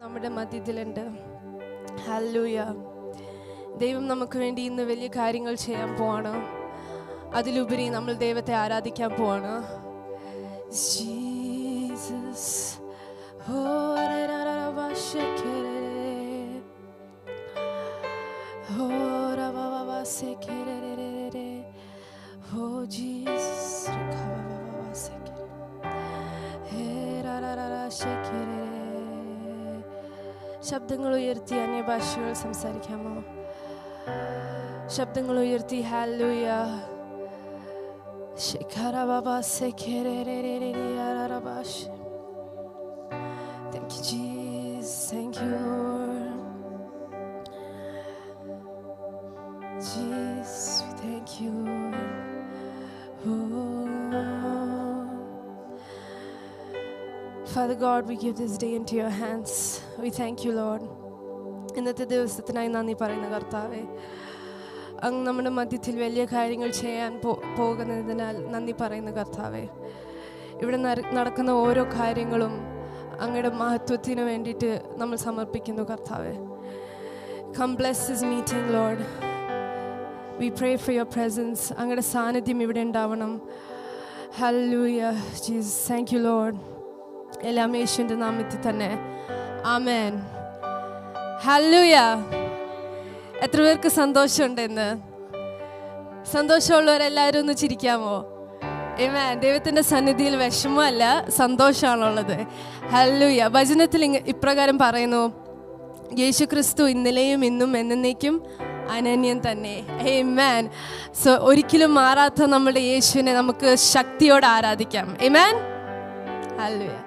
നമ്മുടെ മധ്യത്തിലുണ്ട്. ഹല്ലേലൂയ. ദൈവം നമുക്ക് വേണ്ടി ഇന്ന് വലിയ കാര്യങ്ങൾ ചെയ്യാൻ പോവാണ്. അതിലുപരി നമ്മൾ ദൈവത്തെ ആരാധിക്കാൻ പോവാണ്. ജീസസ് ശബ്ദങ്ങൾ ഉയർത്തി അന്യഭാഷകൾ സംസാരിക്കാമോ? ശബ്ദങ്ങൾ ഉയർത്തി hallelujah. Thank you, Jesus. Thank you, Lord. Jesus, we thank you. Oh. Father God, we give this day into your hands. We thank you, Lord. ഇന്നത്തെ ദിവസത്തിനായി നന്ദി പറയുന്ന കർത്താവേ, അങ്ങ് നമ്മുടെ മധ്യത്തിൽ വലിയ കാര്യങ്ങൾ ചെയ്യാൻ പോകുന്നതിനാൽ നന്ദി പറയുന്ന കർത്താവേ, ഇവിടെ നടക്കുന്ന ഓരോ കാര്യങ്ങളും അങ്ങയുടെ മഹത്വത്തിന് വേണ്ടിയിട്ട് നമ്മൾ സമർപ്പിക്കുന്നു കർത്താവേ. Come bless this meeting, Lord. We pray for your presence. അങ്ങയുടെ സാന്നിധ്യം ഇവിടെ ഉണ്ടാവണം. Hallelujah, Jesus. Thank you, Lord. എല്ലാം യേശുവിൻ്റെ നാമത്തിൽ തന്നെ. ആമേൻ. ഹല്ലേലൂയ. എത്ര പേർക്ക് സന്തോഷമുണ്ട് ഇന്ന്? സന്തോഷമുള്ളവരെല്ലാവരും ഒന്ന് ചിരിക്കാമോ? ആമേൻ. ദൈവത്തിൻ്റെ സന്നിധിയിൽ വിഷമമല്ല, സന്തോഷമാണുള്ളത്. ഹല്ലേലൂയ. വചനത്തിൽ ഇപ്രകാരം പറയുന്നു, യേശു ക്രിസ്തു ഇന്നലെയും ഇന്നും എന്നേക്കും അനന്യൻ തന്നെ. ആമേൻ. സോ ഒരിക്കലും മാറാത്ത നമ്മുടെ യേശുവിനെ നമുക്ക് ശക്തിയോടെ ആരാധിക്കാം. ആമേൻ. ഹല്ലേലൂയ.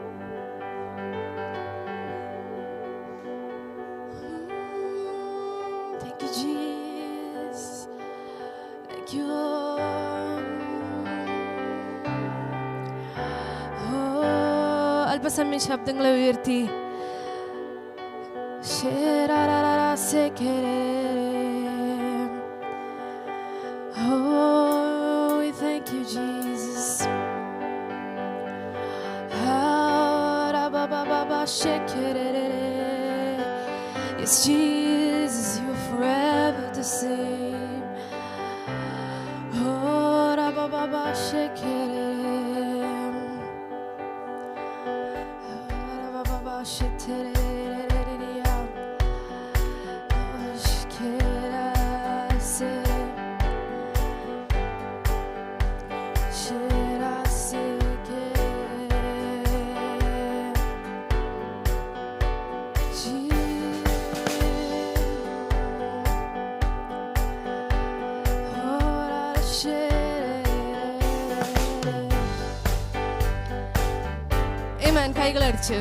അല്പസമയം ശബ്ദങ്ങളെ ഉയർത്തി thank you, Jesus. Yes, Jesus, you're forever the same. കൈകളടിച്ച്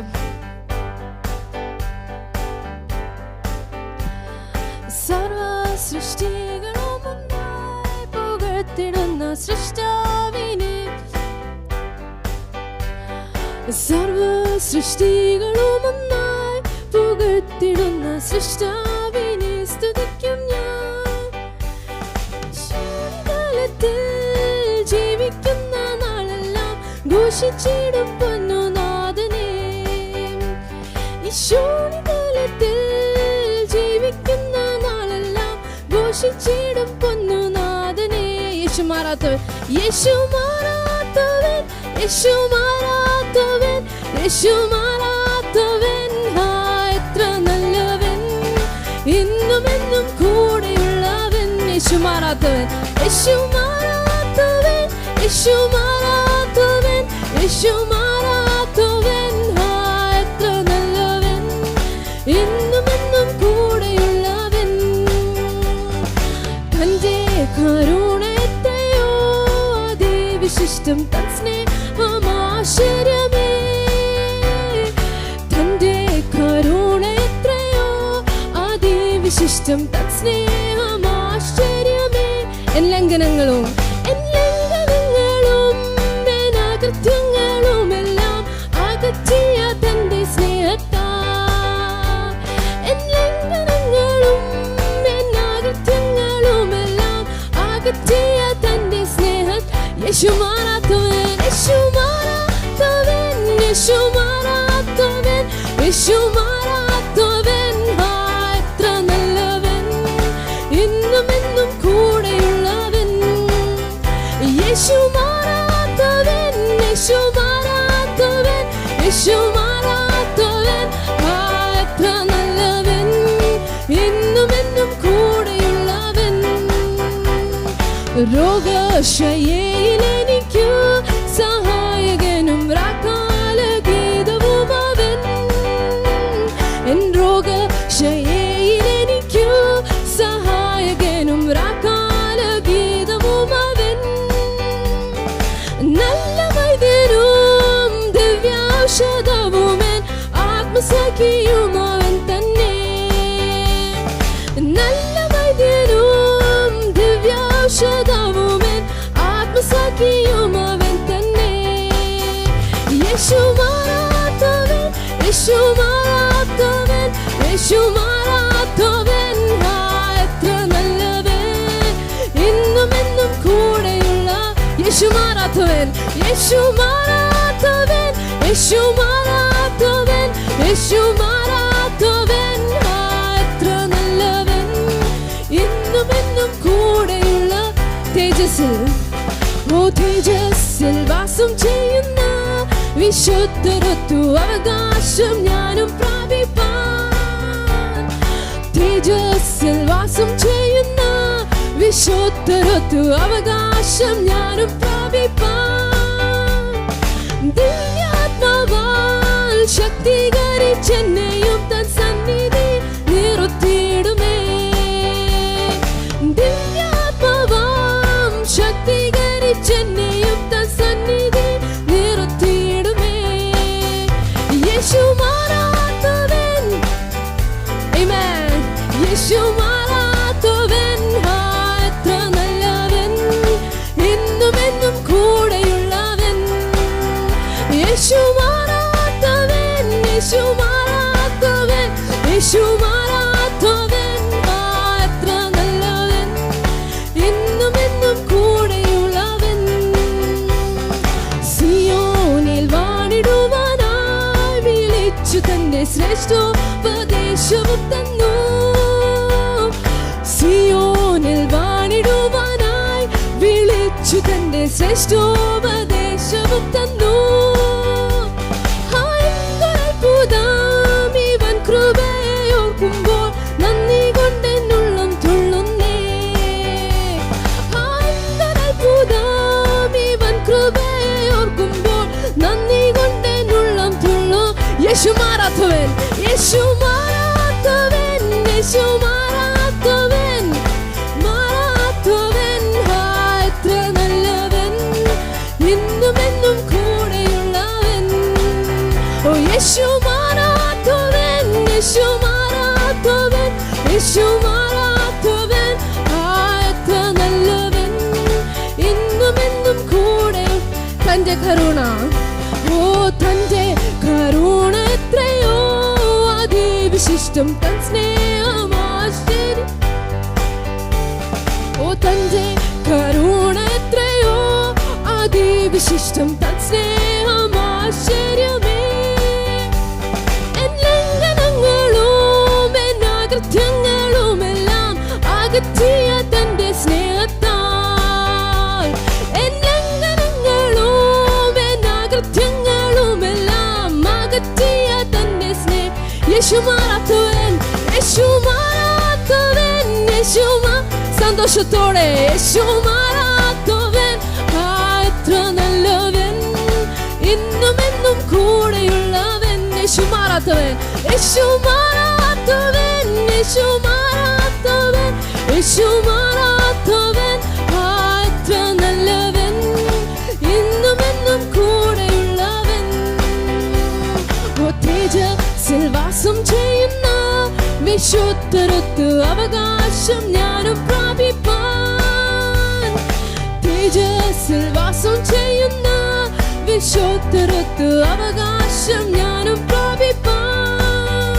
സർവ സൃഷ്ടികളും ഒന്നായി പുകഴ്ത്തിടുന്ന സൃഷ്ടാവിനെ, സർവ സൃഷ്ടികളും ഒന്നായി പുകഴ്ത്തിടുന്ന സൃഷ്ടാവിനെ സ്തുതിക്കും ഞാൻ. ശൂന്യതലത്തിൽ ജീവിക്കുന്ന നാളെല്ലാം ഘോഷിച്ചിടും പൊന്നുനാഥനെ. ശൂന്യതലത്തിൽ ജീവിക്കുന്ന നാളെല്ലാം ഘോഷിച്ചിടും പൊന്നുനാഥനെ. യേശു മാറാത്തവൻ, യേശു മാറാത്തവൻ, യേശു മാറാത്തവൻ, യേശു മാറാത്തവൻ. എത്ര നല്ലവൻ, ഇന്നും എന്നും കൂടെയുള്ളവൻ. യേശു മാറാത്തവൻ, യേശു മാറാത്തവൻ, യേശു മാറാത്തവൻ, യേശു മാറാത്തവൻ. എത്ര നല്ലവൻ, ഇന്നും എന്നും കൂടെയുള്ളവൻ. തന്റെ കരുണയെത്രയോ അതിവിശിഷ്ടം, തൻ സ്നേഹമാശ്ചര്യമേ. തന്റെ കരുണയെത്രയോ അതിവിശിഷ്ടം, തൻ സ്നേഹമാശ്ചര്യമേ. എൻ ലംഘനങ്ങളും കൃത്യങ്ങളുമെല്ലാം അകറ്റിയ തന്റെ സ്നേഹത്താൽ, എൻ ലംഘനങ്ങളും കൃത്യങ്ങളുമെല്ലാം അകറ്റിയ തന്റെ സ്നേഹ. യേശു മാറാത്തവൻ, യേശു മാറാത്തവൻ, യേശു മാറാത്തവൻ, യേശു മാറാത്തവൻ. രോഗശയ്യയിലെനിക്കു സഹായകനും രാക്കാലഗീതവും അവൻ. എൻ രോഗശയ്യയിലെനിക്കു സഹായകനും രാക്കാലഗീതവും അവൻ. നല്ല വൈദ്യനും ദിവ്യൗഷധവുമൻ ആത്മസഖിയും അവൻ തന്നെ. നല്ല വൈദ്യനും ദിവ്യൗഷധവുമൻ ആത്മസഖിയും അവൻ തന്നെ. യേശു മാറാത്തവൻ, യേശു മാറാത്തവൻ, യേശു മാറാത്തവൻ. എത്ര നല്ലവൻ, ഇന്നും എന്നും കൂടെയുള്ള യേശു മാറാത്തവൻ, യേശു മാറാത്തവൻ, യേശു മാറാത്തവൻ, യേശു മാറാത്തവൻ. എത്ര നല്ലവൻ, ഇന്നും എന്നും കൂടെയുള്ള തേജസ്സിൽ, ഓ തേജസ്സിൽ വാസം ചെയ്യുന്ന വിശുദ്ധരൊത്തു അവകാശം ഞാനും പ്രാപിപ്പാൻ. തേജസ്സിൽ വാസം ചെയ്യുന്ന വിശുദ്ധരൊത്തു അവകാശം ഞാനും പ്രാപിപ്പാൻ. ദിവ്യാത്മാവാൽ ശക്തീകരിച്ചെന്നെയും തൻ സന്നിധി നിർത്തിയിടുമേ. ദിവ്യാത്മാവാം ശക്തീകരിച്ചെന്നെയും തൻ സന്നിധി നിർത്തിയിടുമേ. യേശു മാറാത്തവൻ, ആമേൻ. യേശു മാറാത്തവൻ, എത്ര നല്ലവൻ, ഇന്നും എന്നും കൂടെയുള്ളവൻ. യേശു മാറാത്തവൻ, യേശു മാറാത്തവൻ, യേശു മാറാത്തവൻ. എത്ര നല്ലവൻ, ഇന്നും എന്നും കൂടെയുള്ളവൻ. സിയോനിൽ വാണിടുവാനായി വിളിച്ചു തന്റെ ശ്രേഷ്ഠോപദേശവും തന്നു. സിയോനിൽ വാണിടുവാനായി വിളിച്ചു തന്റെ ശ്രേഷ്ഠോപദേശവും തന്നു. അത്ഭുതം ഇവൻ കൃപയോർക്കുമ്പോൾ നന്ദി കൊണ്ടെന്നുള്ളം തുള്ളുന്നേ. അത്ഭുതം ഇവൻ കൃപയോർക്കുമ്പോൾ നന്ദി കൊണ്ടെന്നുള്ളം തുള്ളു. യേശു മാറാത്തവൻ, യേശു മാറാത്തവൻ, യേശു മാറാത്തവൻ, മാറാത്തവൻ. എത്ര നല്ലവൻ, ഇന്നും എന്നും കൂടെയുള്ളവൻ. ഓ യേശു മാറാത്തവൻ, യേശു മാറാത്തവൻ, യേശു മാറാത്തവൻ. എത്ര നല്ലവൻ, ഇന്നും എന്നും കൂടെ. തന്റെ കരുണ, ഓ തന്റെ കരുണ എത്രയോ അതിവിശിഷ്ടം, തൻ സ്നേഹമാശ്ചര്യം. ഓ തന്റെ കരുണ എത്രയോ അതിവിശിഷ്ടം, തൻ സ്നേഹമാശ്ചര്യമേ. എൻ ലംഘനങ്ങളും എൻ അകൃത്യങ്ങളുമെല്ലാം അകറ്റിയ തന്റെ സ്നേഹത്താൽ. എൻ ലംഘനങ്ങളും എൻ അകൃത്യങ്ങളുമെല്ലാം അകറ്റിയ തന്റെ സ്നേഹം. യേശു മാറാത്തവൻ, യേശു മാറാത്തവൻ, യേശു സന്തോഷത്തോടെ യേശു മാറാത്തവൻ. എത്ര നല്ലവൻ, ഇന്നും എന്നും കൂടെയുള്ളവൻ. യേശു മാറാത്തവൻ, യേശു മാറാത്തവൻ, യേശു മാറാത്തവൻ, യേശു മാറാത്തവൻ. എത്ര നല്ലവൻ, ഇന്നും എന്നും കൂടെയുള്ളവൻ. ഓ തേജസ്സിൽ വാസം ചെയ്യുന്ന വിശുദ്ധരൊത്തു അവകാശം ഞാനും പ്രാപിപ്പാൻ. തേജസ്സിൽ വാസം ചെയ്യുന്ന വിശുദ്ധരൊത്തു അവകാശം ഞാനും പ്രാപിപ്പാൻ.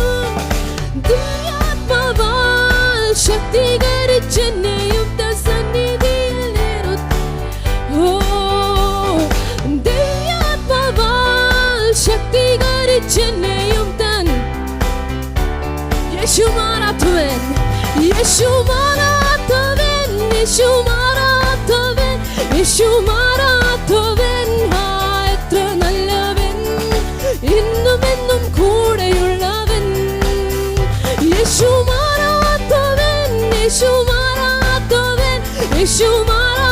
ദിവ്യാത്മാവാൽ ശക്തീകരിച്ചെന്നെയും തൻ സന്നിധിയിൽ നിർത്തി. ഓ ദിവ്യാത്മാവാൽ ശക്തീകരിച്ചെന്നെയും തൻ. യേശു മാറാത്തവൻ, യേശു മാറാത്തവൻ, യേശു മാറാത്തവൻ, യേശു മാറാത്തവൻ. എത്ര നല്ലവൻ, ഇന്നും എന്നും കൂടെയുള്ളവൻ. യേശു മാറാത്തവൻ, യേശു മാറാത്തവൻ, യേശു മാറാ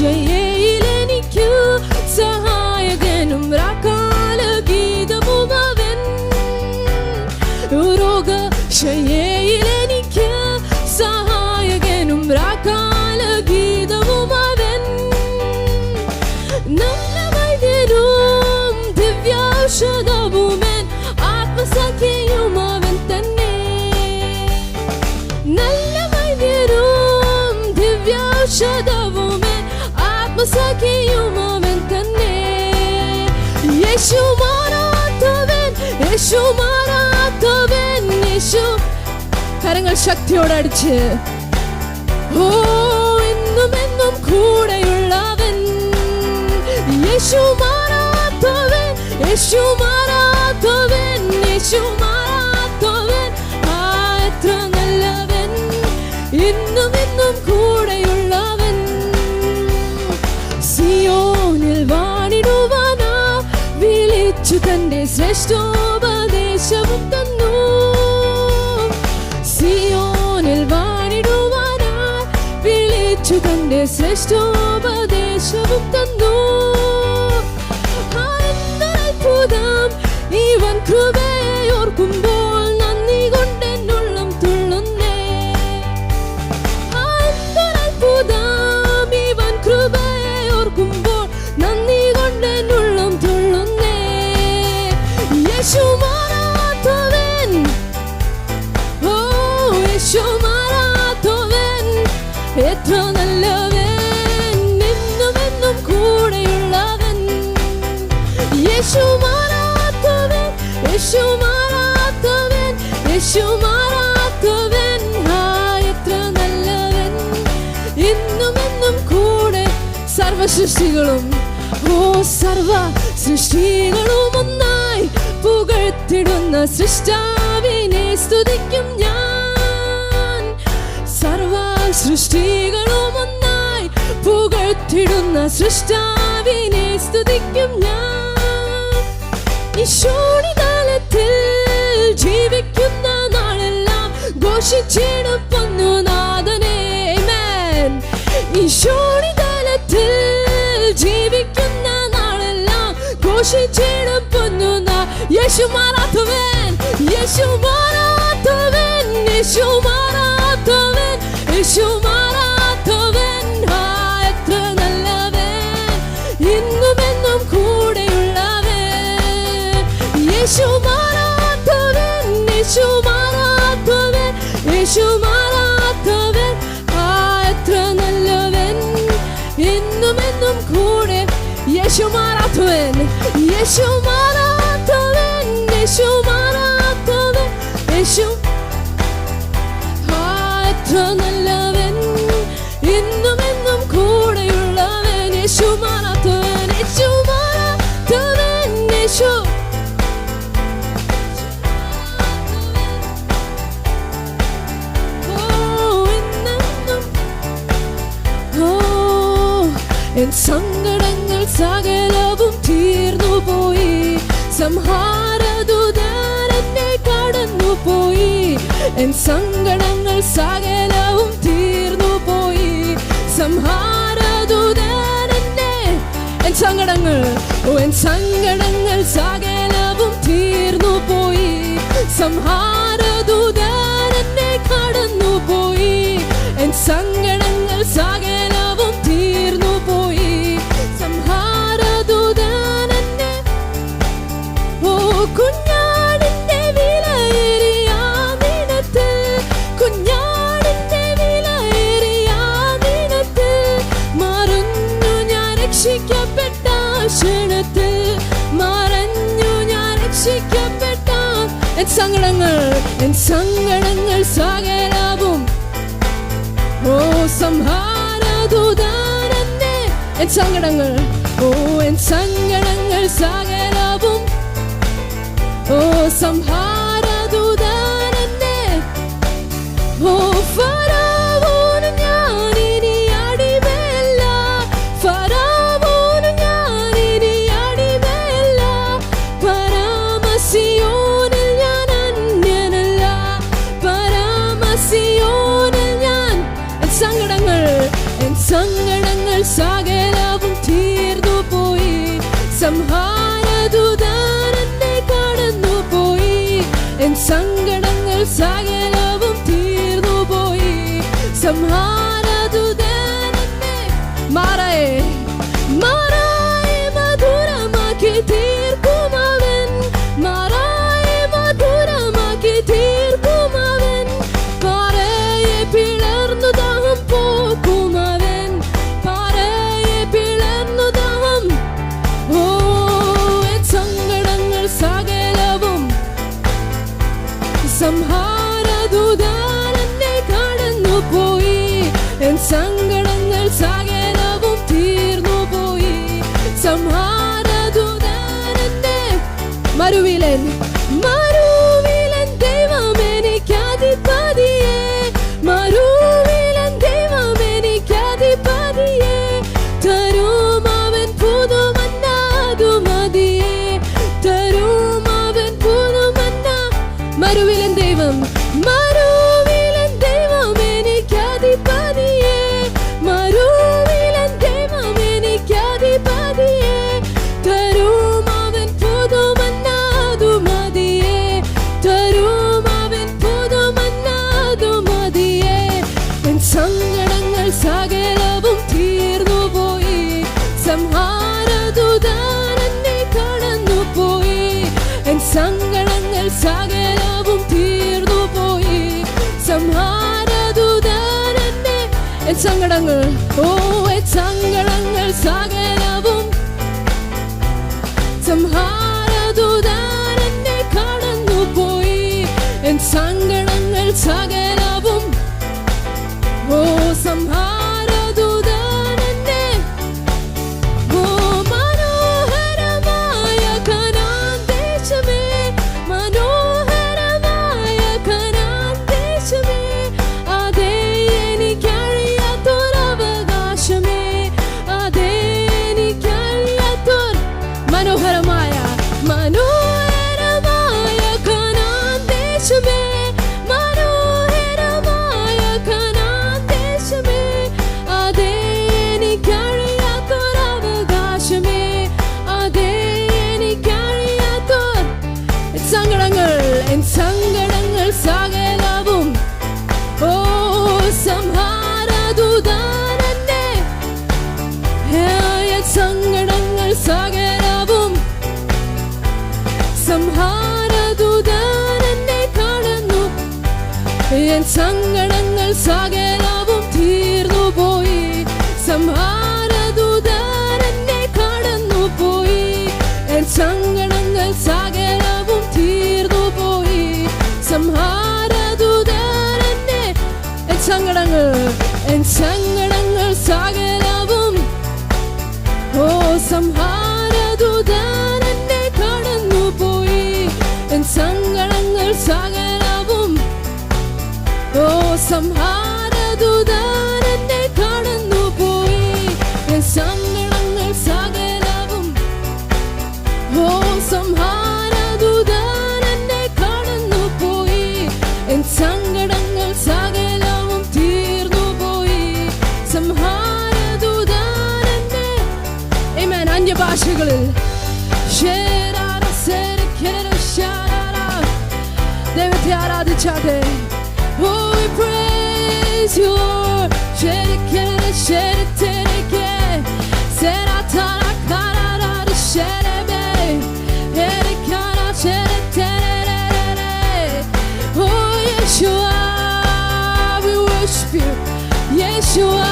രോഗശയ്യയിലെനിക്കു സഹായകനും രാക്കാലഗീതവുമവൻ. രോഗശയ്യയിലെനിക്ക് സഹായകനും രാക്കാലഗീതവുമവൻ. നല്ല വൈദ്യനും ദിവ്യൗഷധവുമൻ ആത്മസഖിയും അവൻ തന്നെ. നല്ല വൈദ്യനും ദിവ്യൗഷധവുമൻ ആത്മസഖിയും അവൻ തന്നെ. യേശു മാറാത്തവൻ, യേശു മാറാത്തവൻ, യേശു. കരങ്ങൾ ശക്തിയോടെ അടിച്ച് ഓ എന്നും എന്നും കൂടെയുള്ളവൻ. യേശു മാറാത്തവൻ, യേശു മാറാത്തവൻ, യേശു മാറാത്തവൻ. ആ എത്ര നല്ലവൻ, എന്നും എന്നും കൂടെയുള്ളവൻ. സിയോനിൽ വാണിടുവാനാ വിളിച്ചു തന്റെ ശ്രേഷ്ഠോപദേശവും തന്നു. സിയോനിൽ വാണിടുവാനാ വിളിച്ചു തന്റെ ശ്രേഷ്ഠോപദേശവും തന്നു. അത്ഭുതം ഇവൻ കൃപയോർക്കുമ്പോൾ നന്ദി കൊണ്ടെന്നുള്ളം തുള്ളുന്നേ. അത്ഭുതം ഇവൻ കൃപയോർക്കുമ്പോൾ നന്ദി കൊണ്ടെന്നുള്ളം തുള്ളുന്നേ. യേശു മാറാത്തവൻ, ഓ യേശു മാറാത്തവൻ, എത്ര നല്ലവൻ, എന്നും എന്നും കൂടെയുള്ളവൻ. യേശു മാറാത്തവൻ, യേശു മാറാത്തവൻ, യേശു മാറാത്തവൻ. ആ എത്ര നല്ലവൻ, എന്നും എന്നും കൂടെ. സർവ സൃഷ്ടികളും, ഓ സർവ സൃഷ്ടികളും ഒന്നായി പുകഴ്ത്തിടുന്ന സൃഷ്ടാവിനെ സ്തുതിക്കും ഞാൻ. സർവ സൃഷ്ടികളും ഒന്നായി പുകഴ്ത്തിടുന്ന സൃഷ്ടാവിനെ സ്തുതിക്കും ഞാൻ. ഈശോനിതലത്തിൽ ജീവിക്കുന്ന നാളെല്ലാം ഘോഷിച്ചിടും പൊന്നുനാഥനെ. ആമേൻ. ഈശോനിതലത്തിൽ ജീവിക്കുന്ന നാളെല്ലാം ഘോഷിച്ചിടും പൊന്നുനാ. യേശു മാറാത്തവൻ, യേശു മാറാത്തവൻ, യേശു മാറാത്തവൻ, യേശു മാറാത്തവൻ. ആ എത്ര നല്ലവൻ, എന്നും എന്നും കൂടെയുള്ളവൻ. യേശു മാറാത്തവൻ, യേശു മാറാത്തവൻ, യേശു മാറാത്തവൻ. ആ എത്ര നല്ലവൻ, എന്നും എന്നും കൂടെ. യേശു മാറാത്തവൻ, യേശു മാറാത്തവൻ, യേശു മാറാത്തവൻ, യേശു. ആ എത്ര നല്ലവൻ, എന്നും എന്നും കൂടെയുള്ളവൻ. യേശു മാറാത്തവൻ, യേശു മാറാത്തവൻ, യേശു. എൻ സങ്കടങ്ങൾ സകലവും തീർന്നുപോയി. സംഹാരദൂതൻ എന്നെ കടന്നുപോയി. എൻ സങ്കടങ്ങൾ സകലവും തീർന്നുപോയി. സംഹാരദൂതൻ എന്നെ. എൻ സങ്കടങ്ങൾ, ഓ എൻ സങ്കടങ്ങൾ സകലവും തീർന്നുപോയി. സംഹാരദൂതൻ എന്നെ കടന്നുപോയി. എൻ സങ്കടങ്ങൾ സകലവും തീർന്നുപോയി. സംഹാരദൂതൻ എന്നെ. ഓ കുഞ്ഞാടിന്റെ വിലയേറിയ ദിനത്തിൽ, കുഞ്ഞാടിന്റെ വിലയേറിയ ദിനത്തിൽ മറഞ്ഞു ഞാൻ രക്ഷിക്കപ്പെട്ട ക്ഷണത്തിൽ, മറഞ്ഞു ഞാൻ രക്ഷിക്കപ്പെട്ട. എൻ സങ്കടങ്ങൾ, എൻ സങ്കടങ്ങൾ സകലവും. ഓ സംഹാരദൂതൻ എന്നെ. എൻ സങ്കടങ്ങൾ, ഓ എൻ സങ്കടങ്ങൾ സകലവും. ഓ സംഹാരദൂതൻ എന്നെ. ഓ ഫറവോനു ഞാൻ ഇനി അടിമയല്ല, ഫറവോനു ഞാൻ ഇനി അടിമയല്ല. പരമസിയോനിൽ ഞാൻ അന്യനല്ല, പരമസിയോനിൽ ഞാൻ. എൻ സങ്കടങ്ങൾ, എൻ സങ്കടങ്ങൾ സകലവും. സംഹാരദൂതൻ എന്നെ കടന്നുപോയി. എൻ സങ്കടങ്ങൾ സകലവും തീർന്നുപോയി. സംഹാരദൂതൻ എന്നെ മാറായി മധുരമാക്കി തീർക്കുമവൻ. മാറായി മധുരമാക്കി തീർക്കുമവൻ. പാറയെ പിളർന്നു ദാഹം പോക്കുമവൻ. പാറയെ പിളർന്നു ദാഹം. ഓ എൻ സങ്കടങ്ങൾ സകലവും സംഹാരദൂതൻ എന്നെ കടന്നുപോയി. എൻ സങ്കടങ്ങൾ സകലവും തീർന്നുപോയി. സംഹാരദൂതൻ എന്നെ മരുവിലൻ ദൈവം എനിക്കധിപതിയെ. മരുവിലൻ ദൈവം എനിക്കധിപതിയെ. തരും അവൻ പുതുമന്ന അതു മതിയെ. തരും അവൻ പുതുമന്ന. മരുവിലൻ ദൈവം എനിക്കധിപതിയെ. മരുവിലൻ ദൈവം എനിക്കധിപതിയെ. തരും അവൻ പുതുമന്ന അതു മതിയെ. തരും അവൻ പുതുമന്ന അതു മതിയെ. എൻ സങ്കടങ്ങൾ സകലവും തീർന്നുപോയി. സംഹാരദൂതൻ എന്നെ കടന്നുപോയി. എൻ സങ്കടങ്ങൾ സകലവും തീർന്നുപോയി. സംഹാരദൂതൻ എന്നെ. എൻ സങ്കടങ്ങൾ എൻ സങ്കടങ്ങൾ സകലവും. സംഹാരദൂതൻ എന്നെ കടന്നുപോയി. എൻ സങ്കടങ്ങൾ സകലവും. സംഹാരദൂതൻ എന്നെ. മനോഹരമായ കനാൻ ദേശമേ. മനോഹരമായ കനാൻ ദേശമേ. അതേ എനിക്കറിയാത്തൊരവകാശമേ. അതേ എനിക്കറിയാത്തൊരു മനോഹരമായ കനാൻ ദേശമേ. മനോഹരമായ കനാൻ ദേശമേ. അതേ എനിക്കറിയാത്തൊരവകാശമേ. അതേ എനിക്കറിയാത്തൊരു സങ്കടങ്ങൾ. എൻ സങ്കടങ്ങൾ സകലവും. സംഹാരദൂതൻ എന്നെ. എൻ സങ്കടങ്ങൾ സകലവും. സംഹാരദൂതൻ എന്നെ കടന്നു. എൻ സങ്കടങ്ങൾ സകലവും തീർന്നുപോയി. സംഹാരദൂതൻ എന്നെ കടന്നുപോയി. എൻ സങ്കടങ്ങൾ സകലവും തീർന്നുപോയി. സംഹാരദൂതൻ എന്നെ. എൻ സങ്കടങ്ങൾ. എൻ സങ്കടങ്ങൾ സകലവും. സംഹാരദൂതൻ എന്നെ കടന്നുപോയി. എൻ സങ്കടങ്ങൾ സകലവും. സംഹാരദൂതൻ എന്നെ കടന്നുപോയി. എൻ സങ്കടങ്ങൾ സകലവും. സംഹാരദൂതൻ എന്നെ കടന്നുപോയി. എൻ സങ്കടങ്ങൾ സകലവും തീർന്നുപോയി. സംഹാരദൂതൻ എന്നെ. ആമേൻ. അന്യഭാഷകളിൽ ദൈവത്തെ ആരാധിച്ചാട്ടെ. We praise you, Lord. Oh, Yeshua, we worship you. Yeshua,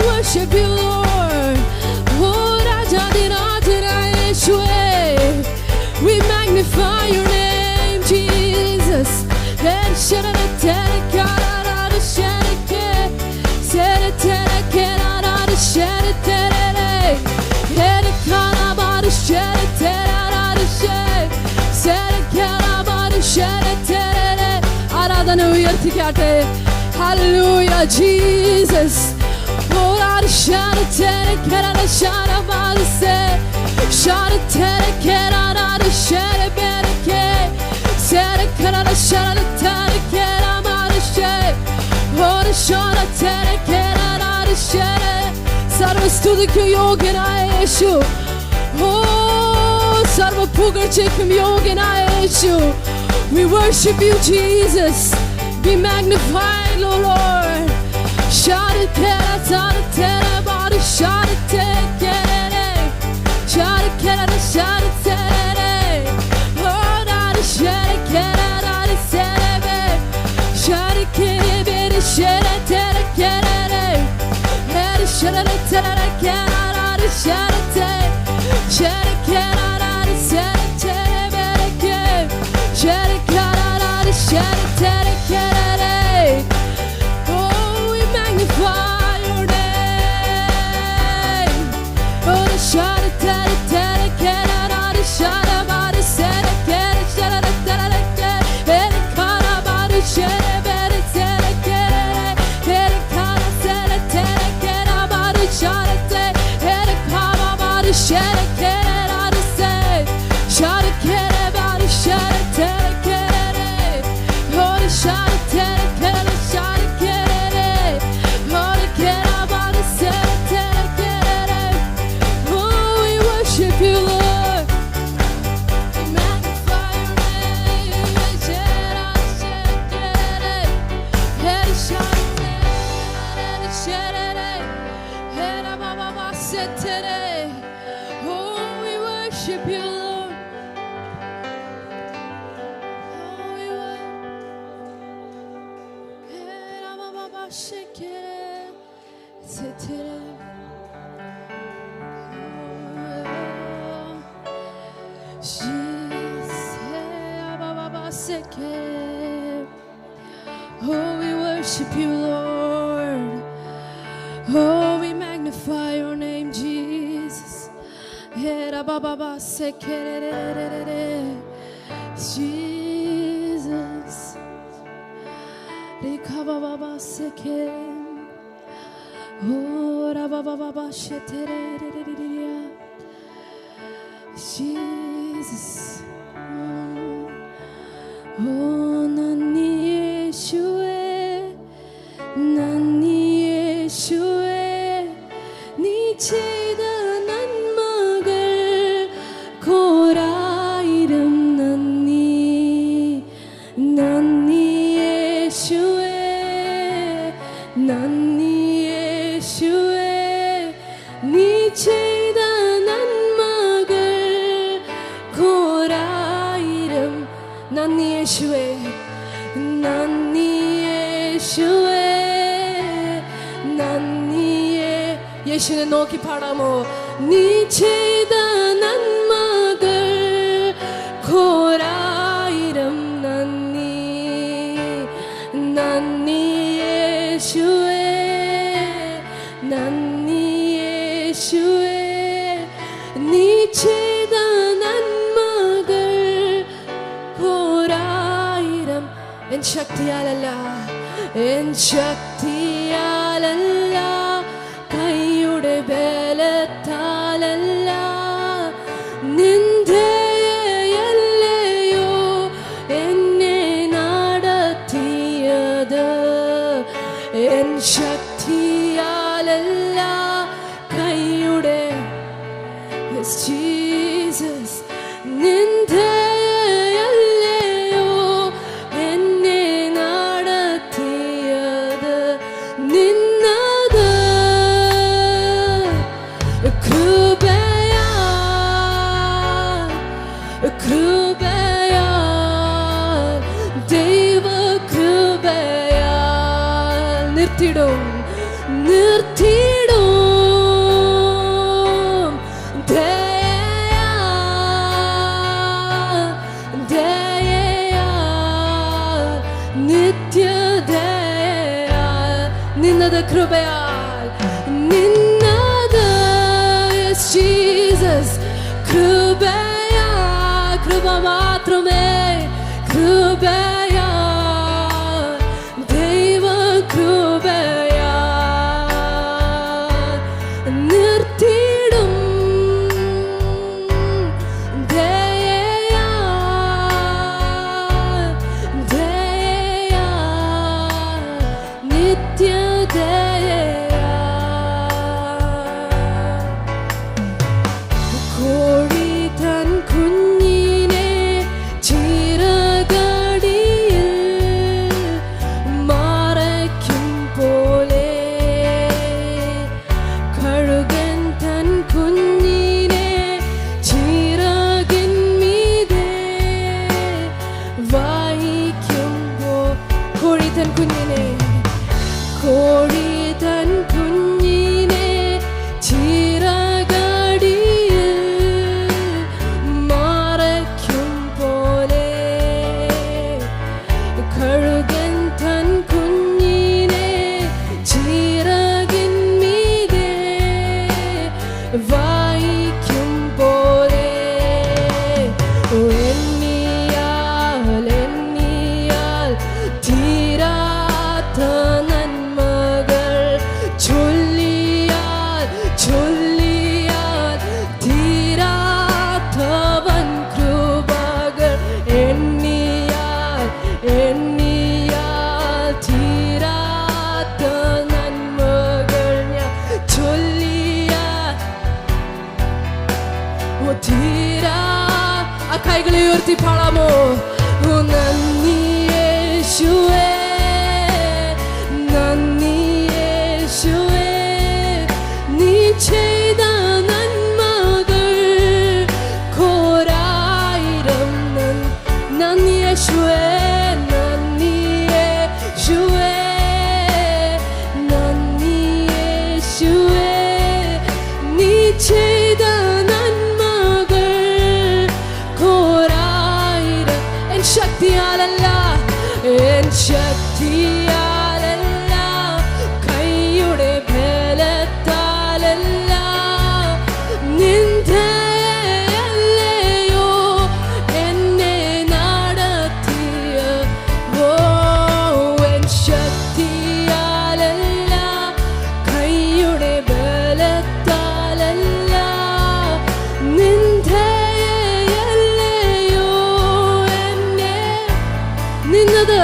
worship you, Lord. Oh, we magnify your name, Jesus. ഉയർത്തിക്കാട്ടെ. Hallelujah, Jesus. സർവസ്തുതിക്കും യോഗ്യനായ യേശു, സർവ പുകഴ്ചയ്ക്കും യോഗ്യനായ യേശു. We worship you, Jesus. Be magnified, O Lord. Shout it, shout it, shout it, shout it, shout it, oh, not a shout it, not a shout it, shout it, shout it, Oh, we worship you, Lord. Oh, we magnify your name, Jesus. Jesus. Jesus. Oh, nani Yeshua, nani Yeshua, ni cheda nanmagal korayiram nani, nani Yeshua, nani Yeshua, ni cheda nanmagal korayiram nani Yeshua, nani Yeshua, nani യേശുവിനെ നോക്കി പാടാമോ? നീ ചെയ്ത നന്മകൾ ഘോരായിരം നന്ദി, നന്ദി യേശുവേ, നന്ദി യേശുവേ. നീ ചെയ്ത നന്മകൾ ഘോരായിരം. എൻ ശക്തിയാലല്ല, എൻ ശക്തിയാലല്ല, കൈയുടെ ബലത്താലല്ല, നിന്ദയല്ലയോ എന്നെ നടത്തിയത്. എൻ ശക്തിയാലല്ല, കൈയുടെ Yes, Jesus. നിന്ദയല്ലയോ എന്നെ നടത്തിയത്. നിന്നത് കൃപയാൽ, കൃപയാൽ, ദൈവ കൃപയാൽ. നിർത്തിടും, നിർത്തിടും നിന്നത് കൃപയാൽ, നിന്നത് Yes, Jesus. കൃപയാൽ, കൃപ മാത്രമേ, കൃപയാൽ, തൻ കുഞ്ഞിനെ കോഴി തൻ കുഞ്ഞിനെ ചിറകടിയിൽ മറയ്ക്കും പോലെ കഴുകൻ തൻ കുഞ്ഞിനെ ചിറകിൻ മീതെ വായിക്കും പോലെ എണ്ണിയാൽ തീരാത്ത നന്മകൾ ചൊല്ലിയാൽ തീരാത്തവൻ കൃപകൾ എണ്ണിയാൽ തീരാത്ത നന്മകൾ ഞാൻ തീരാ ആ കൈകളെ ഉയർത്തി പാടാമോ നന്ദി യേശുവേ നന്ദി യേശുവേ നീ ചെയ്ത നന്മകൾ കോരായിരം നന്ദി യേശുവേ നന്ദി യേശുവേ നന്ദി യേശുവേ നീ ചെയ്ത ശക്തിയാലല്ല കൈയുടെ ബലത്താലല്ല നിന്ദയല്ലയോ എന്നെ നടത്തിയ എൻ ശക്തിയാലല്ല കൈയുടെ ബലത്താലല്ല നിന്ദയല്ലയോ എന്നെ നിന്നത്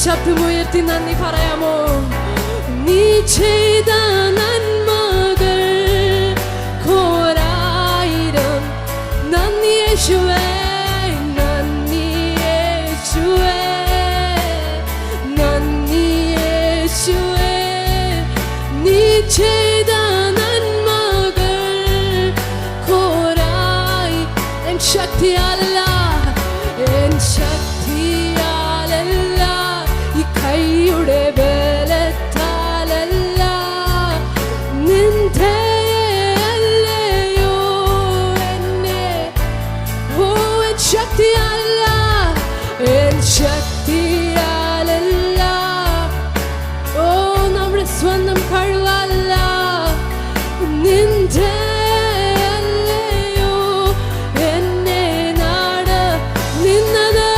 ശബ്ദമുയർത്തി നന്ദി പറയാമോ നീ ചെയ്ത നന്മകൾ കോരായിരം നന്ദി യേശുവേ നന്ദി യേശുവേ നന്ദി യേശുവേ നീ ചെയ്ത നന്മകൾ കോരായി എൻ ശക്തിയാലല്ല എൻ ശക്തിയാലല്ല ഈ കൈയുടെ ബലത്താലല്ല നിന്ദയല്ലയോ എന്നെ ഓ എൻ ശക്തിയാലല്ല എൻ ശക്തിയാലല്ല ഓ നമ്മുടെ സ്വന്തം കഴിവല്ല നിന്ദയല്ലയോ എന്നെ നാട് നിന്നത്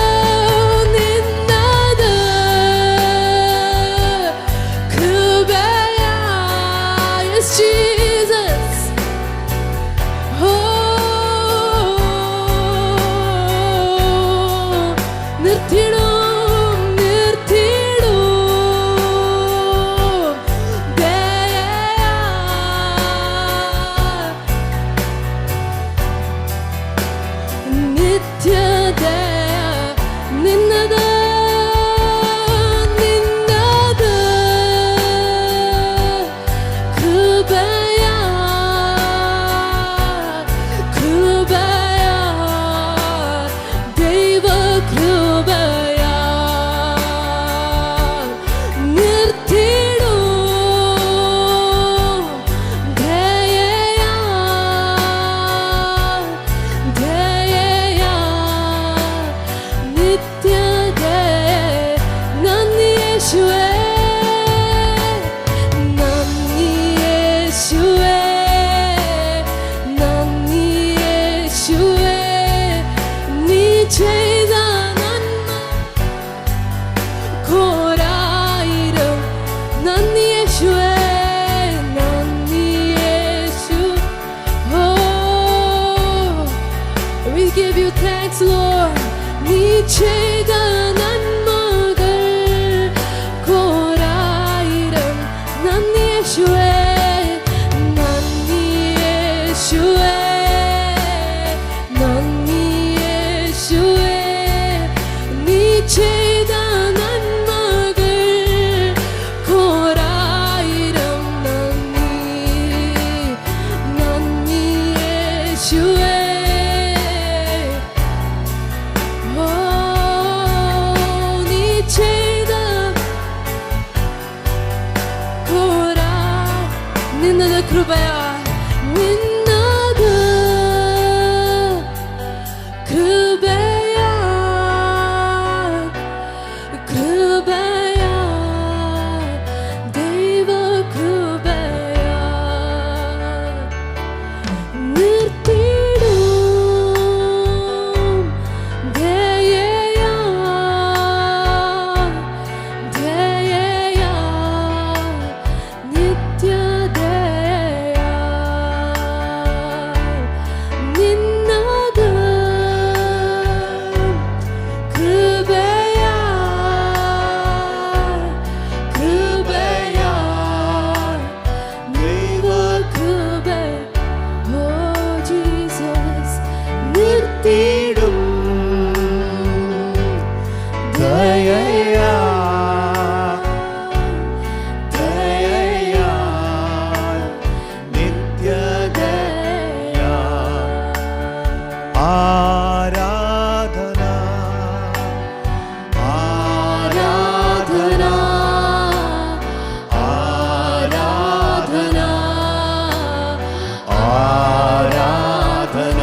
Lord. നീ ചെയ്ത നന്മകൾ കോരായിരം നന്ദി യേശുവേ, നന്ദി യേശുവേ, നന്ദി യേശുവേ. നീ ചെയ്ത നന്മകൾ കോരായിരം നന്ദി, നന്ദി യേശുവേ. നിന്നത് കൃപയാ, നിന്നത് കൃപയാ, കൃപയാ, ദൈവ കൃപയാ. നിർത്തിയിടും ദയയാ, ദയയാ, നിത്യ തീടും ദയയാ, ദയയാ, നിത്യദയാ. ആരാധന, ആരാധന, ആരാധന, ആരാധന,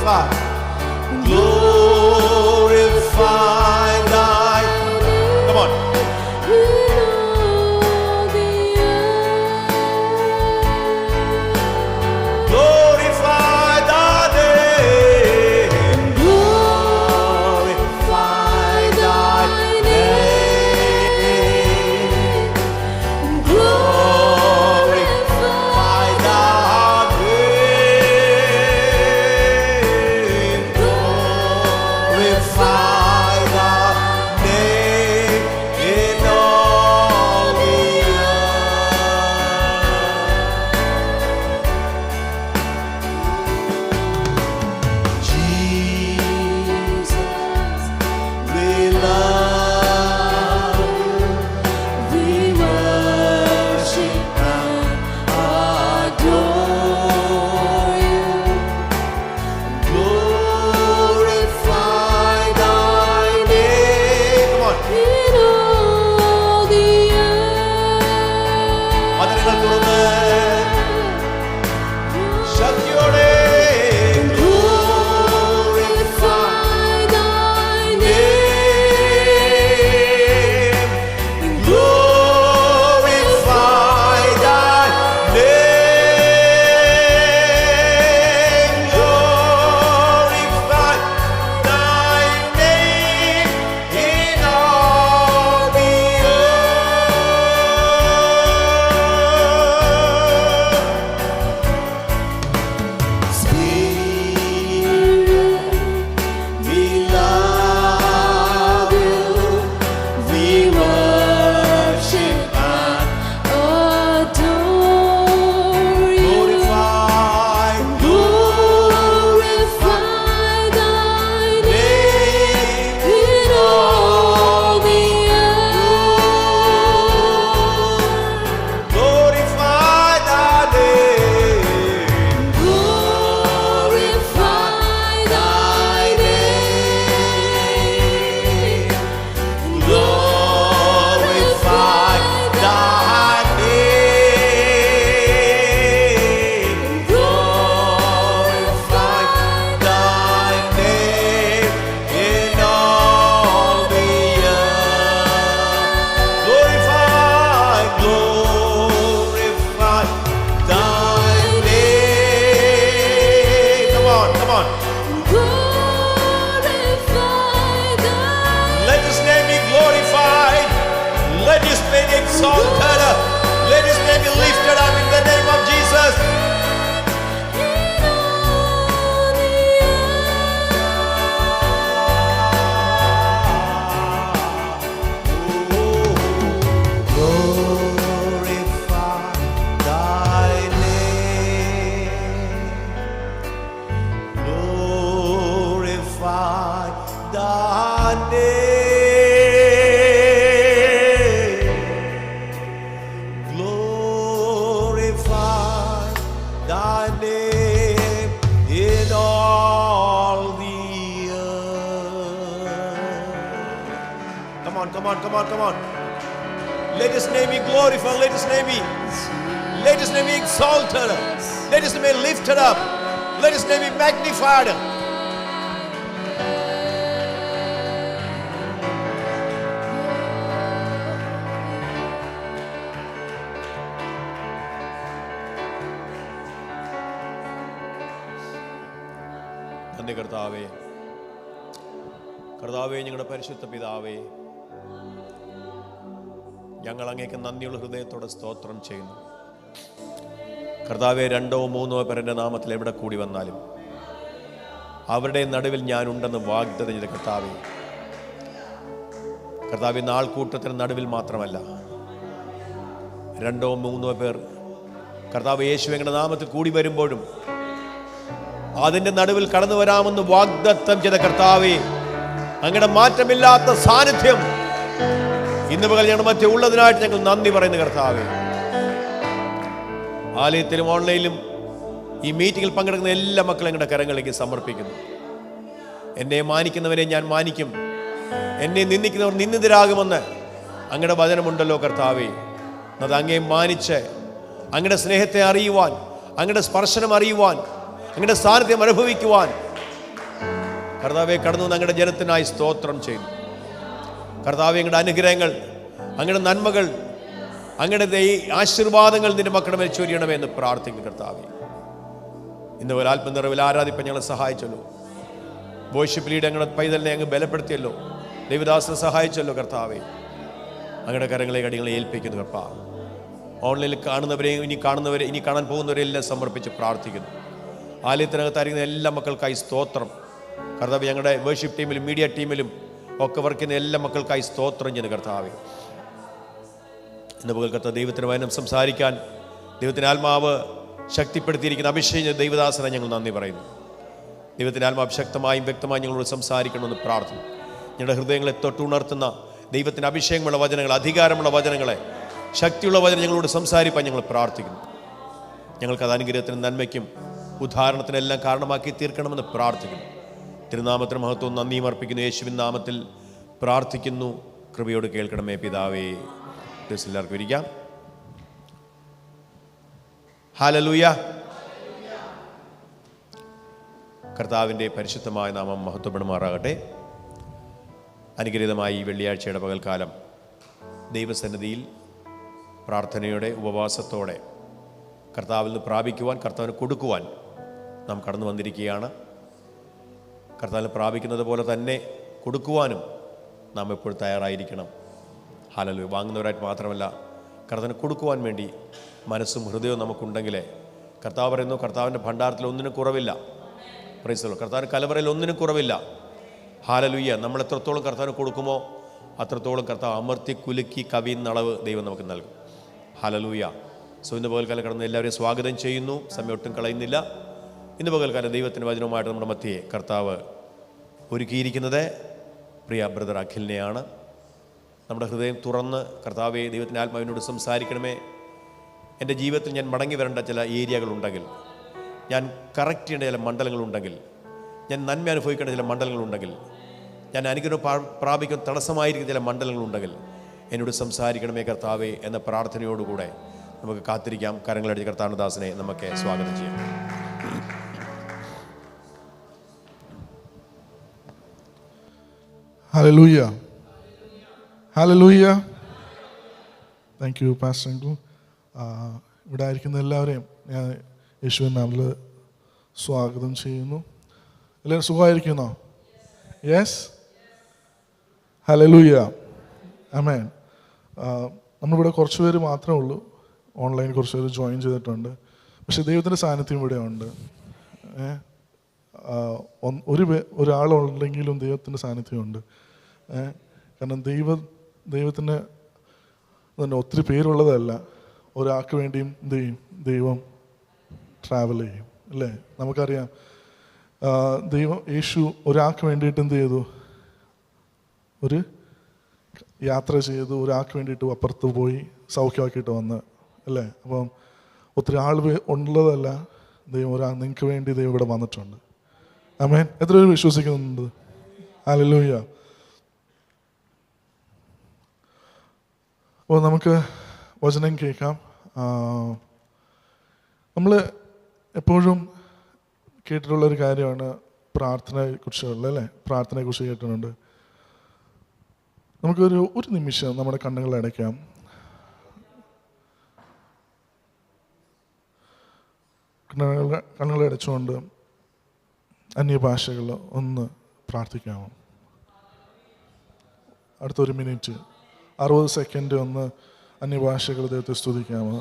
glorify, glorify thy. Come on. Glorify thy name. Glorify thy name. Glorify thy name. Glorify thy name in all the earth. Jesus, we love you. We worship and adore you. Glorify thy name. Come on. മതിലുകൾ തുറന്ന് ശക്തിയോടെ glorify thy name. Glorify thy name. Glorify thy name in all the earth. Spirit, we love you. We worship and Adore you. glorify, Glorify thy name in all the earth. glorify thy name. Glorify thy name. Glorify thy name. Glorify thy name in all the earth. Glorify, glorify thy name. Come on, come on. Glorify thy Let his name be glorified. Let his name be exalted. Let his name be lifted up in the name of Jesus. in all the Glorify thy name. Glorify thy name. Glorify thy name in all the earth. Come on, come on, come on, come on. Let his name be glorified. Let his name be exalted. Let his name be lifted up. Let his name be magnified. നന്ദി കർത്താവേ, കർത്താവേ, ഞങ്ങളുടെ പരിശുദ്ധ പിതാവേ, ഞങ്ങൾ അങ്ങേക്ക് നന്ദിയുള്ള ഹൃദയത്തോടെ സ്തോത്രം ചെയ്യുന്നു. കർത്താവേ, 2 or 3 പേർ എൻ്റെ നാമത്തിൽ എവിടെ കൂടി വന്നാലും അവരുടെ നടുവിൽ ഞാനുണ്ടെന്ന് വാഗ്ദത്തം ചെയ്ത കർത്താവേ, കർത്താവേ, നാൾക്കൂട്ടത്തിന് നടുവിൽ മാത്രമല്ല, 2 or 3 പേർ കർത്താവ് യേശു ഞങ്ങളുടെ നാമത്തിൽ കൂടി വരുമ്പോഴും അതിൻ്റെ നടുവിൽ കടന്നു വരാമെന്ന് വാഗ്ദത്തം ചെയ്ത കർത്താവേ, അങ്ങയുടെ മാറ്റമില്ലാത്ത സാന്നിധ്യം ഇന്ന് പകൽ ഞങ്ങളുടെ മധ്യ ഉള്ളതിനായിട്ട് ഞങ്ങൾ നന്ദി പറയുന്നു കർത്താവേ. ആലയത്തിലും ഓൺലൈനിലും ഈ മീറ്റിങ്ങിൽ പങ്കെടുക്കുന്ന എല്ലാ മക്കളും ഞങ്ങളുടെ കരങ്ങളിലേക്ക് സമർപ്പിക്കുന്നു. എന്നെ മാനിക്കുന്നവരെ ഞാൻ മാനിക്കും, എന്നെ നിന്ദിക്കുന്നവർ നിന്ദിതരാകുമെന്ന് അങ്ങയുടെ വചനമുണ്ടല്ലോ കർത്താവേ. അത് അങ്ങേ മാനിച്ച് അങ്ങയുടെ സ്നേഹത്തെ അറിയുവാൻ, അങ്ങയുടെ സ്പർശനം അറിയുവാൻ, അങ്ങയുടെ സാന്നിധ്യം അനുഭവിക്കുവാൻ കർത്താവെ കടന്നു വന്ന് അങ്ങയുടെ ജനത്തിനായി സ്തോത്രം ചെയ്യുന്നു. കർത്താവെ അങ്ങയുടെ അനുഗ്രഹങ്ങൾ, അങ്ങയുടെ നന്മകൾ, അങ്ങയുടെ ഈ ആശീർവാദങ്ങൾ നിന്റെ മക്കളുടെ മേൽ ചൊരിയണമേ എന്ന് പ്രാർത്ഥിക്കുന്നു. കർത്താവെ ഇന്ന് പോലെ ആത്മനിറവിൽ ആരാധിപ്പാൻ ഞങ്ങളെ സഹായിച്ചല്ലോ. വർഷിപ്പ് ലീഡ് ഞങ്ങളുടെ പൈതലിനെ അങ്ങ് ബലപ്പെടുത്തിയല്ലോ. ദൈവദാസനെ സഹായിച്ചല്ലോ. കർത്താവെ അങ്ങയുടെ കരങ്ങളെ കടികളെ ഏൽപ്പിക്കുന്നു. കർത്താവ് ഓൺലൈനിൽ കാണുന്നവരെയും ഇനി കാണാൻ പോകുന്നവരെല്ലാം സമർപ്പിച്ച് പ്രാർത്ഥിക്കുന്നു. ആലയത്തിനകത്തായിരിക്കുന്ന എല്ലാ മക്കൾക്കായി സ്തോത്രം. കർത്താവ് ഞങ്ങളുടെ വർഷിപ്പ് ടീമിലും മീഡിയ ടീമിലും ഒക്കെ വർക്ക് ചെയ്യുന്ന എല്ലാ മക്കൾക്കായി സ്തോത്രം ചെയ്യുന്നു. കർത്താവെ ഇന്ന് പകൽ കർത്താവ് ദൈവത്തിന് വചനം സംസാരിക്കാൻ ദൈവത്തിൻ്റെ ആത്മാവ് ശക്തിപ്പെടുത്തിയിരിക്കുന്ന അഭിഷേക ദൈവദാസനെ ഞങ്ങൾ നന്ദി പറയുന്നു. ദൈവത്തിൻ്റെ ആത്മാവ് ശക്തമായും വ്യക്തമായും ഞങ്ങളോട് സംസാരിക്കണമെന്ന് പ്രാർത്ഥിക്കുന്നു. ഞങ്ങളുടെ ഹൃദയങ്ങളെ തൊട്ടുണർത്തുന്ന ദൈവത്തിൻ്റെ അഭിഷേകമുള്ള വചനങ്ങൾ, അധികാരമുള്ള വചനങ്ങളെ, ശക്തിയുള്ള വചനം ഞങ്ങളോട് സംസാരിക്കാൻ ഞങ്ങൾ പ്രാർത്ഥിക്കുന്നു. ഞങ്ങൾക്കത് അനുഗ്രഹത്തിനും നന്മയ്ക്കും ഉദ്ധാരണത്തിനെല്ലാം കാരണമാക്കി തീർക്കണമെന്ന് പ്രാർത്ഥിക്കുന്നു. തിരുനാമത്തിന് മഹത്വവും നന്ദിയും അർപ്പിക്കുന്നു. യേശുവിൻ നാമത്തിൽ പ്രാർത്ഥിക്കുന്നു. കൃപയോട് കേൾക്കണമേ പിതാവേ. എല്ലാവർക്കും ഇരിക്കാം. ഹല്ലേലൂയ. കർത്താവിൻ്റെ പരിശുദ്ധമായ നാമം മഹത്വപ്പെടുമാറാകട്ടെ. അനുഗ്രഹീതമായി ഈ വെള്ളിയാഴ്ചയുടെ പകൽക്കാലം ദൈവസന്നിധിയിൽ പ്രാർത്ഥനയോടെ ഉപവാസത്തോടെ കർത്താവിൽ നിന്ന് പ്രാപിക്കുവാൻ, കർത്താവിന് കൊടുക്കുവാൻ നാം കടന്നു വന്നിരിക്കുകയാണ്. കർത്താവിന് പ്രാപിക്കുന്നത് പോലെ തന്നെ കൊടുക്കുവാനും നാം എപ്പോഴും തയ്യാറായിരിക്കണം. ഹല്ലേലൂയ. വാങ്ങുന്നവരായിട്ട് മാത്രമല്ല, കർത്താവിന് കൊടുക്കുവാൻ വേണ്ടി മനസ്സും ഹൃദയവും നമുക്കുണ്ടെങ്കിൽ കർത്താവ് പറയുന്നു, കർത്താവിൻ്റെ ഭണ്ഡാരത്തിൽ ഒന്നിനും കുറവില്ല. Praise the Lord. കർത്താവിന് കലവറയിൽ ഒന്നിനും കുറവില്ല. ഹല്ലേലൂയ. നമ്മൾ എത്രത്തോളം കർത്താവിന് കൊടുക്കുമോ അത്രത്തോളം കർത്താവ് അമർത്തി കുലുക്കി കവിയുന്ന അളവ് ദൈവം നമുക്ക് നൽകും. ഹല്ലേലൂയ. ഇന്ന് പകൽക്കാലം കടന്ന് എല്ലാവരെയും സ്വാഗതം ചെയ്യുന്നു. സമയം ഒട്ടും കളയുന്നില്ല. ഇന്ന് പകൽക്കാലം ദൈവത്തിൻ്റെ വചനവുമായിട്ട് നമ്മുടെ മധ്യയെ കർത്താവ് ഒരുക്കിയിരിക്കുന്നത് പ്രിയ ബ്രദർ അഖിലിനെയാണ്. നമ്മുടെ ഹൃദയം തുറന്ന് കർത്താവെ ദൈവത്തിൻ്റെ ആത്മാവിനോട് സംസാരിക്കണമേ. എൻ്റെ ജീവിതത്തിൽ ഞാൻ മടങ്ങി വരേണ്ട ചില ഏരിയകളുണ്ടെങ്കിൽ, ഞാൻ കറക്റ്റ് ചെയ്യേണ്ട ചില മണ്ഡലങ്ങളുണ്ടെങ്കിൽ, ഞാൻ നന്മ അനുഭവിക്കേണ്ട ചില മണ്ഡലങ്ങളുണ്ടെങ്കിൽ, ഞാൻ അനുഗ്രഹം പ്രാപിക്കാൻ തടസ്സമായിരിക്കുന്ന ചില മണ്ഡലങ്ങളുണ്ടെങ്കിൽ എന്നോട് സംസാരിക്കണമേ കർത്താവെ എന്ന പ്രാർത്ഥനയോടുകൂടെ നമുക്ക് കാത്തിരിക്കാം. കരങ്ങളടിച്ച് കർത്താനദാസനെ നമുക്ക് സ്വാഗതം ചെയ്യാം. Hallelujah. Hallelujah. Thank you, Pastor Uncle. ഇവിടെ ആയിരിക്കുന്ന എല്ലാവരെയും ഞാൻ യേശുവിൻ നാമത്തിൽ സ്വാഗതം ചെയ്യുന്നു. എല്ലാവരും സുഖമായിരിക്കുന്നോ? യെസ്. ഹല്ലേലൂയ. ആമേൻ. നമ്മളിവിടെ കുറച്ച് പേര് മാത്രമേ ഉള്ളൂ. ഓൺലൈൻ കുറച്ച് പേര് ജോയിൻ ചെയ്തിട്ടുണ്ട്. പക്ഷെ ദൈവത്തിൻ്റെ സാന്നിധ്യം ഇവിടെ ഉണ്ട്. ഒരാളുണ്ടെങ്കിലും ദൈവത്തിൻ്റെ സാന്നിധ്യമുണ്ട്. കാരണം ദൈവത്തിന് തന്നെ ഒത്തിരി പേരുള്ളതല്ല. ഒരാൾക്ക് വേണ്ടിയും ദൈവം ട്രാവൽ ചെയ്യും അല്ലേ? നമുക്കറിയാം, യേശു ഒരാൾക്ക് വേണ്ടിയിട്ട് എന്ത് ചെയ്തു? ഒരു യാത്ര ചെയ്തു. ഒരാൾക്ക് വേണ്ടിയിട്ട് അപ്പുറത്ത് പോയി സൗഖ്യമാക്കിയിട്ട് വന്ന് അല്ലേ? അപ്പം ഒത്തിരി ആൾ ഉള്ളതല്ല. നിങ്ങൾക്ക് വേണ്ടി ദൈവം ഇവിടെ വന്നിട്ടുണ്ട്. ആമേൻ. എത്ര പേര് വിശ്വസിക്കുന്നുണ്ട്? ഹല്ലേലൂയ. അപ്പോൾ നമുക്ക് വചനം കേൾക്കാം. നമ്മൾ എപ്പോഴും കേട്ടിട്ടുള്ളൊരു കാര്യമാണ് പ്രാർത്ഥനയെക്കുറിച്ചുള്ള അല്ലേ? പ്രാർത്ഥനയെക്കുറിച്ച് കേട്ടിട്ടുണ്ട്. നമുക്കൊരു നിമിഷം നമ്മുടെ കണ്ണുകൾ അടയ്ക്കാം. കണ്ണുകൾ അടച്ചുകൊണ്ട് അന്യഭാഷകൾ ഒന്ന് പ്രാർത്ഥിക്കാമോ? അടുത്തൊരു മിനിറ്റ് 60 സെക്കൻഡ് ഒന്ന് അന്യഭാഷകൾ ദൈവത്തെ സ്തുതിക്കാമോ?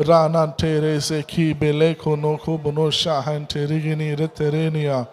Rana Terese ki beleko no kubono shahan terigini reterenia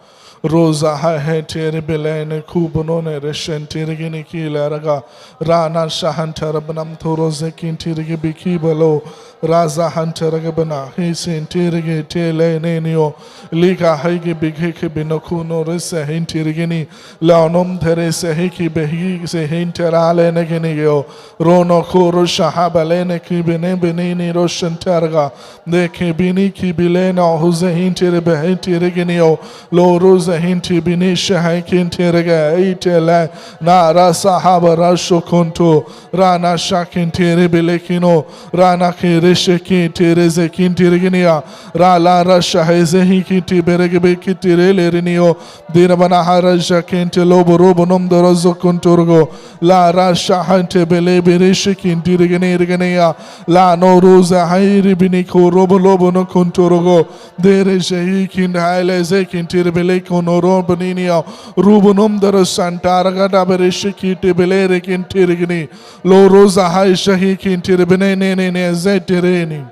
Rosa hai tere belene kubonone reshen tirigini kilaraga rana shahantarabnam thoroze kintirigi bikibalo raza hantaragabana hisin tirigi tele nenio liga haigi bigiki binokuno rese hintirigini laonom terese hiki behi se hinterale negenio rono kuru shahabalene kibine benini roshan targa de kibini kibilena huze hintiri behintiriginio lo rosa hinti binisha haikintiriga itela na rasa habarasho konto rana shakintiri bilekino rana kirishe kintireze kintiriginia rala rasha heze hikinti beregebe kitirelerinio dirabana haraja kintelo borobonum dorozo konturgo la rasha hante bele birishe kintiriginiria la no rosa hairi biniko robolobono konturgo dereje hikindaileze kintiribele konoron beninia rubunum dara santaraga daberishi kiti belere kintirigini lo rosa haisha hikintiribene ne zetireni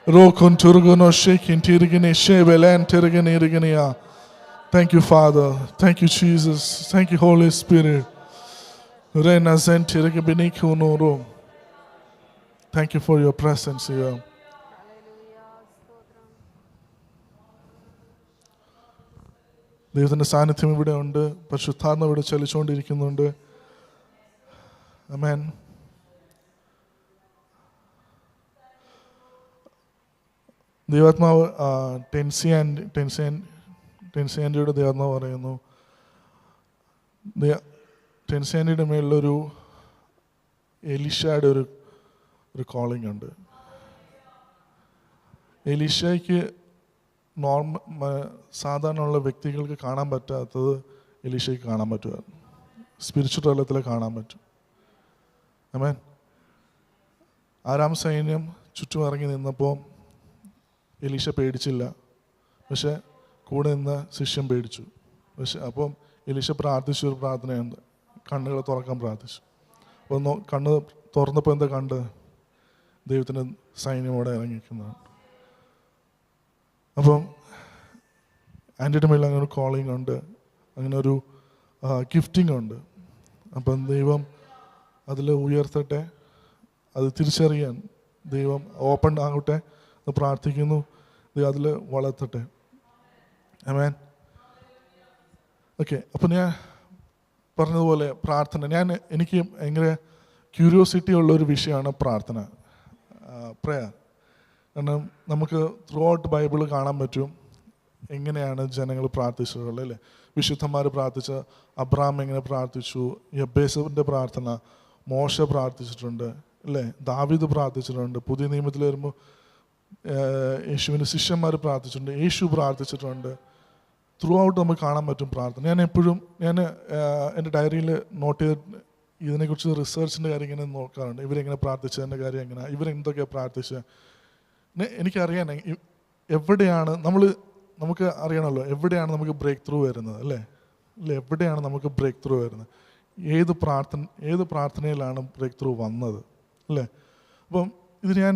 ro konturgono shekintirigini shebelen tirigini. Thank you, Father. Thank you, Jesus. Thank you, Holy Spirit. Rena zentirigibini kunoro. Thank you for your presence here. ദൈവത്തിൻ്റെ സാന്നിധ്യം ഇവിടെ ഉണ്ട്. പരിശുദ്ധാത്മ ഇവിടെ ചലിച്ചുകൊണ്ടിരിക്കുന്നുണ്ട്. ആമേൻ. ദൈവാത്മാവ് ടെൻസിയാൻഡിയുടെ ദൈവാത്മാവ് പറയുന്നു, ടെൻസിയാൻഡിയുടെ മേളിലൊരു എലീഷയുടെ ഒരു കോളിംഗ് ഉണ്ട്. എലീഷയ്ക്ക് സാധാരണയുള്ള വ്യക്തികൾക്ക് കാണാൻ പറ്റാത്തത് എലീഷയ്ക്ക് കാണാൻ പറ്റുമായിരുന്നു. സ്പിരിച്വൽ തലത്തിൽ കാണാൻ പറ്റും. ആമേൻ. ആരാം സൈന്യം ചുറ്റും ഇറങ്ങി നിന്നപ്പോൾ എലീഷ പേടിച്ചില്ല, പക്ഷെ കൂടെ നിന്ന ശിഷ്യൻ പേടിച്ചു. പക്ഷെ അപ്പം എലീഷ പ്രാർത്ഥിച്ചു, ഒരു പ്രാർത്ഥനയുണ്ട്, കണ്ണുകൾ തുറക്കാൻ പ്രാർത്ഥിച്ചു. അപ്പോൾ കണ്ണ് തുറന്നപ്പോൾ എന്താ കണ്ട്? ദൈവത്തിൻ്റെ സൈന്യമോടെ ഇറങ്ങിക്കുന്നതാണ്. അപ്പം ആൻറ്റിയുടെ മേളിൽ അങ്ങനെ ഒരു കോളിംഗ് ഉണ്ട്, അങ്ങനെ ഒരു ഗിഫ്റ്റിംഗ് ഉണ്ട്. അപ്പം ദൈവം അതിൽ ഉയർത്തട്ടെ, അത് തിരിച്ചറിയാൻ ദൈവം ഓപ്പൺ ആകട്ടെ എന്ന് പ്രാർത്ഥിക്കുന്നു. ദൈവം അതിൽ വളർത്തട്ടെ. ആമേൻ. ഓക്കെ, അപ്പം ഞാൻ പറഞ്ഞതുപോലെ പ്രാർത്ഥന, എനിക്ക് ഭയങ്കര ക്യൂരിയോസിറ്റി ഉള്ളൊരു വിഷയമാണ് പ്രാർത്ഥന, പ്രയർ. കാരണം നമുക്ക് ത്രൂ ഔട്ട് ബൈബിൾ കാണാൻ പറ്റും എങ്ങനെയാണ് ജനങ്ങൾ പ്രാർത്ഥിച്ചിട്ടുള്ളത്, അല്ലേ? വിശുദ്ധന്മാർ പ്രാർത്ഥിച്ച, അബ്രാം എങ്ങനെ പ്രാർത്ഥിച്ചു, യബ്ബേസിൻ്റെ പ്രാർത്ഥന, മോശ പ്രാർത്ഥിച്ചിട്ടുണ്ട്, അല്ലേ? ദാവീദ് പ്രാർത്ഥിച്ചിട്ടുണ്ട്. പുതിയ നിയമത്തിൽ വരുമ്പോൾ യേശുവിൻ്റെ ശിഷ്യന്മാർ പ്രാർത്ഥിച്ചിട്ടുണ്ട്, യേശു പ്രാർത്ഥിച്ചിട്ടുണ്ട്. ത്രൂ ഔട്ട് നമുക്ക് കാണാൻ പറ്റും പ്രാർത്ഥന. ഞാൻ എൻ്റെ ഡയറിയിൽ നോട്ട് ചെയ്ത് ഇതിനെക്കുറിച്ച് റിസർച്ചിൻ്റെ കാര്യം ഇങ്ങനെ നോക്കാറുണ്ട്. ഇവരെങ്ങനെ പ്രാർത്ഥിച്ചതിൻ്റെ കാര്യം എങ്ങനെ, ഇവരെന്തൊക്കെയാണ് പ്രാർത്ഥിച്ചത്. എനിക്കറിയാൻ എവിടെയാണ് നമുക്ക് അറിയണമല്ലോ എവിടെയാണ് നമുക്ക് ബ്രേക്ക് ത്രൂ വരുന്നത്, അല്ലേ? എവിടെയാണ് നമുക്ക് ബ്രേക്ക് ത്രൂ വരുന്നത്, ഏത് പ്രാർത്ഥനയിലാണ് ബ്രേക്ക് ത്രൂ വന്നത്, അല്ലേ? അപ്പം ഇത് ഞാൻ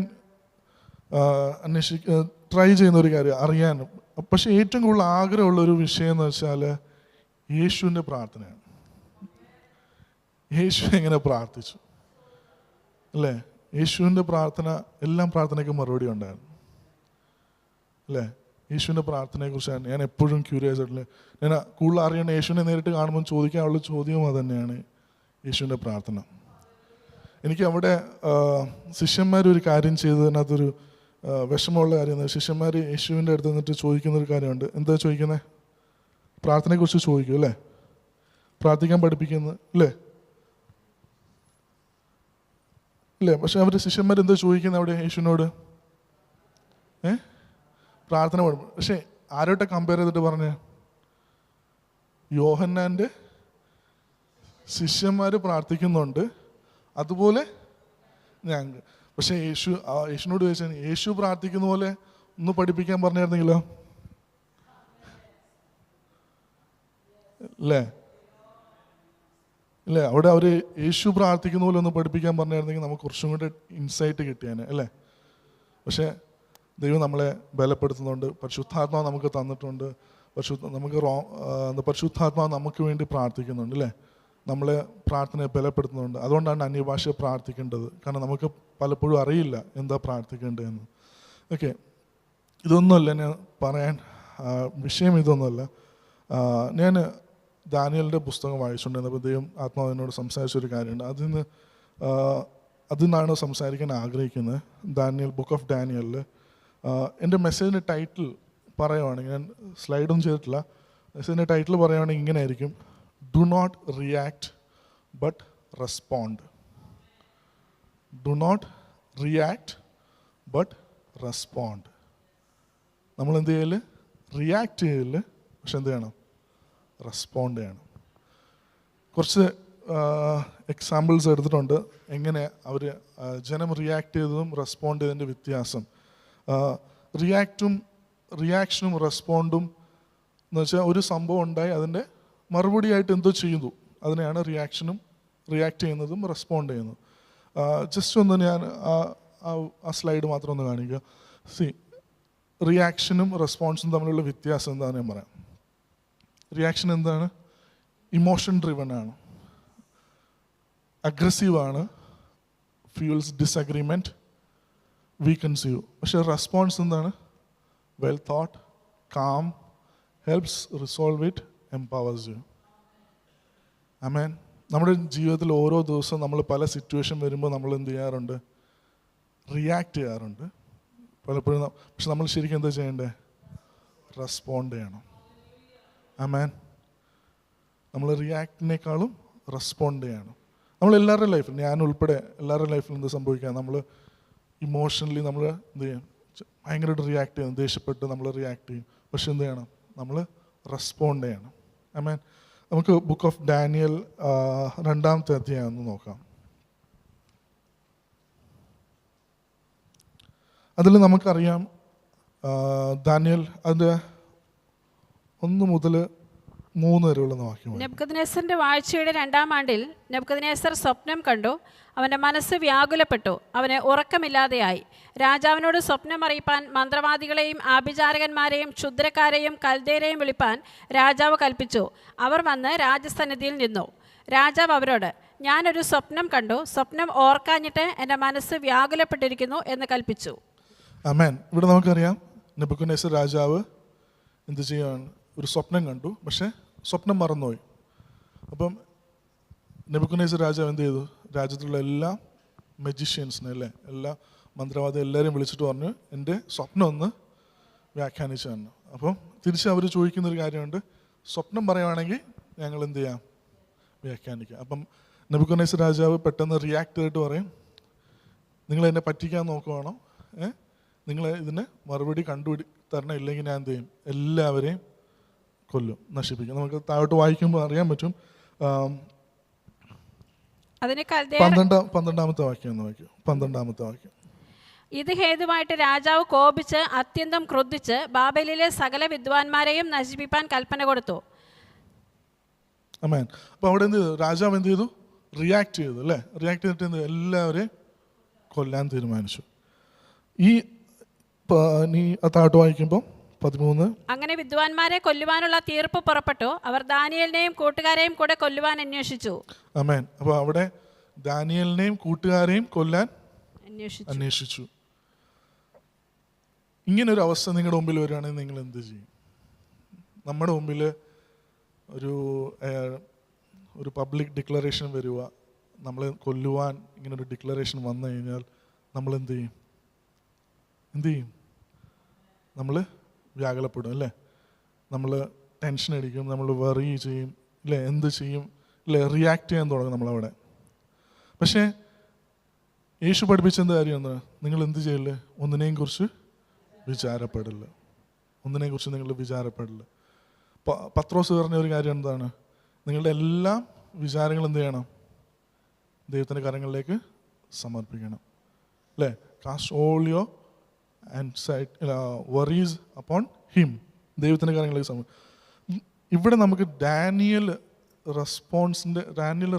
ട്രൈ ചെയ്യുന്ന ഒരു കാര്യം അറിയാനും. പക്ഷെ ഏറ്റവും കൂടുതൽ ആഗ്രഹമുള്ളൊരു വിഷയം എന്ന് വെച്ചാൽ യേശുവിൻ്റെ പ്രാർത്ഥനയാണ്. യേശു എങ്ങനെ പ്രാർത്ഥിച്ചു, അല്ലേ? യേശുവിൻ്റെ പ്രാർത്ഥന, എല്ലാം പ്രാർത്ഥനയ്ക്ക് മറുപടി ഉണ്ടായിരുന്നു, അല്ലേ? യേശുവിൻ്റെ പ്രാർത്ഥനയെക്കുറിച്ചാണ് ഞാൻ എപ്പോഴും ക്യൂരിയസ് ആയിട്ടുള്ളത്. ഞാൻ കൂടുതൽ അറിയണം, യേശുവിനെ നേരിട്ട് കാണുമ്പോൾ ചോദിക്കാനുള്ള ചോദ്യവും അത് തന്നെയാണ്, യേശുവിൻ്റെ പ്രാർത്ഥന. എനിക്ക് അവിടെ ശിഷ്യന്മാരൊരു കാര്യം ചെയ്തതിനകത്തൊരു വിഷമമുള്ള കാര്യം, ശിഷ്യന്മാർ യേശുവിൻ്റെ അടുത്ത് നിന്നിട്ട് ചോദിക്കുന്നൊരു കാര്യമുണ്ട്. എന്താ ചോദിക്കുന്നത്? പ്രാർത്ഥനയെക്കുറിച്ച് ചോദിക്കും, അല്ലേ? പ്രാർത്ഥിക്കാൻ പഠിപ്പിക്കുന്നത്, അല്ലേ? പക്ഷെ അവർ ശിഷ്യന്മാരെന്താ ചോദിക്കുന്നത് അവിടെ യേശുവിനോട്? പ്രാർത്ഥന പഠിക്കും. പക്ഷെ ആരോട്ടെ കമ്പയർ ചെയ്തിട്ട് പറഞ്ഞ? യോഹന്നാൻ്റെ ശിഷ്യന്മാർ പ്രാർത്ഥിക്കുന്നുണ്ട്, അതുപോലെ ഞങ്ങൾ. പക്ഷെ യേശുവിനോട് ചോദിച്ചാൽ യേശു പ്രാർത്ഥിക്കുന്ന പോലെ ഒന്ന് പഠിപ്പിക്കാൻ പറഞ്ഞായിരുന്നെങ്കിലോ, അല്ലേ? അവിടെ അവർ യേശു പ്രാർത്ഥിക്കുന്ന പോലെ ഒന്ന് പഠിപ്പിക്കാൻ പറഞ്ഞായിരുന്നെങ്കിൽ നമുക്ക് കുറച്ചും കൂടെ ഇൻസൈറ്റ് കിട്ടിയേനെ, അല്ലേ? പക്ഷെ ദൈവം നമ്മളെ ബലപ്പെടുത്തുന്നുണ്ട്, പരിശുദ്ധാത്മാവ് നമുക്ക് തന്നിട്ടുണ്ട്. നമുക്ക് പരിശുദ്ധാത്മാവ് നമുക്ക് വേണ്ടി പ്രാർത്ഥിക്കുന്നുണ്ട് അല്ലേ, നമ്മളെ പ്രാർത്ഥനയെ ബലപ്പെടുത്തുന്നുണ്ട്. അതുകൊണ്ടാണ് അന്യഭാഷ പ്രാർത്ഥിക്കേണ്ടത്. കാരണം നമുക്ക് പലപ്പോഴും അറിയില്ല എന്താ പ്രാർത്ഥിക്കേണ്ടതെന്ന്. ഓക്കെ, ഇതൊന്നുമല്ല ഞാൻ പറയാൻ വിഷയം, ഇതൊന്നുമല്ല. ഞാൻ ദാനിയലിൻ്റെ പുസ്തകം വായിച്ചുകൊണ്ടിരുന്നപ്പോൾ ദൈവം ആത്മാവിനോട് സംസാരിച്ചൊരു കാര്യമുണ്ട്. അതിൽ നിന്നാണ് സംസാരിക്കാൻ ആഗ്രഹിക്കുന്നത്. ദാനിയൽ, ബുക്ക് ഓഫ് ഡാനിയലിൽ എൻ്റെ മെസ്സേജിൻ്റെ ടൈറ്റിൽ പറയുവാണെങ്കിൽ, ഞാൻ സ്ലൈഡൊന്നും ചെയ്തിട്ടില്ല, മെസ്സേജിൻ്റെ ടൈറ്റിൽ പറയുവാണെങ്കിൽ ഇങ്ങനെ ആയിരിക്കും: do not react but respond. Do not react but respond. നമ്മൾ എന്ത് ചെയ്യല്? റിയാക്ട് ചെയ്യല്, പക്ഷെ എന്ത് ചെയ്യണം? റെസ്പോണ്ട് ചെയ്യണം. കുറച്ച് എക്സാമ്പിൾസ് എടുത്തിട്ടുണ്ട് എങ്ങനെ അവർ ജനം റിയാക്ട് ചെയ്തതും റെസ്പോണ്ട് ചെയ്തതിൻ്റെ വ്യത്യാസം. റിയാക്ഷനും റെസ്പോണ്ടും എന്ന് വെച്ചാൽ ഒരു സംഭവം ഉണ്ടായി അതിൻ്റെ മറുപടിയായിട്ട് എന്തോ ചെയ്യുന്നു, അതിനെയാണ് റിയാക്ട് ചെയ്യുന്നതും റെസ്പോണ്ട് ചെയ്യുന്നതും. ജസ്റ്റ് ഒന്ന് ഞാൻ ആ സ്ലൈഡ് മാത്രം ഒന്ന് കാണിക്കുക. റിയാക്ഷനും റെസ്പോൺസും തമ്മിലുള്ള വ്യത്യാസം എന്താണെന്ന് ഞാൻ പറയാം. റിയാക്ഷൻ എന്താണ്? ഇമോഷൻ ഡ്രിവൺ ആണ്, അഗ്രസീവാണ്, ഫ്യൂൾസ് ഡിസഗ്രിമെൻറ്റ്, വീക്കൻസ് യു. പക്ഷെ റെസ്പോൺസ് എന്താണ്? Well thought, calm, helps resolve it, empowers you. ആമേൻ. നമ്മുടെ ജീവിതത്തിൽ ഓരോ ദിവസവും നമ്മൾ പല സിറ്റുവേഷൻ വരുമ്പോൾ നമ്മൾ എന്ത് ചെയ്യാറുണ്ട്? റിയാക്ട് ചെയ്യാറുണ്ട് പലപ്പോഴും. പക്ഷെ നമ്മൾ ശരിക്കും എന്താ ചെയ്യേണ്ടത്? റെസ്പോണ്ട് ചെയ്യണം. ആമേൻ. നമ്മൾ റിയാക്ടിനേക്കാളും റെസ്പോണ്ട് ചെയ്യണം. നമ്മളെല്ലാവരുടെ ലൈഫിൽ, ഞാൻ ഉൾപ്പെടെ എല്ലാവരുടെ ലൈഫിൽ എന്ത് സംഭവിക്കുക? നമ്മൾ ഇമോഷണലി നമ്മൾ എന്ത് ചെയ്യും? ഭയങ്കരമായിട്ട് റിയാക്ട് ചെയ്യണം, ദേഷ്യപ്പെട്ട് നമ്മൾ റിയാക്ട് ചെയ്യും. പക്ഷെ എന്ത് ചെയ്യണം? നമ്മൾ റെസ്പോണ്ട് ചെയ്യണം. ആമേൻ. നമുക്ക് ബുക്ക് ഓഫ് ഡാനിയൽ 2-ാമത്തെ അധ്യായം ഒന്ന് നോക്കാം. അതിൽ നമുക്കറിയാം ദാനിയൽ അതിൻ്റെ 1 മുതൽ 3 വരെയുള്ള വാക്യം. നെബൂഖദ്നേസറിന്റെ വാഴ്ചയുടെ 2-ാം ആണ്ടിൽ നെബൂഖദ്നേസർ സ്വപ്നം കണ്ടു. അവൻ്റെ മനസ്സ് വ്യാകുലപ്പെട്ടു, അവന് ഉറക്കമില്ലാതെയായി. രാജാവിനോട് സ്വപ്നം അറിയിപ്പാൻ മന്ത്രവാദികളെയും ആഭിചാരകന്മാരെയും ക്ഷുദ്രക്കാരെയും കൽദേരെയും വിളിപ്പാൻ രാജാവ് കൽപ്പിച്ചു. അവർ വന്ന് രാജസന്നിധിയിൽ നിന്നു. രാജാവ് അവരോട്, ഞാനൊരു സ്വപ്നം കണ്ടു, സ്വപ്നം ഓർക്കാഞ്ഞിട്ട് എൻ്റെ മനസ്സ് വ്യാകുലപ്പെട്ടിരിക്കുന്നു എന്ന് കൽപ്പിച്ചു. ആമേൻ. ഇവിടെ നമുക്കറിയാം നെബൂഖദ്നേസർ രാജാവ് എന്ത് ചെയ്യാണ്? ഒരു സ്വപ്നം കണ്ടു, പക്ഷെ സ്വപ്നം മറന്നുപോയി. അപ്പം നെബൂഖദ്നേസർ രാജാവ് എന്ത് ചെയ്തു? രാജ്യത്തുള്ള എല്ലാ മജീഷ്യൻസിനെ, അല്ലേ, എല്ലാ മന്ത്രവാദി എല്ലാവരെയും വിളിച്ചിട്ട് പറഞ്ഞു, എൻ്റെ സ്വപ്നം ഒന്ന് വ്യാഖ്യാനിച്ചു തന്നു. അപ്പം തിരിച്ച് അവർ ചോദിക്കുന്നൊരു കാര്യമുണ്ട്, സ്വപ്നം പറയുവാണെങ്കിൽ ഞങ്ങൾ എന്ത് ചെയ്യാം? വ്യാഖ്യാനിക്കാം. അപ്പം നെബൂഖദ്നേസർ രാജാവ് പെട്ടെന്ന് റിയാക്ട് ചെയ്തിട്ട് പറയും, നിങ്ങൾ എന്നെ പറ്റിക്കാൻ നോക്കുവാണോ? നിങ്ങൾ ഇതിന് മറുപടി തരണം, ഇല്ലെങ്കിൽ ഞാൻ എന്ത് ചെയ്യും? എല്ലാവരെയും കൊല്ലും, നശിപ്പിക്കും. നമുക്ക് താഴോട്ട് വായിക്കുമ്പോൾ അറിയാൻ പറ്റും. 12-ാമത്തെ വാക്യം എന്ന് വായിക്കും. 12-ാമത്തെ വാക്യം. ഇത് ഹേതുവായിട്ട് രാജാവ് കോപിച്ച് അത്യന്തം ക്രുദ്ധിച്ച് ബാബേലിലെ സകല വിദ്വാൻമാരെയും നശിപ്പിപ്പാൻ കൽപ്പന കൊടുത്തു. ആമേൻ. അപ്പോൾ അവിടെ എന്ത് ചെയ്തു? രാജാവ് എന്ത് ചെയ്തു? റിയാക്ട് ചെയ്തു, അല്ലേ? റിയാക്ട് ചെയ്തിട്ട് എന്ത്? എല്ലാവരെയും കൊല്ലാൻ തീരുമാനിച്ചു. നീ താഴോട്ട് വായിക്കുമ്പോൾ 13. അങ്ങനെ വിദ്വാൻമാരെ കൊല്ലുവാനുള്ള തീർപ്പ് പുറപ്പെട്ടു. അവർ ദാനിയേലിനെയും കൂട്ടുകാരെയും കൂടെ കൊല്ലുവാൻ അന്വേഷിച്ചു. ആമേൻ. അപ്പോൾ അവിടെ ദാനിയേലിനെയും കൂട്ടുകാരെയും കൊല്ലാൻ അന്വേഷിച്ചു. ഇങ്ങനൊരു അവസ്ഥ നിങ്ങളുടെ മുമ്പിൽ വരികയാണെങ്കിൽ നിങ്ങൾ എന്ത് ചെയ്യും? നമ്മുടെ മുമ്പിൽ ഒരു പബ്ലിക് ഡിക്ലറേഷൻ വരിക, നമ്മളെ കൊല്ലുവാൻ ഇങ്ങനൊരു ഡിക്ലറേഷൻ വന്നു കഴിഞ്ഞാൽ നമ്മൾ എന്ത് ചെയ്യും? നമ്മൾ വ്യാകുലപ്പെടും, അല്ലേ? നമ്മൾ ടെൻഷൻ അടിക്കും, നമ്മൾ വറി ചെയ്യും, അല്ലേ? എന്ത് ചെയ്യും, അല്ലേ? റിയാക്ട് ചെയ്യാൻ തുടങ്ങും നമ്മളവിടെ. പക്ഷേ യേശു പഠിപ്പിച്ച എന്ത് കാര്യമാണ്? നിങ്ങൾ എന്ത് ചെയ്യില്ല? ഒന്നിനെയും കുറിച്ച് വിചാരപ്പെടില്ല. നിങ്ങൾ വിചാരപ്പെടില്ല. പത്രോസ് പറഞ്ഞ ഒരു കാര്യം എന്താണ്? നിങ്ങളുടെ എല്ലാ വിചാരങ്ങളും എന്ത് ചെയ്യണം? ദൈവത്തിൻ്റെ കരങ്ങളിലേക്ക് സമർപ്പിക്കണം, അല്ലേ? Cast all your worries upon him. ദൈവത്തിൻ്റെ കാര്യങ്ങളിലേക്ക് ഇവിടെ നമുക്ക് ഡാനിയൽ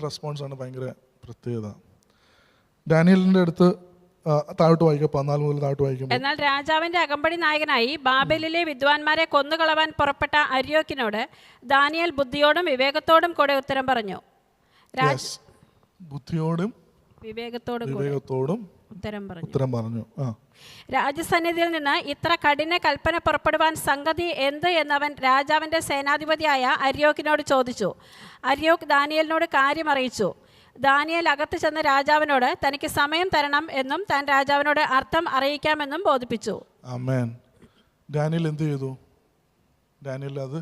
റെസ്പോൺസാണ് ഭയങ്കര പ്രത്യേകത. ഡാനിയലിൻ്റെ അടുത്ത് താഴോട്ട് വായിക്കാം, 14 മുതൽ താഴോട്ട് വായിക്കുമ്പോൾ. എന്നാൽ രാജാവിന്റെ അകമ്പടി നായകനായി ബാബേലിലെ വിദ്വാൻമാരെ കൊന്നുകളവാൻ പുറപ്പെട്ട അര്യോക്കിനോട് ദാനിയേൽ ബുദ്ധിയോടും വിവേകത്തോടും കൂടെ ഉത്തരം പറഞ്ഞു. Yes. ബുദ്ധിയോടും വിവേകത്തോടും ഉത്തരം പറഞ്ഞു. രാജസന്നിധിയിൽ നിന്ന് ഇത്ര കഠിന കൽപ്പന പുറപ്പെടുവാൻ സംഗതി എന്ത് എന്നവൻ രാജാവിന്റെ സേനാധിപതിയായ അര്യോക്കിനോട് ചോദിച്ചു. അര്യോക്ക് ദാനിയേലിനോട് കാര്യം അറിയിച്ചു. ദാനിയേൽ അകത്ത് ചെന്ന് രാജാവിനോട് തനിക്ക് സമയം തരണം എന്നും താൻ രാജാവിനോട് അർത്ഥം അറിയിക്കാമെന്നും ബോധിപ്പിച്ചു. ആമേൻ. ഡാനിയേൽ എന്ത് ചെയ്തു? ഡാനിയേൽ അത്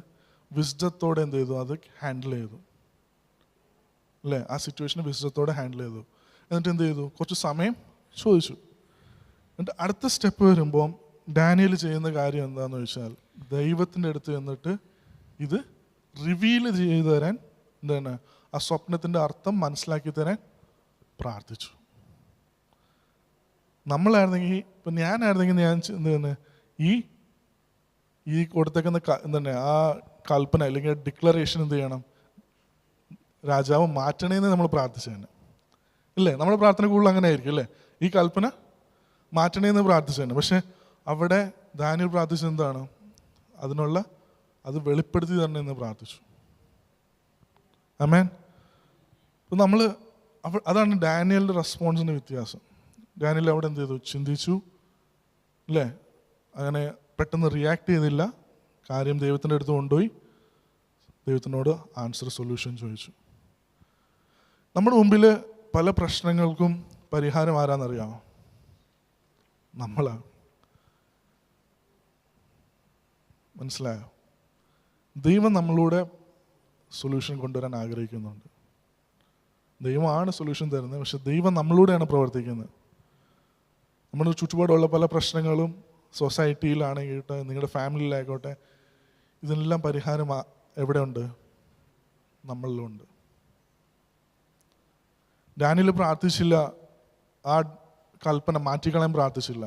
വിസ്ഡത്തോടെ എന്ത് ചെയ്തു? അത് ഹാൻഡിൽ ചെയ്തു അല്ലേ? ആ സിറ്റുവേഷനെ വിസ്ഡത്തോടെ ഹാൻഡിൽ ചെയ്തു. എന്നിട്ട് എന്ത് ചെയ്തു? കുറച്ച് സമയം ചോദിച്ചു. എന്നിട്ട് അടുത്ത സ്റ്റെപ്പ് വരുമ്പം ഡാനിയേൽ ചെയ്യുന്ന കാര്യം എന്താണെന്ന് വെച്ചാൽ, ദൈവത്തിൻ്റെ അടുത്ത് എന്നിട്ട് ഇത് റിവീൽ ചെയ്തു തരാൻ, എന്താണ് ആ സ്വപ്നത്തിൻ്റെ അർത്ഥം മനസ്സിലാക്കി തരാൻ പ്രാർത്ഥിച്ചു. നമ്മളായിരുന്നെങ്കിൽ, ഇപ്പം ഞാനായിരുന്നെങ്കിൽ ഞാൻ എന്താണ് ഈ കൊടുത്തേക്കുന്ന എന്താണ് ആ കൽപ്പന അല്ലെങ്കിൽ ഡിക്ലറേഷൻ എന്ത് ചെയ്യണം? രാജാവ് മാറ്റണേന്ന് നമ്മൾ പ്രാർത്ഥിച്ചതന്നെ ഇല്ലേ? നമ്മുടെ പ്രാർത്ഥന കൂടുതൽ അങ്ങനെ ആയിരിക്കും അല്ലേ? ഈ കൽപ്പന മാറ്റണേന്ന് പ്രാർത്ഥിച്ചതന്നെ. പക്ഷെ അവിടെ ദാനിയേൽ പ്രാർത്ഥിച്ചത് എന്താണ്? അത് വെളിപ്പെടുത്തി തരണമെന്ന് പ്രാർത്ഥിച്ചു. ആമേൻ. അപ്പം നമ്മൾ അതാണ് ഡാനിയേലിൻ്റെ റെസ്പോൺസിൻ്റെ വ്യത്യാസം. ഡാനിയേൽ അവിടെ എന്ത് ചെയ്തു? ചിന്തിച്ചു അല്ലേ? അങ്ങനെ പെട്ടെന്ന് റിയാക്ട് ചെയ്തില്ല. കാര്യം ദൈവത്തിൻ്റെ അടുത്ത് കൊണ്ടുപോയി ദൈവത്തിനോട് സൊല്യൂഷൻ ചോദിച്ചു. നമ്മുടെ മുമ്പിൽ പല പ്രശ്നങ്ങൾക്കും പരിഹാരം ആരാന്നറിയാമോ? നമ്മളാണ്. മനസ്സിലായോ? ദൈവം നമ്മളൂടെ സൊല്യൂഷൻ കൊണ്ടുവരാൻ ആഗ്രഹിക്കുന്നുണ്ട്. ദൈവമാണ് സൊല്യൂഷൻ തരുന്നത്, പക്ഷെ ദൈവം നമ്മളൂടെയാണ് പ്രവർത്തിക്കുന്നത്. നമ്മുടെ ചുറ്റുപാടുള്ള പല പ്രശ്നങ്ങളും സൊസൈറ്റിയിലാണെങ്കിട്ടെ നിങ്ങളുടെ ഫാമിലിയിലായിക്കോട്ടെ, ഇതിനെല്ലാം പരിഹാരം എവിടെയുണ്ട്? നമ്മളിലുണ്ട്. ഡാനിയേൽ പ്രാർത്ഥിച്ചില്ല ആ കൽപ്പന മാറ്റിക്കളയാൻ പ്രാർത്ഥിച്ചില്ല.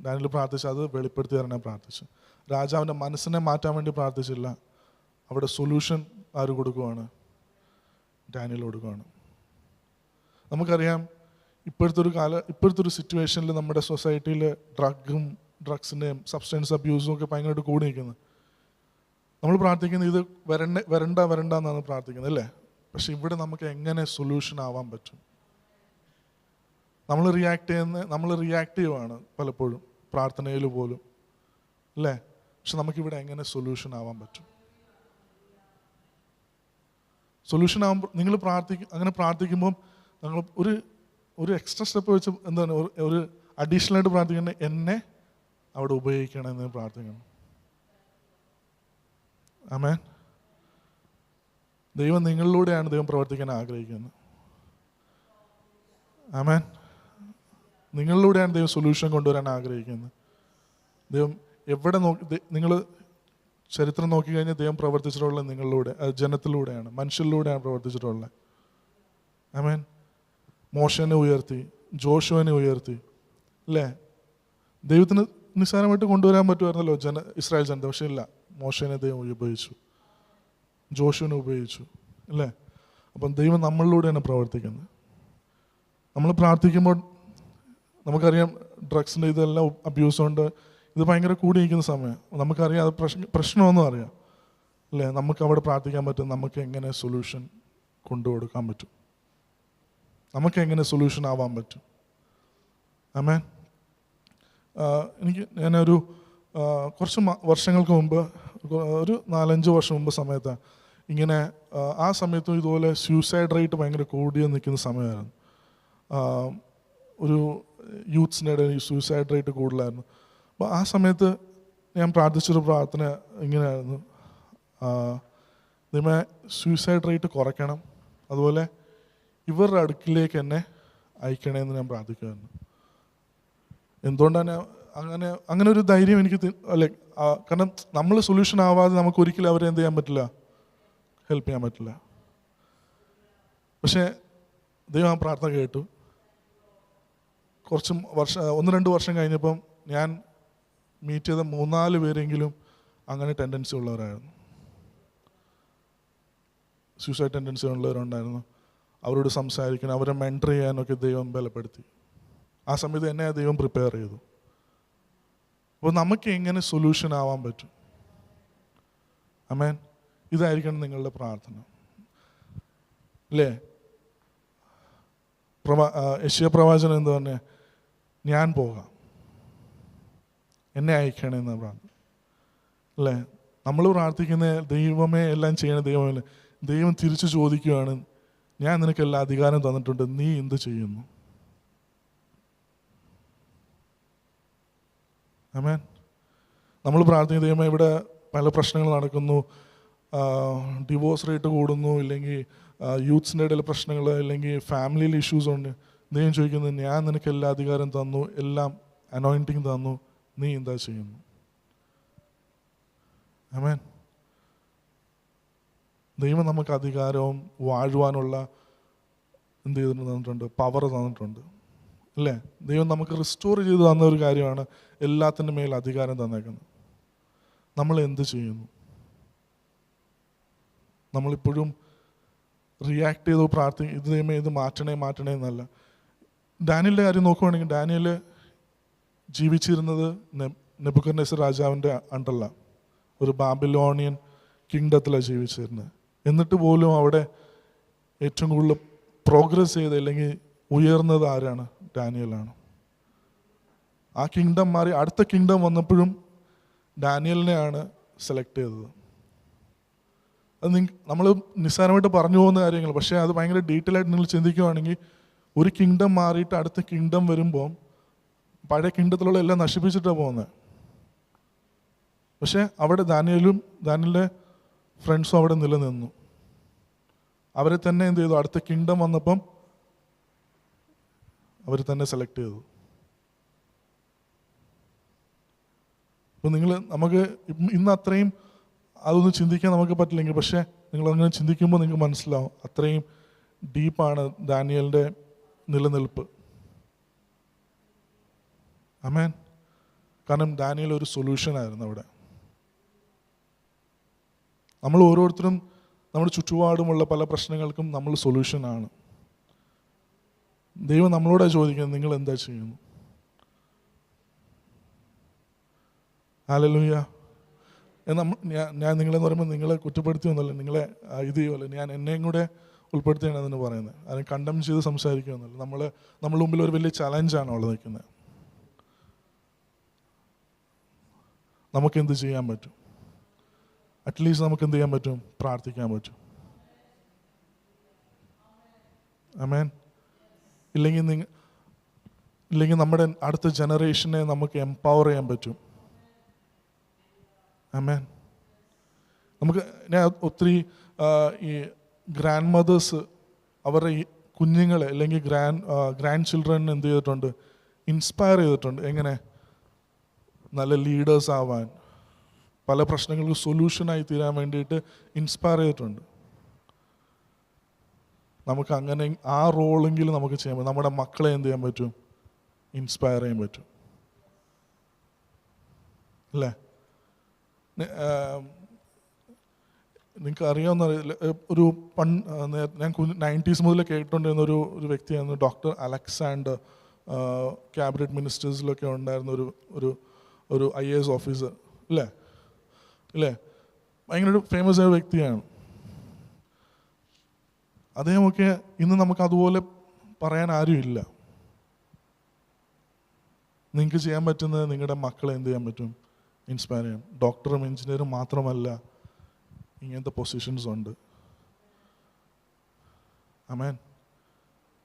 ഡാനിയേൽ പ്രാർത്ഥിച്ച് അത് വെളിപ്പെടുത്തി തരാൻ പ്രാർത്ഥിച്ചു. രാജാവിൻ്റെ മനസ്സിനെ മാറ്റാൻ വേണ്ടി പ്രാർത്ഥിച്ചില്ല. അവിടെ സൊല്യൂഷൻ ആര് കൊടുക്കുവാണ്? ഡാനിയേൽ കൊടുക്കുവാണ്. നമുക്കറിയാം ഇപ്പോഴത്തെ ഒരു സിറ്റുവേഷനിൽ നമ്മുടെ സൊസൈറ്റിയിൽ ഡ്രഗ്സിൻ്റെയും സബ്സ്റ്റൻസ് അബ്യൂസും ഒക്കെ ഭയങ്കരമായിട്ട് കൂടി നിൽക്കുന്നത്. നമ്മൾ പ്രാർത്ഥിക്കുന്നത് ഇത് വരണ്ട എന്നാണ് പ്രാർത്ഥിക്കുന്നത് അല്ലേ? പക്ഷെ ഇവിടെ നമുക്ക് എങ്ങനെ സൊല്യൂഷൻ ആവാൻ പറ്റും? നമ്മൾ റിയാക്റ്റീവാണ് പലപ്പോഴും പ്രാർത്ഥനയിൽ പോലും അല്ലേ? പക്ഷെ നമുക്കിവിടെ എങ്ങനെ സൊല്യൂഷൻ ആവാൻ പറ്റും? സൊല്യൂഷൻ ആകുമ്പോൾ നിങ്ങൾ അങ്ങനെ പ്രാർത്ഥിക്കുമ്പം നിങ്ങൾ ഒരു എക്സ്ട്രാ സ്റ്റെപ്പ് വെച്ച് എന്താണ് ഒരു അഡീഷണൽ ആയിട്ട് പ്രാർത്ഥിക്കുന്നത്, എന്നെ അവിടെ ഉപയോഗിക്കണമെന്ന് പ്രാർത്ഥിക്കണം. ആമേൻ. ദൈവം നിങ്ങളിലൂടെയാണ് ദൈവം പ്രവർത്തിക്കാൻ ആഗ്രഹിക്കുന്നത്. ആമേൻ. നിങ്ങളിലൂടെയാണ് ദൈവം സൊല്യൂഷൻ കൊണ്ടുവരാൻ ആഗ്രഹിക്കുന്നത്. ദൈവം എവിടെ നിങ്ങൾ ചരിത്രം നോക്കിക്കഴിഞ്ഞാൽ ദൈവം പ്രവർത്തിച്ചിട്ടുള്ളത് നിങ്ങളിലൂടെ, ജനത്തിലൂടെയാണ്, മനുഷ്യരിലൂടെയാണ് പ്രവർത്തിച്ചിട്ടുള്ളത്. ആമേൻ. മോശനെ ഉയർത്തി, ജോഷുവിനെ ഉയർത്തി അല്ലേ? ദൈവത്തിന് നിസ്സാരമായിട്ട് കൊണ്ടുവരാൻ പറ്റുമായിരുന്നല്ലോ ഇസ്രായേൽ ജനത. പക്ഷേ ഇല്ല, മോശനെ ദൈവം ഉപയോഗിച്ചു, ജോഷുവിനെ ഉപയോഗിച്ചു അല്ലേ? അപ്പം ദൈവം നമ്മളിലൂടെയാണ് പ്രവർത്തിക്കുന്നത്. നമ്മൾ പ്രാർത്ഥിക്കുമ്പോൾ നമുക്കറിയാം ഡ്രഗ്സിൻ്റെ ഇതെല്ലാം അബ്യൂസ് കൊണ്ട് ഇത് ഭയങ്കര കൂടി നിൽക്കുന്ന സമയം. നമുക്കറിയാം അത് പ്രശ്നമൊന്നും അറിയാം അല്ലേ? നമുക്ക് അവിടെ പ്രാർത്ഥിക്കാൻ പറ്റും. നമുക്ക് എങ്ങനെ സൊല്യൂഷൻ കൊണ്ടുകൊടുക്കാൻ പറ്റും? നമുക്ക് എങ്ങനെ സൊല്യൂഷൻ ആവാൻ പറ്റും? ആമേൻ. ഞാനൊരു കുറച്ച് വർഷങ്ങൾക്ക് മുമ്പ്, ഒരു 4-5 വർഷം മുമ്പ് സമയത്ത് ഇങ്ങനെ ആ സമയത്തും ഇതുപോലെ സൂസൈഡ് റേറ്റ് ഭയങ്കര കൂടി നിൽക്കുന്ന സമയമായിരുന്നു. ഒരു യൂത്ത്സിൻ്റെ ഇടയിൽ സൂസൈഡ് റേറ്റ് കൂടുതലായിരുന്നു. അപ്പോൾ ആ സമയത്ത് ഞാൻ പ്രാർത്ഥിച്ചൊരു പ്രാർത്ഥന ഇങ്ങനെയായിരുന്നു, ദൈവമേ സൂസൈഡ് റേറ്റ് കുറയ്ക്കണം, അതുപോലെ ഇവരുടെ അടുക്കിലേക്ക് എന്നെ അയക്കണമെന്ന് ഞാൻ പ്രാർത്ഥിക്കുമായിരുന്നു. എന്തുകൊണ്ടാണ് അങ്ങനെ ഒരു ധൈര്യം എനിക്ക് കാരണം നമ്മൾ സൊല്യൂഷൻ ആവാതെ നമുക്ക് ഒരിക്കലും അവരെ എന്ത് ചെയ്യാൻ പറ്റില്ല, ഹെൽപ്പ് ചെയ്യാൻ പറ്റില്ല. പക്ഷേ ദൈവം ആ പ്രാർത്ഥന കേട്ടു. കുറച്ച് 1-2 വർഷം കഴിഞ്ഞപ്പം ഞാൻ മീറ്റ് ചെയ്ത 3-4 പേരെങ്കിലും അങ്ങനെ ടെൻഡൻസി ഉള്ളവരായിരുന്നു, സൂസൈഡ് ടെൻഡൻസി ഉള്ളവരുണ്ടായിരുന്നു. അവരോട് സംസാരിക്കണം, അവരെ മെൻറ്റർ ചെയ്യാനൊക്കെ ദൈവം ബലപ്പെടുത്തി. ആ സമയത്ത് എന്നെ ദൈവം പ്രിപ്പയർ ചെയ്തു. അപ്പോൾ നമുക്ക് എങ്ങനെ സൊല്യൂഷൻ ആവാൻ പറ്റും? ആമേൻ. ഇതായിരിക്കണം നിങ്ങളുടെ പ്രാർത്ഥന, അല്ലേ? യെശയ്യാ പ്രവാചകൻ എന്താ പറഞ്ഞേ? ഞാൻ പോകാം, എന്നെ അയക്കണമെന്ന് പ്രാർത്ഥന, അല്ലേ? നമ്മൾ പ്രാർത്ഥിക്കുന്ന ദൈവമേ എല്ലാം ചെയ്യണ ദൈവമല്ലേ. ദൈവം തിരിച്ചു ചോദിക്കുകയാണ്, ഞാൻ നിനക്ക് എല്ലാ അധികാരം തന്നിട്ടുണ്ട്, നീ എന്ത് ചെയ്യുന്നു? ആമേൻ. നമ്മൾ പ്രാർത്ഥിക്കുന്ന ദൈവമേ, ഇവിടെ പല പ്രശ്നങ്ങൾ നടക്കുന്നു, ഡിവോഴ്സ് റേറ്റ് കൂടുന്നു, ഇല്ലെങ്കിൽ യൂത്ത്സിൻ്റെ ഇടയിൽ പ്രശ്നങ്ങൾ, അല്ലെങ്കിൽ ഫാമിലിയിൽ ഇഷ്യൂസ് ഉണ്ട്. ദൈവം ചോദിക്കുന്നത്, ഞാൻ നിനക്ക് എല്ലാ അധികാരം തന്നു, എല്ലാം അനോയിൻറ്റിങ് തന്നു, നീ എന്താ ചെയ്യുന്നു? ആമേൻ. ദൈവം നമുക്ക് അധികാരവും വാഴുവാനുള്ള എന്ത് ചെയ്തിട്ട് തന്നിട്ടുണ്ട്? പവർ തന്നിട്ടുണ്ട്, അല്ലേ? ദൈവം നമുക്ക് റിസ്റ്റോർ ചെയ്ത് തന്ന ഒരു കാര്യമാണ് എല്ലാത്തിൻ്റെ മേൽ അധികാരം തന്നേക്കുന്നത്. നമ്മൾ എന്ത് ചെയ്യുന്നു? നമ്മളിപ്പോഴും റിയാക്ട് ചെയ്തു പ്രാർത്ഥിക്കും, ഇത് ദൈവമേ ഇത് മാറ്റണേ മാറ്റണേ എന്നല്ല. ഡാനിയലിൻ്റെ കാര്യം നോക്കുവാണെങ്കിൽ, ഡാനിയൽ ജീവിച്ചിരുന്നത് നെബൂഖദ്നേസർ രാജാവിൻ്റെ അണ്ടല്ല, ഒരു ബാബിലോണിയൻ കിങ്ഡത്തിലാണ് ജീവിച്ചിരുന്നത്. എന്നിട്ട് പോലും അവിടെ ഏറ്റവും കൂടുതൽ പ്രോഗ്രസ് ചെയ്ത് അല്ലെങ്കിൽ ഉയർന്നത് ആരാണ്? ഡാനിയലാണ്. ആ കിങ്ഡം മാറി അടുത്ത കിങ്ഡം വന്നപ്പോഴും ഡാനിയലിനെയാണ് സെലക്ട് ചെയ്തത്. അത് നമ്മൾ നിസ്സാരമായിട്ട് പറഞ്ഞു പോകുന്ന കാര്യങ്ങൾ, പക്ഷേ അത് ഭയങ്കര ഡീറ്റെയിൽ ആയിട്ട് നിങ്ങൾ ചിന്തിക്കുകയാണെങ്കിൽ, ഒരു കിങ്ഡം മാറിയിട്ട് അടുത്ത കിങ്ഡം വരുമ്പോൾ പഴയ കിങ്ഡത്തിലുള്ള എല്ലാം നശിപ്പിച്ചിട്ടാണ് പോകുന്നത്. പക്ഷേ അവിടെ ദാനിയലിൻ്റെ ഫ്രണ്ട്സും അവിടെ നിലനിന്നു. അവരെ തന്നെ എന്ത് ചെയ്തു? അടുത്ത കിങ്ഡം വന്നപ്പം അവർ തന്നെ സെലക്ട് ചെയ്തു. ഇപ്പം നമുക്ക് ഇന്ന് അത്രയും അതൊന്നും ചിന്തിക്കാൻ നമുക്ക് പറ്റില്ലെങ്കിൽ, പക്ഷേ നിങ്ങളങ്ങനെ ചിന്തിക്കുമ്പോൾ നിങ്ങൾക്ക് മനസ്സിലാവും അത്രയും ഡീപ്പാണ് ദാനിയലിൻ്റെ നിലനിൽപ്പ്. ആമേൻ. കാരണം ദാനിയൽ ഒരു സൊല്യൂഷനായിരുന്നു അവിടെ. നമ്മൾ ഓരോരുത്തരും നമ്മുടെ ചുറ്റുപാടുമുള്ള പല പ്രശ്നങ്ങൾക്കും നമ്മൾ സൊല്യൂഷനാണ്. ദൈവം നമ്മളോടാണ് ചോദിക്കുന്നത്, നിങ്ങൾ എന്താ ചെയ്യുന്നു? ഹല്ലേലൂയ. ഞാൻ നിങ്ങളെന്ന് പറയുമ്പോൾ നിങ്ങളെ കുറ്റപ്പെടുത്തിയൊന്നുമല്ല, നിങ്ങളെ ഇത് ചെയ്യുമല്ലോ, ഞാൻ എന്നെയും കൂടെ ഉൾപ്പെടുത്തിയാണ് അതിന് പറയുന്നത്. അതിനെ കണ്ടം ചെയ്ത് സംസാരിക്കുകയൊന്നുമല്ല. നമ്മുടെ മുമ്പിൽ ഒരു വലിയ ചലഞ്ചാണ് അവിടെ നിൽക്കുന്നത്. നമുക്കെന്ത് ചെയ്യാൻ പറ്റും? അറ്റ്ലീസ്റ്റ് നമുക്ക് എന്ത് ചെയ്യാൻ പറ്റും? പ്രാർത്ഥിക്കാൻ പറ്റും. ആമേൻ. ഇല്ലെങ്കിൽ നമ്മുടെ അടുത്ത ജനറേഷനെ നമുക്ക് എംപവർ ചെയ്യാൻ പറ്റും. ആമേൻ. ഞാൻ ഒത്തിരി ഈ ഗ്രാൻഡ് മദേഴ്സ് അവരുടെ ഈ കുഞ്ഞുങ്ങളെ അല്ലെങ്കിൽ ഗ്രാൻഡ് ചിൽഡ്രൻ എന്ത് ചെയ്തിട്ടുണ്ട്? ഇൻസ്പയർ ചെയ്തിട്ടുണ്ട്. എങ്ങനെ? നല്ല ലീഡേഴ്സ് ആവാൻ, പല പ്രശ്നങ്ങൾക്ക് സൊല്യൂഷനായി തീരാൻ വേണ്ടിയിട്ട് ഇൻസ്പയർ ചെയ്തിട്ടുണ്ട്. നമുക്ക് അങ്ങനെ ആ റോളെങ്കിലും നമുക്ക് ചെയ്യാൻ പറ്റും. നമ്മുടെ മക്കളെ എന്ത് ചെയ്യാൻ പറ്റും? ഇൻസ്പയർ ചെയ്യാൻ പറ്റും, അല്ലേ? നിങ്ങൾക്ക് അറിയാവുന്ന ഒരു ഞാൻ 90s മുതലേ കേട്ടുകൊണ്ടിരുന്ന ഒരു വ്യക്തിയായിരുന്നു ഡോക്ടർ അലക്സാണ്ടർ. ക്യാബിനറ്റ് മിനിസ്റ്റേഴ്സിലൊക്കെ ഉണ്ടായിരുന്ന ഒരു IAS ഓഫീസർ, ഇല്ലേ? ഭയങ്കര ഒരു ഫേമസ് ആയ വ്യക്തിയാണ് അദ്ദേഹമൊക്കെ. ഇന്ന് നമുക്ക് അതുപോലെ പറയാൻ ആരുമില്ല. നിങ്ങൾക്ക് ചെയ്യാൻ പറ്റുന്നത് നിങ്ങളുടെ മക്കളെ എന്ത് ചെയ്യാൻ പറ്റും? ഇൻസ്പയർ ചെയ്യാം. ഡോക്ടറും എഞ്ചിനീയറും മാത്രമല്ല, ഇങ്ങനത്തെ പൊസിഷൻസ് ഉണ്ട്. ആമേൻ.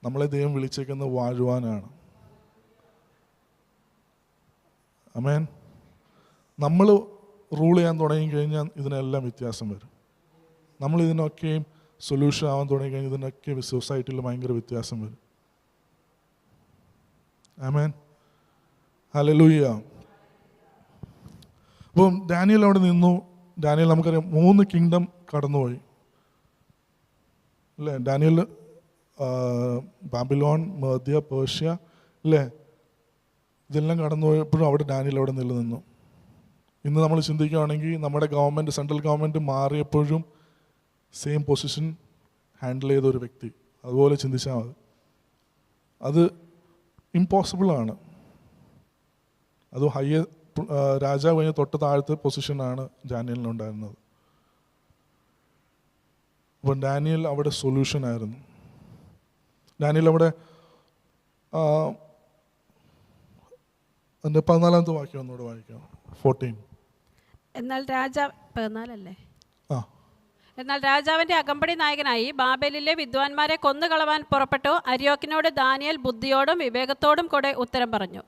നമ്മളെ ദൈവം വിളിച്ചേക്കുന്നത് വാഴുവാനാണ്. ആമേൻ. നമ്മൾ റൂൾ ചെയ്യാൻ തുടങ്ങിക്കഴിഞ്ഞാൽ ഇതിനെല്ലാം വ്യത്യാസം വരും. നമ്മൾ ഇതിനൊക്കെയും സൊല്യൂഷൻ ആവാൻ തുടങ്ങിക്കഴിഞ്ഞാൽ ഇതിനൊക്കെ സൊസൈറ്റിയിൽ ഭയങ്കര വ്യത്യാസം വരും. ആമേൻ. ഹല്ലേലൂയ. അപ്പം ഡാനിയൽ അവിടെ നിന്നു. ഡാനിയൽ നമുക്കറിയാം 3 കിങ്ഡം കടന്നുപോയി, അല്ലേ? ഡാനിയൽ ബാബിലോൺ, മേദ്യ, പേർഷ്യ, അല്ലേ? ഇതെല്ലാം കടന്നുപോയപ്പോഴും അവിടെ ഡാനിയൽ അവിടെ നിലനിന്നു. ഇന്ന് നമ്മൾ ചിന്തിക്കുകയാണെങ്കിൽ നമ്മുടെ സെൻട്രൽ ഗവൺമെൻറ് മാറിയപ്പോഴും സെയിം പൊസിഷൻ ഹാൻഡിൽ ചെയ്ത ഒരു വ്യക്തി, അതുപോലെ ചിന്തിച്ചാൽ മതി. അത് ഇമ്പോസിബിളാണ്. അത് രാജാവ് കഴിഞ്ഞ തൊട്ട് താഴത്തെ പൊസിഷനാണ് ഡാനിയലിനുണ്ടായിരുന്നത്. അപ്പം ഡാനിയൽ അവിടെ സൊല്യൂഷനായിരുന്നു. ഡാനിയൽ അവിടെ അതിൻ്റെ 14-ാമത്തെ വാക്യം ഒന്നുകൂടെ വായിക്കാം. 14. എന്നാൽ രാജാവ് 14 ആ എന്നാൽ രാജാവിന്റെ അകമ്പടി നായകനായി ബാബേലിലെ വിദ്വാൻമാരെ കൊന്നുകളവാൻ പുറപ്പെട്ടു അര്യോക്കിനോട് ദാനിയേൽ ബുദ്ധിയോടും വിവേകത്തോടും കൂടെ ഉത്തരം പറഞ്ഞു.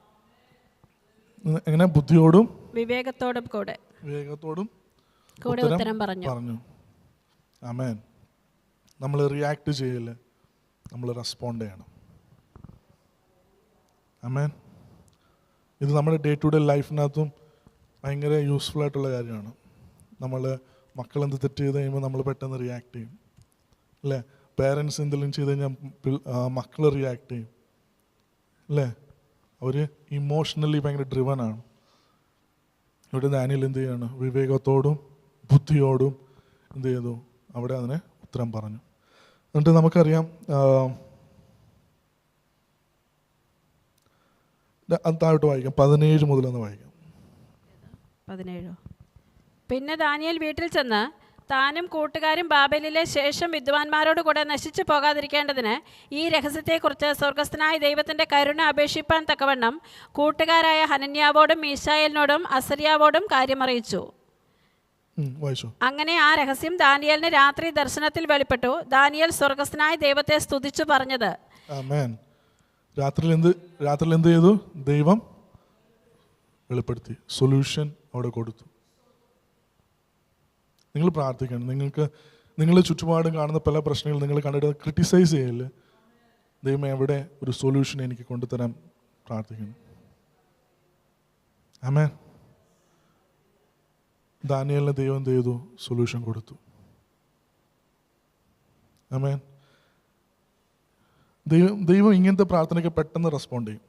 എങ്ങനെ? ബുദ്ധിയോടും വിവേകത്തോടും കൂടെ ഉത്തരം പറഞ്ഞു. ആമേൻ. നമ്മൾ റിയാക്ട് ചെയ്യില്ല, നമ്മൾ റെസ്പോണ്ട് ചെയ്യണം. ആമേൻ. ഇത് നമ്മുടെ ഡേ ടു ഡേ ലൈഫിനകത്തും ഭയങ്കര യൂസ്ഫുൾ ആയിട്ടുള്ള കാര്യമാണ്. നമ്മൾ മക്കളെന്ത് തെറ്റ് ചെയ്ത് കഴിയുമ്പോൾ നമ്മൾ പെട്ടെന്ന് റിയാക്ട് ചെയ്യും, അല്ലേ? പേരൻസ് എന്തെങ്കിലും ചെയ്ത് കഴിഞ്ഞാൽ മക്കൾ റിയാക്ട് ചെയ്യും, അല്ലേ? അവർ ഇമോഷണലി ഭയങ്കര ഡ്രിവനാണ്. ഇവിടെ ദാനിയേൽ എന്ത് ചെയ്യാണ്? വിവേകത്തോടും ബുദ്ധിയോടും എന്ത് ചെയ്തു? അവിടെ അതിന് ഉത്തരം പറഞ്ഞു. എന്നിട്ട് നമുക്കറിയാം, താഴോട്ട് വായിക്കാം, 17 മുതലൊന്ന് വായിക്കാം. 17. പിന്നെ ദാനിയേൽ വീട്ടിൽ ചെന്ന് താനും കൂട്ടുകാരും ബാബേലിലെ ശേഷം വിദ്വാൻമാരോട് കൂടെ നശിച്ചു പോകാതിരിക്കേണ്ടതിന് ഈ രഹസ്യത്തെക്കുറിച്ച് സ്വർഗസ്ഥനായ ദൈവത്തിൻ്റെ കരുണ അപേക്ഷിപ്പാൻ തക്കവണ്ണം കൂട്ടുകാരായ ഹനന്യാവോടും മീശായേലിനോടും അസര്യാവോടും കാര്യമറിയിച്ചു. അങ്ങനെ ആ രഹസ്യം ദാനിയേലിന് രാത്രി ദർശനത്തിൽ വെളിപ്പെട്ടു. ദാനിയേൽ സ്വർഗസ്ഥനായ ദൈവത്തെ സ്തുതിച്ചു പറഞ്ഞത്. ആമേൻ. രാത്രിയിൽ എന്ത് ചെയ്തു? ദൈവം വെളിപ്പെടുത്തി, സൊല്യൂഷൻ അവിടെ കൊടുത്തു. നിങ്ങൾ പ്രാർത്ഥിക്കണം. നിങ്ങളുടെ ചുറ്റുപാടും കാണുന്ന പല പ്രശ്നങ്ങൾ നിങ്ങൾ കണ്ടിട്ട് ക്രിട്ടിസൈസ് ചെയ്യല്ല. ദൈവം എവിടെ ഒരു സൊല്യൂഷൻ എനിക്ക് കൊണ്ടുതരാൻ പ്രാർത്ഥിക്കണം. ആമേൻ. ദാനിയേലിന് ദൈവം എന്ത് ചെയ്തു? സൊല്യൂഷൻ കൊടുത്തു. ആമേൻ. ദൈവം ഇങ്ങനത്തെ പ്രാർത്ഥനയ്ക്ക് പെട്ടെന്ന് റെസ്പോണ്ട് ചെയ്യും.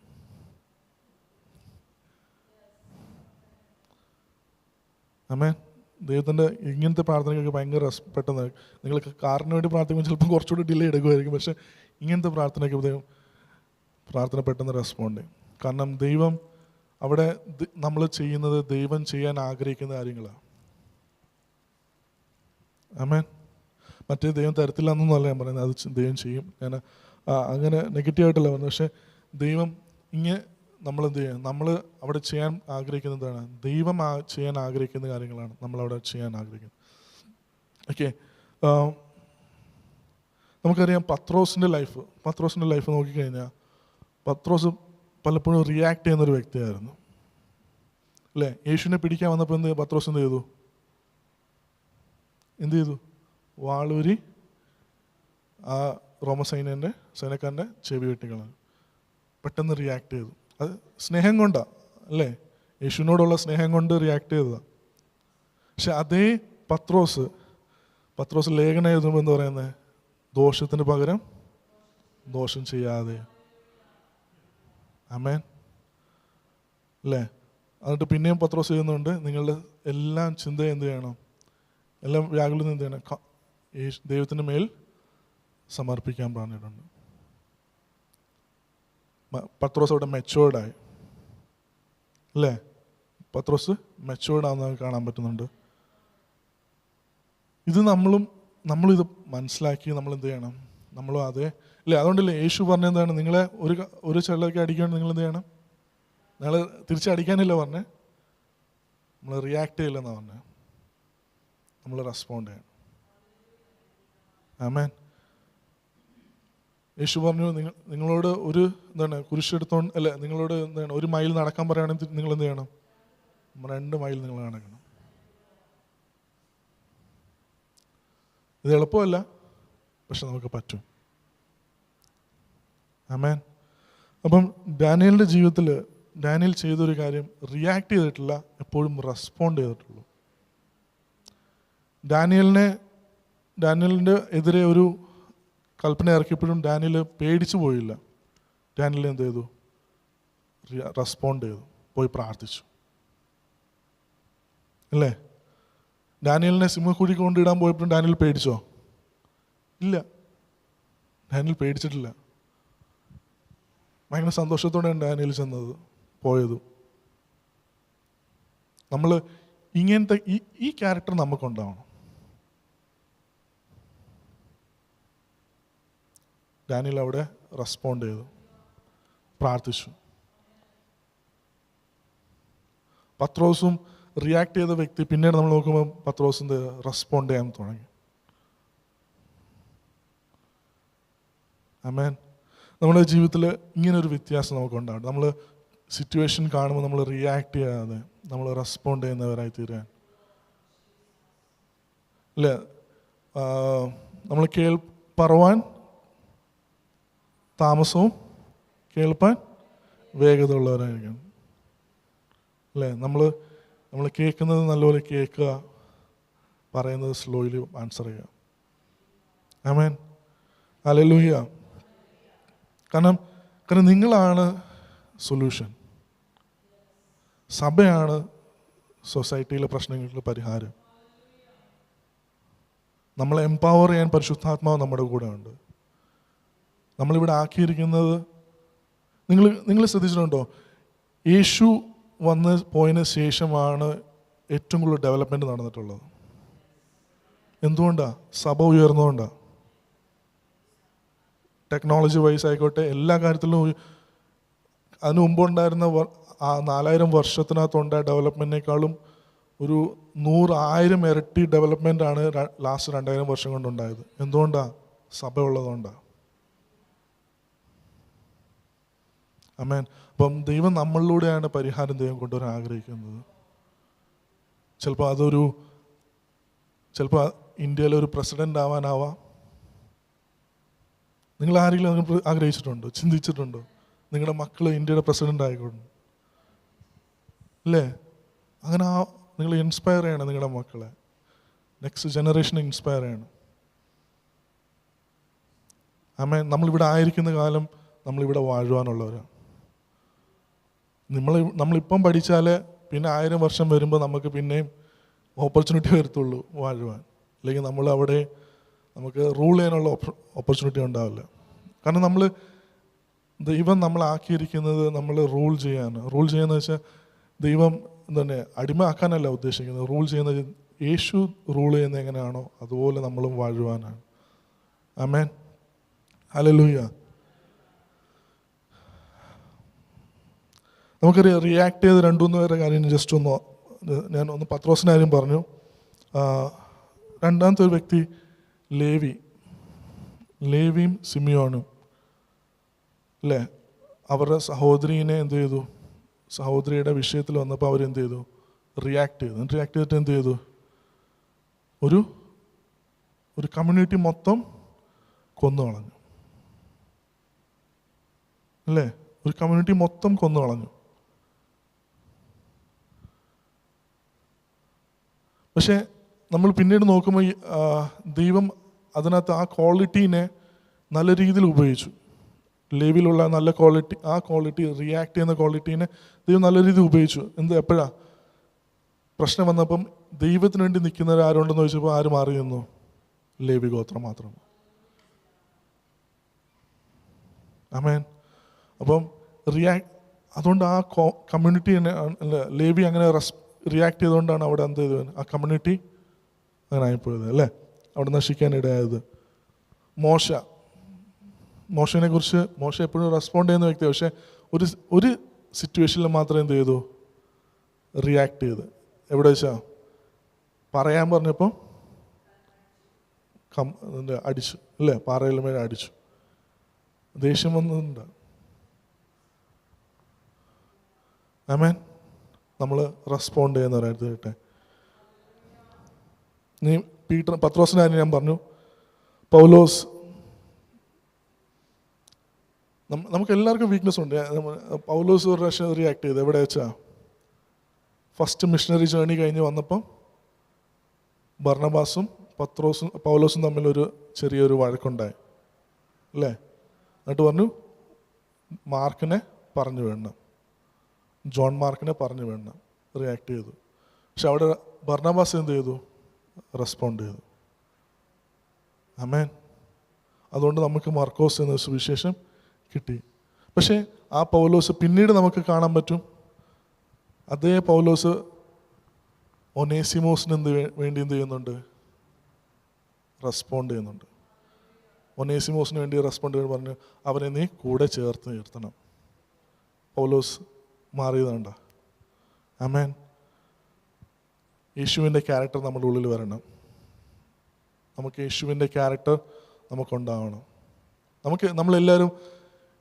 ആമേൻ. ദൈവത്തിൻ്റെ ഇങ്ങനത്തെ പ്രാർത്ഥനയ്ക്കൊക്കെ ഭയങ്കര പെട്ടെന്ന്, നിങ്ങൾ കാറിന് വേണ്ടി പ്രാർത്ഥിക്കുമ്പോൾ ചിലപ്പോൾ കുറച്ചുകൂടി ഡിലേ എടുക്കുമായിരിക്കും, പക്ഷേ ഇങ്ങനത്തെ പ്രാർത്ഥനയ്ക്ക് ദൈവം പ്രാർത്ഥന പെട്ടെന്ന് റെസ്പോണ്ട് ചെയ്യും. കാരണം ദൈവം അവിടെ നമ്മൾ ചെയ്യുന്നത് ദൈവം ചെയ്യാൻ ആഗ്രഹിക്കുന്ന കാര്യങ്ങളാണ്. ആമേൻ. മറ്റേ ദൈവം തരത്തില്ല എന്നൊന്നുമല്ല ഞാൻ പറയുന്നത്, അത് ദൈവം ചെയ്യും. ഞാൻ അങ്ങനെ നെഗറ്റീവായിട്ടല്ല പറയുന്നത്. പക്ഷേ ദൈവം നമ്മളെന്ത് ചെയ്യാം? നമ്മൾ അവിടെ ചെയ്യാൻ ആഗ്രഹിക്കുന്നതാണ്, ദൈവം ചെയ്യാൻ ആഗ്രഹിക്കുന്ന കാര്യങ്ങളാണ് നമ്മളവിടെ ചെയ്യാൻ ആഗ്രഹിക്കുന്നത്. ഓക്കെ. നമുക്കറിയാം പത്രോസിൻ്റെ ലൈഫ് നോക്കിക്കഴിഞ്ഞാൽ പത്രോസ് പലപ്പോഴും റിയാക്ട് ചെയ്യുന്നൊരു വ്യക്തിയായിരുന്നു, അല്ലേ? യേശുവിനെ പിടിക്കാൻ വന്നപ്പോൾ പത്രോസ് എന്ത് ചെയ്തു? വാളൂരി ആ സൈന്യക്കാരൻ്റെ ചെവി വെട്ടിക്കളഞ്ഞു. പെട്ടെന്ന് റിയാക്ട് ചെയ്തു. അത് സ്നേഹം കൊണ്ടാണ്, അല്ലേ? യേശുവിനോടുള്ള സ്നേഹം കൊണ്ട് റിയാക്ട് ചെയ്തതാണ്. പക്ഷെ അതേ പത്രോസ് ലേഖനം എഴുതുമ്പോൾ എന്താ പറയുന്നത്? ദോഷത്തിന് പകരം ദോഷം ചെയ്യാതെ. ആമേൻ. അല്ലേ? എന്നിട്ട് പിന്നെയും പത്രോസ് എഴുതുന്നുണ്ട്, നിങ്ങളുടെ എല്ലാം ചിന്ത എന്ത് ചെയ്യണം? എല്ലാം വ്യാകുലം എന്ത് ചെയ്യണം? ദൈവത്തിൻ്റെ മേൽ സമർപ്പിക്കാൻ പറഞ്ഞിട്ടുണ്ട്. പത്രോസ് അവിടെ മെച്ചുവേർഡായി, അല്ലേ? പത്രോസ് മെച്ചുവേർഡാണെന്ന് കാണാൻ പറ്റുന്നുണ്ട്. ഇത് നമ്മളിത് മനസ്സിലാക്കി നമ്മൾ എന്ത് ചെയ്യണം? നമ്മളും അതേ, അല്ലേ? അതുകൊണ്ടല്ലേ യേശു പറഞ്ഞെന്താണ്? നിങ്ങളെ ഒരു ചെള്ളൊക്കെ അടിക്കുകയാണ്, നിങ്ങൾ എന്ത് ചെയ്യണം? നിങ്ങൾ തിരിച്ചടിക്കാനില്ല പറഞ്ഞേ, നമ്മൾ റിയാക്ട് ചെയ്യില്ലെന്നാണ് പറഞ്ഞത്, നമ്മൾ റെസ്പോണ്ട് ചെയ്യണം. ആമേൻ. യേശു പറഞ്ഞു, നിങ്ങളോട് ഒരു കുരിശെടുത്തോണ്ട്, അല്ല, നിങ്ങളോട് ഒരു മൈൽ നടക്കാൻ പറയുകയാണെങ്കിൽ നിങ്ങൾ എന്ത് ചെയ്യണം? 2 മൈൽ നിങ്ങൾ നടക്കണം. ഇത് എളുപ്പമല്ല, പക്ഷെ നമുക്ക് പറ്റും. ആമേൻ. അപ്പം ഡാനിയേലിൻ്റെ ജീവിതത്തിൽ ഡാനിയേൽ ചെയ്തൊരു കാര്യം, റിയാക്ട് ചെയ്തിട്ടില്ല, എപ്പോഴും റെസ്പോണ്ട് ചെയ്തിട്ടുള്ളൂ. ഡാനിയേലിൻ്റെ എതിരെ ഒരു കൽപ്പന ഇറക്കിയപ്പോഴും ഡാനിയേൽ പേടിച്ചു പോയില്ല. ഡാനിയേൽ എന്ത് ചെയ്തു? റെസ്പോണ്ട് ചെയ്തു, പോയി പ്രാർത്ഥിച്ചു, അല്ലേ? ഡാനിയേലിനെ സിംഹക്കുഴി കൊണ്ടിടാൻ പോയപ്പോഴും ഡാനിയേൽ പേടിച്ചോ? ഇല്ല, ഡാനിയേൽ പേടിച്ചിട്ടില്ല. ഭയങ്കര സന്തോഷത്തോടെയാണ് ഡാനിയേൽ ചെന്നത് പോയതും. നമ്മൾ ഇങ്ങനത്തെ ഈ ക്യാരക്ടർ നമുക്കുണ്ടാവണം. ഡാനിയേൽ അവിടെ റെസ്പോണ്ട് ചെയ്തു, പ്രാർത്ഥിച്ചു. പത്രോസും റിയാക്ട് ചെയ്ത വ്യക്തി, പിന്നീട് നമ്മൾ നോക്കുമ്പോൾ പത്രോസിൻ്റെ റെസ്പോണ്ട് ചെയ്യാൻ തുടങ്ങി. ആമേൻ. നമ്മുടെ ജീവിതത്തിൽ ഇങ്ങനൊരു വ്യത്യാസം നമുക്കുണ്ടാകും. നമ്മൾ സിറ്റുവേഷൻ കാണുമ്പോൾ നമ്മൾ റിയാക്ട് ചെയ്യാതെ നമ്മൾ റെസ്പോണ്ട് ചെയ്യുന്നവരായി തീരാൻ. അല്ലേ? നമ്മൾ പറവാൻ താമസവും കേൾപ്പാൻ വേഗത ഉള്ളവരായിരിക്കണം. അല്ലേ? നമ്മൾ കേൾക്കുന്നത് നല്ലപോലെ കേൾക്കുക, പറയുന്നത് സ്ലോയിലി ആൻസർ ചെയ്യുക. ആമേൻ. ഹല്ലേലൂയ. കാരണം നിങ്ങളാണ് സൊല്യൂഷൻ. സഭയാണ് സൊസൈറ്റിയിലെ പ്രശ്നങ്ങൾക്ക് പരിഹാരം. നമ്മളെ എംപവർ ചെയ്യാൻ പരിശുദ്ധാത്മാവ് നമ്മുടെ കൂടെ ഉണ്ട്. നമ്മളിവിടെ ആക്കിയിരിക്കുന്നത്, നിങ്ങൾ ശ്രദ്ധിച്ചിട്ടുണ്ടോ? യേശു വന്ന് പോയതിന് ശേഷമാണ് ഏറ്റവും കൂടുതൽ ഡെവലപ്മെൻറ്റ് നടന്നിട്ടുള്ളത്. എന്തുകൊണ്ടാണ്? സഭ ഉയർന്നുകൊണ്ടാണ്. ടെക്നോളജി വൈസ് ആയിക്കോട്ടെ, എല്ലാ കാര്യത്തിലും. അതിനു മുമ്പുണ്ടായിരുന്ന 4000 വർഷത്തിനകത്തുണ്ടായ ഡെവലപ്മെൻറ്റിനേക്കാളും ഒരു 100,000 ഇരട്ടി ഡെവലപ്മെൻറ്റാണ് ലാസ്റ്റ് 2000 വർഷം കൊണ്ടുണ്ടായത്. എന്തുകൊണ്ടാണ്? സഭ ഉള്ളതുകൊണ്ടാണ്. ആമേൻ. അപ്പം ദൈവം നമ്മളിലൂടെയാണ് പരിഹാരം ദൈവം കൊണ്ടുവരാൻ ആഗ്രഹിക്കുന്നത്. ചിലപ്പോൾ ഇന്ത്യയിലെ ഒരു പ്രസിഡന്റ് ആവാനാവാം. നിങ്ങൾ ആരെങ്കിലും ആഗ്രഹിച്ചിട്ടുണ്ടോ? ചിന്തിച്ചിട്ടുണ്ടോ? നിങ്ങളുടെ മക്കൾ ഇന്ത്യയുടെ പ്രസിഡന്റ് ആയിക്കോട്ടെ, അല്ലേ? അങ്ങനെ നിങ്ങൾ ഇൻസ്പയർ ചെയ്യണം നിങ്ങളുടെ മക്കളെ. നെക്സ്റ്റ് ജനറേഷനെ ഇൻസ്പയർ ചെയ്യണം. ആമേൻ. നമ്മളിവിടെ ആയിരിക്കുന്ന കാലം നമ്മളിവിടെ വാഴുവാനുള്ളവരാണ്. നമ്മളിപ്പം പഠിച്ചാൽ പിന്നെ 1000 വർഷം വരുമ്പോൾ നമുക്ക് പിന്നെയും ഓപ്പർച്യൂണിറ്റി വരത്തുള്ളൂ വാഴുവാൻ. അല്ലെങ്കിൽ അവിടെ നമുക്ക് റൂൾ ചെയ്യാനുള്ള ഓപ്പർച്യൂണിറ്റി ഉണ്ടാവില്ല. കാരണം ദൈവം നമ്മളാക്കിയിരിക്കുന്നത് നമ്മൾ റൂൾ ചെയ്യാനാണ്. റൂൾ ചെയ്യാന്ന് വെച്ചാൽ ദൈവം തന്നെ അടിമയാക്കാനല്ല ഉദ്ദേശിക്കുന്നത്. റൂൾ ചെയ്യുന്നത് യേശു റൂൾ ചെയ്യുന്നത് എങ്ങനെയാണോ അതുപോലെ നമ്മളും വാഴുവാനാണ്. ആമേൻ. ഹല്ലേലൂയ. നമുക്കറിയാം, റിയാക്ട് ചെയ്ത് 2-3 പേരുടെ കാര്യം ഞാൻ ഒന്ന് പത്രോസിൻ്റെ കാര്യം പറഞ്ഞു. രണ്ടാമത്തെ ഒരു വ്യക്തി ലേവിയും സിമിയോനും, അല്ലേ? അവരുടെ സഹോദരീനെ എന്ത് ചെയ്തു? സഹോദരിയുടെ വിഷയത്തിൽ വന്നപ്പോൾ അവരെന്ത് ചെയ്തു? റിയാക്ട് ചെയ്തിട്ട് എന്ത് ചെയ്തു? ഒരു കമ്മ്യൂണിറ്റി മൊത്തം കൊന്നു കളഞ്ഞു. അല്ലേ? ഒരു കമ്മ്യൂണിറ്റി മൊത്തം കൊന്നു കളഞ്ഞു. പക്ഷെ നമ്മൾ പിന്നീട് നോക്കുമ്പോൾ ദൈവം അതിനകത്ത് ആ ക്വാളിറ്റീനെ നല്ല രീതിയിൽ ഉപയോഗിച്ചു. ലേവിലുള്ള നല്ല ക്വാളിറ്റി, ആ ക്വാളിറ്റി, റിയാക്ട് ചെയ്യുന്ന ക്വാളിറ്റീനെ ദൈവം നല്ല രീതിയിൽ ഉപയോഗിച്ചു. എപ്പോഴാണ് പ്രശ്നം വന്നപ്പം ദൈവത്തിന് വേണ്ടി നിൽക്കുന്നവർ ആരുണ്ടെന്ന് ചോദിച്ചപ്പോൾ ആര് മാറി നിന്നു? ലേവി ഗോത്രം മാത്രം. ആമേൻ. അപ്പം അതുകൊണ്ട് ആ കമ്മ്യൂണിറ്റി ലേവി അങ്ങനെ റിയാക്ട് ചെയ്തുകൊണ്ടാണ് അവിടെ എന്ത് ചെയ്തത്? ആ കമ്മ്യൂണിറ്റി അങ്ങനെ ആയിപ്പോയത്, അല്ലേ? അവിടെ നശിക്കാനിടയായത്. മോശനെ കുറിച്ച് മോശ എപ്പോഴും റെസ്പോണ്ട് ചെയ്യുന്ന വ്യക്തിയാണ്. പക്ഷെ ഒരു സിറ്റുവേഷനിൽ മാത്രം എന്ത് ചെയ്തു? റിയാക്ട് ചെയ്ത്. എവിടെ വെച്ചാൽ പറയാൻ പറഞ്ഞപ്പോൾ അടിച്ചു, അല്ലേ? പാറയിൽ മേലെ അടിച്ചു. ദേഷ്യം വന്നതുണ്ട്. ആമേൻ. നമ്മൾ റെസ്പോണ്ട് ചെയ്യുന്നവരായിട്ട് കേട്ടെ. പത്രോസിൻ്റെ കാര്യം ഞാൻ പറഞ്ഞു. പൗലോസ്, നമുക്ക് എല്ലാവർക്കും വീക്ക്നെസ് ഉണ്ട്. പൗലോസ് ഒരു പ്രാവശ്യം റിയാക്ട് ചെയ്ത്. എവിടെ വെച്ചാൽ ഫസ്റ്റ് മിഷണറി ജേർണി കഴിഞ്ഞ് വന്നപ്പം ബർണബാസും പൗലോസും തമ്മിലൊരു ചെറിയൊരു വഴക്കുണ്ടായി, അല്ലേ? എന്നിട്ട് പറഞ്ഞു മാർക്കിനെ പറഞ്ഞു വിടണം, ജോൺ മാർക്കിനെ പറഞ്ഞു വിടണം. റിയാക്ട് ചെയ്തു. പക്ഷെ അവിടെ ബർണബാസ് എന്ത് ചെയ്തു? റെസ്പോണ്ട് ചെയ്തു. ആമേൻ. അതുകൊണ്ട് നമുക്ക് മർക്കോസ് എന്ന സുവിശേഷം കിട്ടി. പക്ഷേ ആ പൗലോസ് പിന്നീട് നമുക്ക് കാണാൻ പറ്റും, അതേ പൗലോസ് ഒനേസിമോസിന് വേണ്ടി എന്ത് ചെയ്യുന്നുണ്ട്? റെസ്പോണ്ട് ചെയ്യുന്നുണ്ട്. ഒനേസിമോസിന് വേണ്ടി റെസ്പോണ്ട് ചെയ്ത് പറഞ്ഞു, അവനെ നീ കൂടെ ചേർത്ത് നിർത്തണം. പൗലോസ് മാറിയതുണ്ട. ആമേൻ. യേശുവിൻ്റെ ക്യാരക്ടർ നമ്മുടെ ഉള്ളിൽ വരണം. നമുക്ക് യേശുവിൻ്റെ ക്യാരക്ടർ നമുക്കുണ്ടാവണം. നമ്മളെല്ലാവരും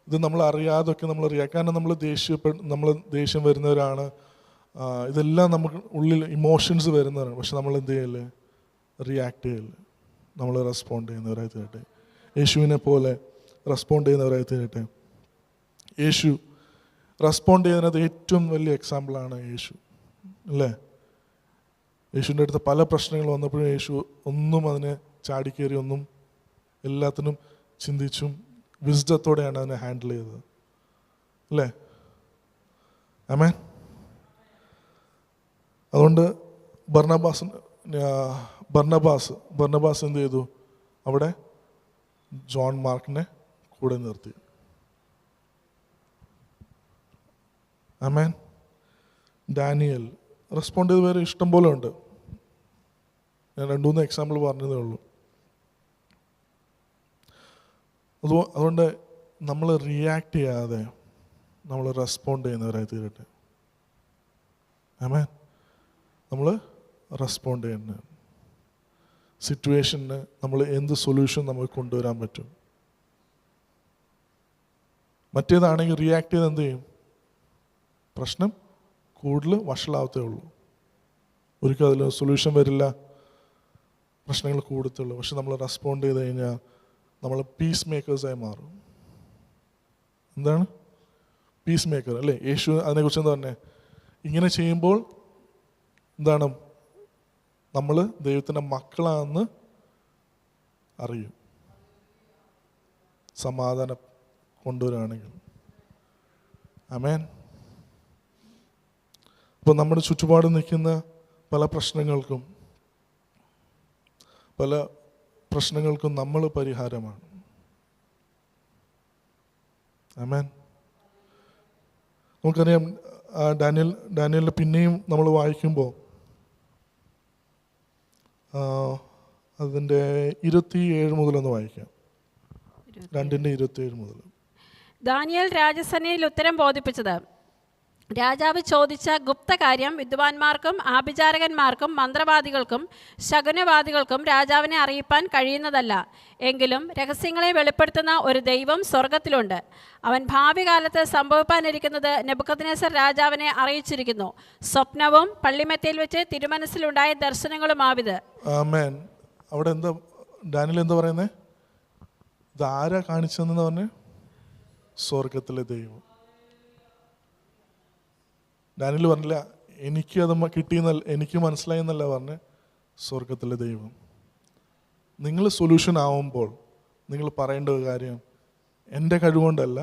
ഇത് നമ്മൾ അറിയാതൊക്കെ നമ്മൾ കാരണം നമ്മൾ ദേഷ്യം വരുന്നവരാണ്. ഇതെല്ലാം നമുക്ക് ഉള്ളിൽ ഇമോഷൻസ് വരുന്നവരാണ്. പക്ഷെ നമ്മൾ എന്ത് ചെയ്യല്ലേ? റിയാക്ട് ചെയ്യല്ലേ? നമ്മൾ റെസ്പോണ്ട് ചെയ്യുന്നവരായി തീരട്ടെ. യേശുവിനെ പോലെ റെസ്പോണ്ട് ചെയ്യുന്നവരായി തീരട്ടെ. യേശു റെസ്പോണ്ട് ചെയ്യുന്നത് ഏറ്റവും വലിയ എക്സാമ്പിളാണ് യേശു, അല്ലേ? യേശുവിൻ്റെ അടുത്ത് പല പ്രശ്നങ്ങൾ വന്നപ്പോഴും യേശു ഒന്നും അതിനെ ചാടിക്കേറി ഒന്നും എല്ലാത്തിനും ചിന്തിച്ചും വിസ്ഡത്തോടെയാണ് അതിനെ ഹാൻഡിൽ ചെയ്തത്, അല്ലേ? ആമേൻ. അതുകൊണ്ട് ബർണബാസ് എന്ത് ചെയ്തു? അവിടെ ജോൺ മാർക്കിനെ കൂടെ നിർത്തി. ആമേൻ. ഡാനിയൽ റെസ്പോണ്ട് ചെയ്ത് വേറെ ഇഷ്ടം പോലെ ഉണ്ട്. ഞാൻ 2-3 എക്സാമ്പിൾ പറഞ്ഞതേ ഉള്ളൂ. അതുകൊണ്ട് നമ്മൾ റിയാക്ട് ചെയ്യാതെ നമ്മൾ റെസ്പോണ്ട് ചെയ്യുന്നവരായി തീരട്ടെ. ആമേൻ. നമ്മൾ റെസ്പോണ്ട് ചെയ്യുന്ന സിറ്റുവേഷന് നമ്മൾ എന്ത് സൊല്യൂഷൻ നമുക്ക് കൊണ്ടുവരാൻ പറ്റും. മറ്റേതാണെങ്കിൽ റിയാക്ട് ചെയ്ത് എന്ത് ചെയ്യും? പ്രശ്നം കൂടുതൽ വഷളാവത്തേ ഉള്ളൂ. ഒരിക്കലും അതിൽ സൊല്യൂഷൻ വരില്ല, പ്രശ്നങ്ങൾ കൂടത്തുള്ളൂ. പക്ഷെ നമ്മൾ റെസ്പോണ്ട് ചെയ്ത് കഴിഞ്ഞാൽ നമ്മൾ പീസ് മേക്കേഴ്സായി മാറും. എന്താണ് പീസ് മേക്കർ, അല്ലേ? യേശു അതിനെക്കുറിച്ച് എന്താ പറഞ്ഞേ? ഇങ്ങനെ ചെയ്യുമ്പോൾ എന്താണ്? നമ്മൾ ദൈവത്തിൻ്റെ മക്കളാണെന്ന് അറിയും. സമാധാനം കൊണ്ടുവരികയാണെങ്കിൽ. ആമേൻ. അപ്പോൾ നമ്മുടെ ചുറ്റുപാട് നിൽക്കുന്ന പല പ്രശ്നങ്ങൾക്കും നമ്മൾ പരിഹാരമാണ്. ആമേൻ. നമുക്കറിയാം ഡാനിയലിനെ പിന്നെയും നമ്മൾ വായിക്കുമ്പോൾ അതിൻ്റെ 27 മുതലൊന്ന് വായിക്കാം. 2:27 മുതൽ. ദാനിയേൽ രാജസന്നിധിയിൽ ഉത്തരം ബോധിപ്പിച്ചത്: രാജാവ് ചോദിച്ച ഗുപ്തകാര്യം വിദ്വാൻമാർക്കും ആഭിചാരകന്മാർക്കും മന്ത്രവാദികൾക്കും ശകുനവാദികൾക്കും രാജാവിനെ അറിയിപ്പാൻ കഴിയുന്നതല്ല. എങ്കിലും രഹസ്യങ്ങളെ വെളിപ്പെടുത്തുന്ന ഒരു ദൈവം സ്വർഗത്തിലുണ്ട്. അവൻ ഭാവി കാലത്ത് സംഭവിപ്പാനിരിക്കുന്നത് നെബൂഖദ്നേസർ രാജാവിനെ അറിയിച്ചിരിക്കുന്നു. സ്വപ്നവും പള്ളിമെത്തയിൽ വെച്ച് തിരുമനസ്സിലുണ്ടായ ദർശനങ്ങളുമാവിത്. ആമേൻ. അവിടെ എന്താ ഡാനിയേൽ എന്താ പറയുന്നത്? ഇതാരാ കാണിച്ചതെന്ന് പറഞ്ഞേ? സ്വർഗത്തിലെ ദൈവം. ഡാനിയേൽ പറഞ്ഞില്ല എനിക്കത് കിട്ടിയെന്നല്ല, എനിക്ക് മനസ്സിലായി എന്നല്ല പറഞ്ഞ്. സ്വർഗത്തിലെ ദൈവം. നിങ്ങൾ സൊല്യൂഷൻ ആവുമ്പോൾ നിങ്ങൾ പറയേണ്ട ഒരു കാര്യം എൻ്റെ കഴിവുകൊണ്ടല്ല,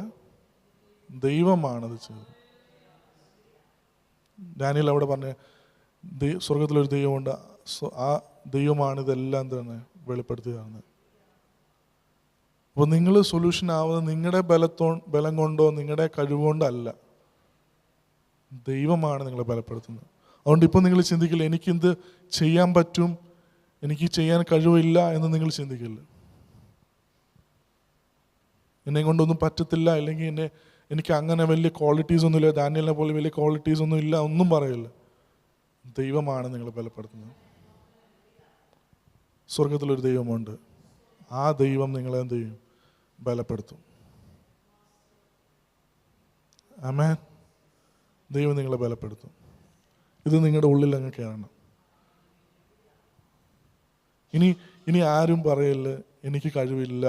ദൈവമാണത് ചെയ്തത്. ഡാനിയേൽ അവിടെ പറഞ്ഞ സ്വർഗത്തിലൊരു ദൈവമുണ്ട്, ആ ദൈവമാണ് ഇതെല്ലാം തന്നെ വെളിപ്പെടുത്തിയതാണ്. അപ്പോൾ നിങ്ങൾ സൊല്യൂഷൻ ആവുന്നത് നിങ്ങളുടെ ബലം കൊണ്ടോ നിങ്ങളുടെ കഴിവുകൊണ്ടല്ല, ദൈവമാണ് നിങ്ങളെ ബലപ്പെടുത്തുന്നത്. അതുകൊണ്ട് ഇപ്പോൾ നിങ്ങൾ ചിന്തിക്കില്ല എനിക്കെന്ത് ചെയ്യാൻ പറ്റും, എനിക്ക് ചെയ്യാൻ കഴിവില്ല എന്ന് നിങ്ങൾ ചിന്തിക്കില്ല. എന്നെ കൊണ്ടൊന്നും പറ്റത്തില്ല, അല്ലെങ്കിൽ എനിക്ക് അങ്ങനെ വലിയ ക്വാളിറ്റീസ് ഒന്നുമില്ല, ഡാനിയേലിനെ പോലെ വലിയ ക്വാളിറ്റീസ് ഒന്നും ഇല്ല, ഒന്നും പറയില്ല. ദൈവമാണ് നിങ്ങളെ ബലപ്പെടുത്തുന്നത്. സ്വർഗത്തിലൊരു ദൈവമുണ്ട്. ആ ദൈവം നിങ്ങളെ എന്ത് ചെയ്യും? ബലപ്പെടുത്തും. ആമേൻ. ദൈവം നിങ്ങളെ ബലപ്പെടുത്തും. ഇത് നിങ്ങളുടെ ഉള്ളിൽ അങ്ങ് കയറണം. ഇനി ആരും പറയല്ല എനിക്ക് കഴിവില്ല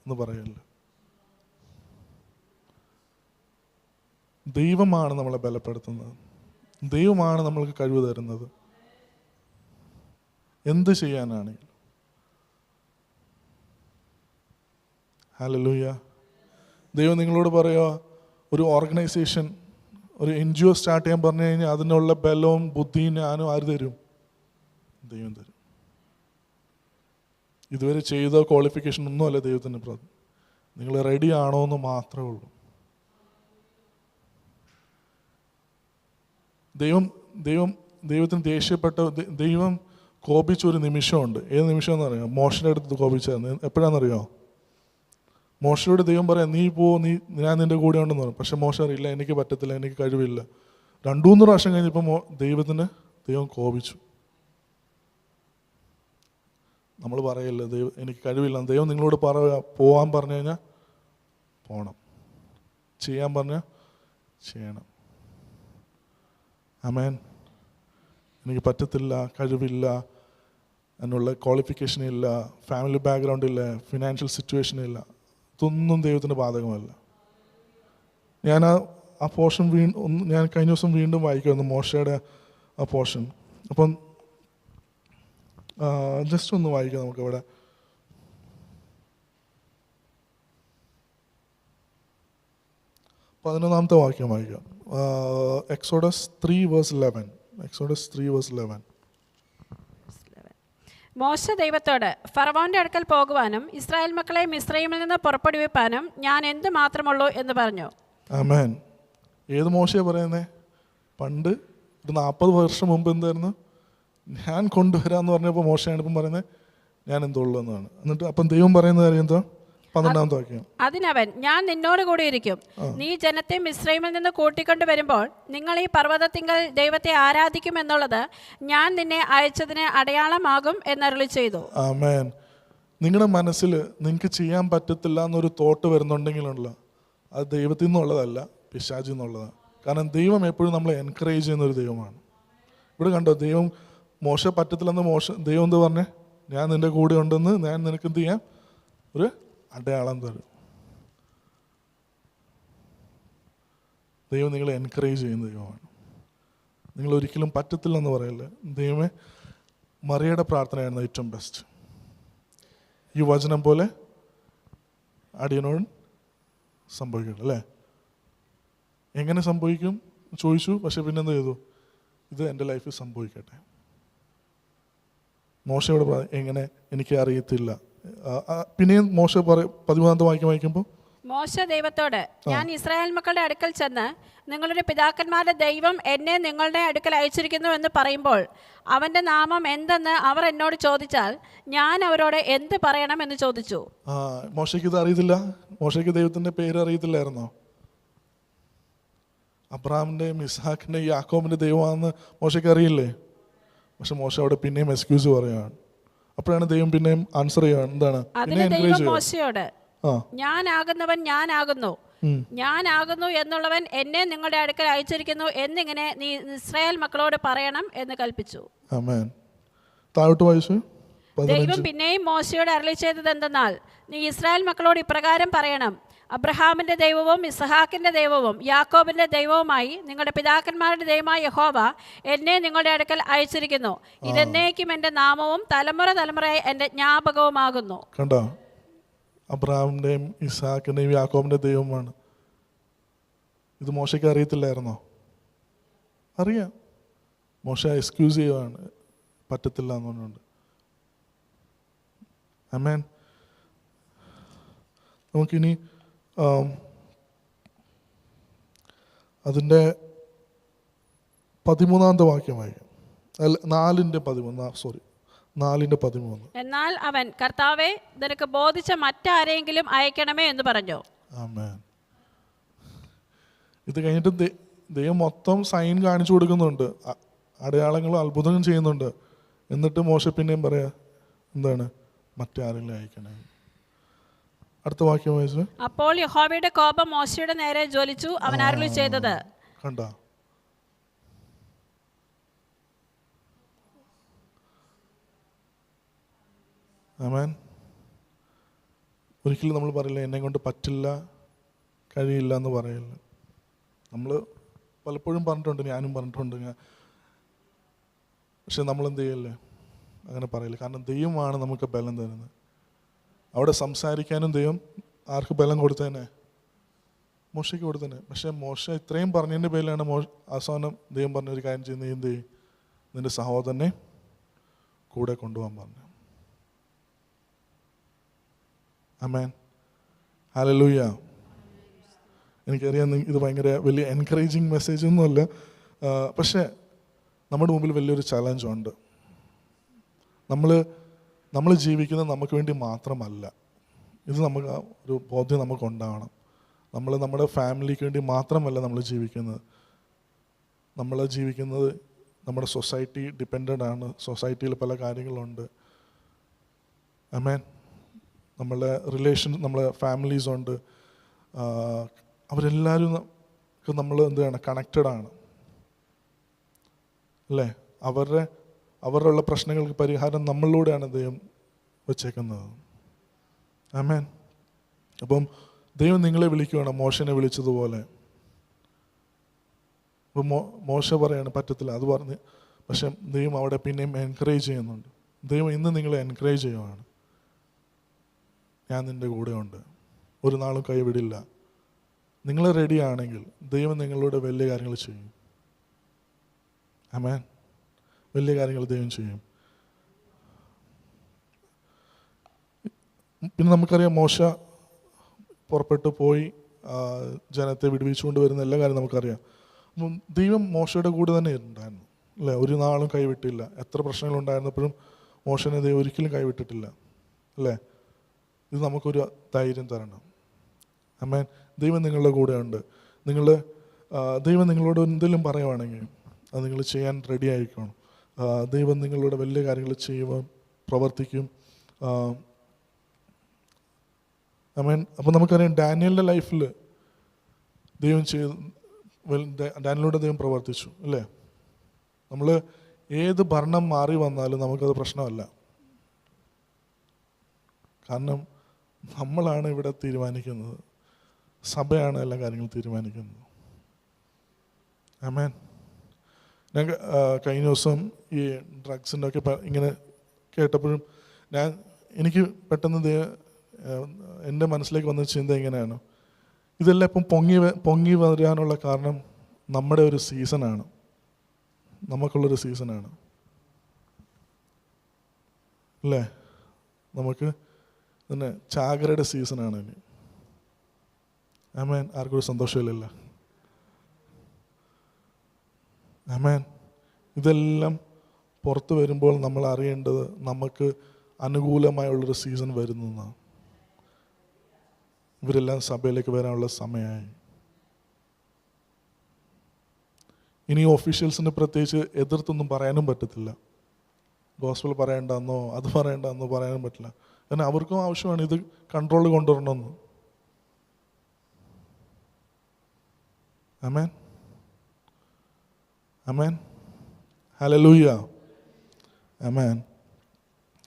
എന്ന് പറയല്ല. ദൈവമാണ് നമ്മളെ ബലപ്പെടുത്തുന്നത്. ദൈവമാണ് നമ്മൾക്ക് കഴിവ് തരുന്നത്. എന്ത് ചെയ്യാനാണെങ്കിലും. ഹല്ലേലൂയ. ദൈവം നിങ്ങളോട് പറയുക, ഒരു ഓർഗനൈസേഷൻ, ഒരു NGO സ്റ്റാർട്ട് ചെയ്യാൻ പറഞ്ഞു കഴിഞ്ഞാൽ അതിനുള്ള ബലവും ബുദ്ധിയും ഞാനും ആര് തരും? ദൈവം തരും. ഇതുവരെ ചെയ്ത ക്വാളിഫിക്കേഷൻ ഒന്നുമല്ല ദൈവത്തിൻ്റെ. നിങ്ങൾ റെഡി ആണോ എന്ന് മാത്രമേ ഉള്ളൂ. ദൈവത്തിന് ദേഷ്യപ്പെട്ട ദൈവം കോപിച്ച ഒരു നിമിഷമുണ്ട്. ഏത് നിമിഷം എന്നറിയാം? മോശയുടെ അടുത്ത് കോപിച്ചത് എപ്പോഴാണെന്നറിയോ? മോശയോട് ദൈവം പറയാം, നീ പോ, ഞാൻ നിൻ്റെ കൂടെ ഉണ്ടെന്ന് പറയും. പക്ഷെ മോശ അറിയില്ല, എനിക്ക് പറ്റത്തില്ല, എനിക്ക് കഴിവില്ല. 2-3 പ്രാവശ്യം കഴിഞ്ഞപ്പോൾ ദൈവം കോപിച്ചു. നമ്മൾ പറയില്ല എനിക്ക് കഴിവില്ല. ദൈവം നിങ്ങളോട് പോകാൻ പറഞ്ഞു കഴിഞ്ഞാൽ പോകണം, ചെയ്യാൻ പറഞ്ഞാൽ ചെയ്യണം. ആമേൻ. എനിക്ക് പറ്റത്തില്ല, കഴിവില്ല, അതിനുള്ള ക്വാളിഫിക്കേഷൻ ഇല്ല, ഫാമിലി ബാക്ക്ഗ്രൗണ്ട് ഇല്ല, ഫിനാൻഷ്യൽ സിറ്റുവേഷൻ ഇല്ല, ഇതൊന്നും ദൈവത്തിന് ബാധകമല്ല. ഞാൻ ആ പോർഷൻ ഞാൻ കഴിഞ്ഞ ദിവസം വീണ്ടും വായിക്കുമായിരുന്നു, മോശയുടെ ആ പോർഷൻ. അപ്പം ജസ്റ്റ് ഒന്ന് വായിക്കാം നമുക്കിവിടെ. പതിനൊന്നാമത്തെ വാക്യം വായിക്കാം. എക്സോഡസ് 3:11. എക്സോഡസ് 3:11. മോശ ദൈവത്തോട്, ഫറവോന്റെ അടുക്കൽ പോകുവാനും ഇസ്രായേൽ മക്കളെ മിസ്രയീമിൽ നിന്ന് പുറപ്പെടുവിപ്പാനും ഞാൻ എന്ത് മാത്രമുള്ളൂ എന്ന് പറഞ്ഞു. ആമേൻ. ഏത് മോശയാണ് പറയുന്നത്? പണ്ട് ഒരു 40 വർഷം മുമ്പ് എന്തായിരുന്നു? ഞാൻ കൊണ്ടുവരാമെന്ന് പറഞ്ഞപ്പോൾ മോശയാണ് ഇപ്പം പറയുന്നത് ഞാൻ എന്തുള്ളൂ എന്നാണ്. എന്നിട്ട് അപ്പം ദൈവം പറയുന്ന കാര്യം എന്താ? 12-ാമത്തെ വാക്യം. അതിനവൻ, ഞാൻ നിന്നോട് കൂടി ഇരിക്കും, നീ ജനത്തെ മിസ്രയീമിൽ നിന്ന് കൂട്ടിക്കൊണ്ടു വരുമ്പോൾ നിങ്ങൾ ഈ പർവ്വതത്തിങ്കൽ ദൈവത്തെ ആരാധിക്കും എന്നുള്ളത് ഞാൻ നിന്നെ അയച്ചതിന് അടയാളമാകും എന്നരുളി ചെയ്തു. ആമേൻ. നിങ്ങളുടെ മനസ്സിൽ നിങ്ങൾക്ക് ചെയ്യാൻ പറ്റത്തില്ല എന്നൊരു തോട്ട് വരുന്നുണ്ടെങ്കിലുള്ള അത് ദൈവത്തിൽ നിന്നുള്ളതല്ല, പിശാചിൽ നിന്നുള്ളതാണ്. കാരണം ദൈവം എപ്പോഴും നമ്മളെ എൻകറേജ് ചെയ്യുന്നൊരു ദൈവമാണ്. ഇവിടെ കണ്ടോ, ദൈവം മോശ പറ്റത്തില്ലെന്ന് ദൈവം എന്താ പറഞ്ഞേ? ഞാൻ നിൻ്റെ കൂടെ ഉണ്ടെന്ന്, ഞാൻ നിനക്ക് എന്ത് ചെയ്യാം? ഒരു അടയാളം തരും. ദൈവം നിങ്ങളെ എൻകറേജ് ചെയ്യുന്ന ദൈവമാണ്. നിങ്ങൾ ഒരിക്കലും പറ്റത്തില്ലെന്ന് പറയല്ലേ. ദൈവമേ, മറിയയുടെ പ്രാർത്ഥനയായിരുന്നു ഏറ്റവും ബെസ്റ്റ്. ഈ വചനം പോലെ അടിയനോട് സംഭവിക്കണം അല്ലേ? എങ്ങനെ സംഭവിക്കും ചോദിച്ചു, പക്ഷെ പിന്നെന്ത് ചെയ്തു? ഇത് എൻ്റെ ലൈഫിൽ സംഭവിക്കട്ടെ. മോശയോട് എങ്ങനെ? എനിക്ക് അറിയത്തില്ല. പിന്നെയും മോശ 13-ാമത്തെ വാക്യം വായിക്കുമ്പോൾ, മോശ ദൈവത്തോട്, ഞാൻ ഇസ്രായേൽ മക്കളുടെ അടുക്കൽ ചെന്ന് നിങ്ങളുടെ പിതാക്കന്മാരുടെ ദൈവം എന്നെ നിങ്ങളുടെ അടുക്കൽ അയച്ചിരിക്കുന്നു എന്ന് പറയുമ്പോൾ അവൻ്റെ നാമം എന്തെന്ന് അവർ എന്നോട് ചോദിച്ചാൽ ഞാൻ അവരോട് എന്ത് പറയണം എന്ന് ചോദിച്ചു. മോശയ്ക്ക് ഇത് അറിയത്തില്ല. മോശയ്ക്ക് ദൈവത്തിൻ്റെ പേര് അറിയത്തില്ലായിരുന്നോ? അബ്രഹാമിൻ്റെയും ഇസ്ഹാക്കിൻ്റെയും യാക്കോബിൻ്റെ ദൈവമാണെന്ന് മോശയ്ക്ക് അറിയില്ലേ? പക്ഷെ മോശ അവിടെ പിന്നെയും എക്സ്ക്യൂസ് പറയുകയാണ്. അപ്പോഴാണ് ദൈവം പിന്നെയും ആൻസർ ചെയ്യുകയാണ്. എന്താണ്? അതിന് ദൈവം മോശയോട്, ഞാനാകുന്നവൻ ഞാനാകുന്നു, ഞാനാകുന്നു എന്നുള്ളവൻ എന്നെ നിങ്ങളുടെ അടുക്കൽ അയച്ചിരിക്കുന്നു എന്നിങ്ങനെ നീ ഇസ്രായേൽ മക്കളോട് പറയണം എന്ന് കൽപ്പിച്ചു. ആമേൻ. താഴോട്ട് വായിച്ചു. ദൈവം പിന്നെയും മോശയോട് അരുളി ചെയ്തത് എന്തെന്നാൽ, നീ ഇസ്രായേൽ മക്കളോട് ഇപ്രകാരം പറയണം, അബ്രഹാമിന്റെ ദൈവവും ഇസ്ഹാക്കിന്റെ ദൈവവും യാക്കോബിന്റെ ദൈവവുമായി നിങ്ങളുടെ പിതാക്കന്മാരുടെ ദൈവമായ യഹോവ എന്നെ നിങ്ങളുടെ അടുക്കൽ അയച്ചിരിക്കുന്നു. ഇതെന്നേക്കും എൻ്റെ നാമവും തലമുറ തലമുറയായി എൻ്റെ ജ്ഞാപകവുമാകുന്നു. കണ്ടോ? അബ്രഹാമിന്റെയും ഇസ്ഹാക്കിന്റെയും യാക്കോബിന്റെ ദൈവമാണ്. ഇത് മോശയ്ക്ക് അറിയത്തില്ലായിരുന്നോ? അറിയാം. മോശ എക്സ്ക്യൂസ് ചെയ്യുകയാണ്, പറ്റത്തില്ല എന്നുകൊണ്ട്. ആമേൻ. നമുക്കിനി അതിൻ്റെ 13-ാമത്തെ വാക്യം വായിക്കാം. അല്ല, 4:13. എന്നാൽ അവൻ, കർത്താവേ, നിനക്ക് ബോധിച്ച മറ്റാരെങ്കിലും അയക്കണമേ എന്ന് പറഞ്ഞു. ആമേൻ. ഇത് കഴിഞ്ഞിട്ട് ദൈവം മൊത്തം സൈൻ കാണിച്ചു കൊടുക്കുന്നുണ്ട്, അടയാളങ്ങളും അത്ഭുതങ്ങളും ചെയ്യുന്നുണ്ട്. എന്നിട്ട് മോശ പിന്നെയും പറയാ, എന്താണ്? മറ്റാരെങ്കിലും അയക്കണേ. അടുത്ത വാക്യം വായിച്ചു. അപ്പോൾ യഹോവയുടെ കോപം മോശയുടെ നേരെ ജ്വലിച്ചു. അവൻ അരുളി ചെയ്തത് കണ്ട. ആമേൻ. ഒരിക്കലും നമ്മൾ പറയില്ല എന്നെ കൊണ്ട് പറ്റില്ല, കഴിയില്ല എന്ന് പറയില്ല. നമ്മൾ പലപ്പോഴും പറഞ്ഞിട്ടുണ്ട്, ഞാനും പറഞ്ഞിട്ടുണ്ട്. പക്ഷെ നമ്മളെന്ത് ചെയ്യല്ലേ? അങ്ങനെ പറയില്ല. കാരണം ദൈവമാണ് നമുക്ക് ബലം തരുന്നത്. അവിടെ സംസാരിക്കാനും ദൈവം ആർക്ക് ബലം കൊടുത്തേനെ? മോശയ്ക്ക് കൊടുത്തേനെ. പക്ഷെ മോശ ഇത്രയും പറഞ്ഞതിൻ്റെ പേരിലാണ് അവസാനം ദൈവം പറഞ്ഞൊരു കാര്യം ചെയ്യുന്ന, എന്ത് ചെയ്യും? നിന്റെ സഹോദരനെ കൂടെ കൊണ്ടുപോകാൻ പറഞ്ഞു. ആമേൻ. ഹല്ലേലൂയ. എനിക്കറിയാം ഇത് ഭയങ്കര വലിയ എൻകറേജിങ് മെസ്സേജ് ഒന്നുമല്ല. പക്ഷേ നമ്മുടെ മുമ്പിൽ വലിയൊരു ചലഞ്ചുണ്ട്. നമ്മൾ ജീവിക്കുന്നത് നമുക്ക് വേണ്ടി മാത്രമല്ല. ഇത് നമുക്ക് ഒരു ബോധ്യം നമുക്കുണ്ടാവണം. നമ്മുടെ ഫാമിലിക്ക് വേണ്ടി മാത്രമല്ല നമ്മൾ ജീവിക്കുന്നത്. നമ്മൾ ജീവിക്കുന്നത് നമ്മുടെ സൊസൈറ്റി ഡിപ്പെൻഡൻ്റ് ആണ്. സൊസൈറ്റിയിൽ പല കാര്യങ്ങളുണ്ട്. ആമേൻ. നമ്മളുടെ റിലേഷൻ, നമ്മളെ ഫാമിലീസുണ്ട്. അവരെല്ലാവരും നമ്മൾ എന്താണ് കണക്റ്റഡ് ആണ് അല്ലേ? അവരുടെ പ്രശ്നങ്ങൾക്ക് പരിഹാരം നമ്മളിലൂടെയാണ് ദൈവം വച്ചേക്കുന്നത്. ആമേൻ. അപ്പം ദൈവം നിങ്ങളെ വിളിക്കുകയാണ്, മോശനെ വിളിച്ചതുപോലെ. അപ്പം മോശ പറയാണ് പറ്റത്തില്ല, അത് പറഞ്ഞ്. പക്ഷെ ദൈവം അവിടെ പിന്നെയും എൻകറേജ് ചെയ്യുന്നുണ്ട്. ദൈവം ഇന്ന് നിങ്ങളെ എൻകറേജ് ചെയ്യുവാണ്. ഞാൻ നിൻ്റെ കൂടെ ഉണ്ട്, ഒരു നാളും കൈവിടില്ല. നിങ്ങൾ റെഡിയാണെങ്കിൽ ദൈവം നിങ്ങളോട് വലിയ കാര്യങ്ങൾ ചെയ്യും. ആമേൻ. വലിയ കാര്യങ്ങൾ ദൈവം ചെയ്യും. പിന്നെ നമുക്കറിയാം, മോശ പുറപ്പെട്ടു പോയി ജനത്തെ വിടുവിച്ചുകൊണ്ട് വരുന്ന എല്ലാ കാര്യം നമുക്കറിയാം. അപ്പം ദൈവം മോശയുടെ കൂടെ തന്നെ ഉണ്ടായിരുന്നു അല്ലേ? ഒരു നാളും കൈവിട്ടില്ല. എത്ര പ്രശ്നങ്ങളുണ്ടായിരുന്നപ്പോഴും മോശനെ ദൈവം ഒരിക്കലും കൈവിട്ടിട്ടില്ല അല്ലേ? ഇത് നമുക്കൊരു ധൈര്യം തരണം. ആമേൻ. ദൈവം നിങ്ങളുടെ കൂടെ ഉണ്ട്. ദൈവം നിങ്ങളോട് എന്തെങ്കിലും പറയുവാണെങ്കിൽ അത് നിങ്ങൾ ചെയ്യാൻ റെഡി ആയിരിക്കണം. ദൈവം നിങ്ങളുടെ വലിയ കാര്യങ്ങൾ ചെയ്യുവാൻ പ്രവർത്തിക്കും. ആമേൻ. അപ്പം നമുക്കറിയാം, ഡാനിയലിൻ്റെ ലൈഫിൽ ഡാനിയലിലൂടെ ദൈവം പ്രവർത്തിച്ചു അല്ലേ? നമ്മൾ ഏത് ഭരണം മാറി വന്നാലും നമുക്കത് പ്രശ്നമല്ല. കാരണം നമ്മളാണ് ഇവിടെ തീരുമാനിക്കുന്നത്. സഭയാണ് എല്ലാ കാര്യങ്ങളും തീരുമാനിക്കുന്നത്. ആമേൻ. ഞാൻ കഴിഞ്ഞ ദിവസം ഈ ഡ്രഗ്സിൻ്റെ ഒക്കെ ഇങ്ങനെ കേട്ടപ്പോഴും എനിക്ക് പെട്ടെന്ന് എൻ്റെ മനസ്സിലേക്ക് വന്ന ചിന്ത എങ്ങനെയാണ്, ഇതെല്ലാം ഇപ്പം പൊങ്ങി വരാനുള്ള കാരണം നമ്മുടെ ഒരു സീസണാണ്, നമുക്കുള്ളൊരു സീസണാണ് അല്ലേ? നമുക്ക് തന്നെ ചാകരയുടെ സീസണാണ് ഇനി. ആമേൻ. ആർക്കും ഒരു സന്തോഷമില്ലല്ല. ആമേൻ. ഇതെല്ലാം പുറത്ത് വരുമ്പോൾ നമ്മൾ അറിയേണ്ടത് നമുക്ക് അനുകൂലമായുള്ളൊരു സീസൺ വരുന്നു എന്നാണ്. ഇവരെല്ലാം സഭയിലേക്ക് വരാനുള്ള സമയമായി. ഇനി ഓഫീഷ്യൽസിന് പ്രത്യേകിച്ച് എതിർത്തൊന്നും പറയാനും പറ്റത്തില്ല. ഗോസ്പൽ പറയണ്ടെന്നോ അത് പറയണ്ടെന്നോ പറയാനും പറ്റില്ല. കാരണം അവർക്കും ആവശ്യമാണ് ഇത് കൺട്രോൾ കൊണ്ടുവരണമെന്ന്. ആമേൻ. ആമേൻ. ഹല്ലേലൂയ. ആമേൻ.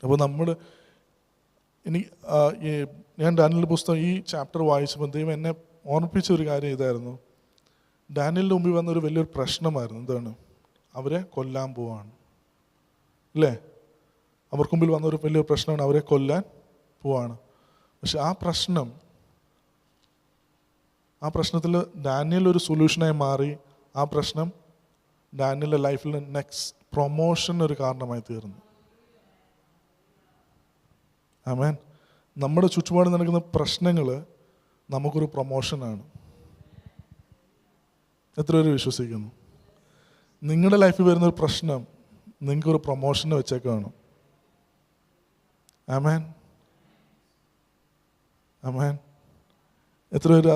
അപ്പോൾ ഞാൻ ഡാനിയലിൻ്റെ പുസ്തകം ഈ ചാപ്റ്റർ വായിച്ചപ്പോൾ ദൈവം എന്നെ ഓർമ്മിപ്പിച്ച ഒരു കാര്യം ഇതായിരുന്നു. ഡാനിയലിൻ്റെ മുമ്പിൽ വന്നൊരു വലിയൊരു പ്രശ്നമായിരുന്നു. എന്താണ്? അവരെ കൊല്ലാൻ പോവാണ് അല്ലേ? അവർക്ക് മുമ്പിൽ വന്നൊരു വലിയൊരു പ്രശ്നമാണ്, അവരെ കൊല്ലാൻ പോവാണ്. പക്ഷെ ആ പ്രശ്നത്തിൽ ഡാനിയൽ ഒരു സൊല്യൂഷനായി മാറി. ആ പ്രശ്നം ഡാനിയലിൻ്റെ ലൈഫിൽ നെക്സ്റ്റ് പ്രൊമോഷൻ ഒരു കാരണമായി തീർന്നു. ആമേൻ. നമ്മുടെ ചുറ്റുപാട് നടക്കുന്ന പ്രശ്നങ്ങൾ നമുക്കൊരു പ്രൊമോഷനാണ്. എത്ര പേര് വിശ്വസിക്കുന്നു? നിങ്ങളുടെ ലൈഫിൽ വരുന്നൊരു പ്രശ്നം നിങ്ങൾക്കൊരു പ്രൊമോഷന് വെച്ചേക്കാണ്. ആമേൻ. ആമേൻ. എത്ര പേര്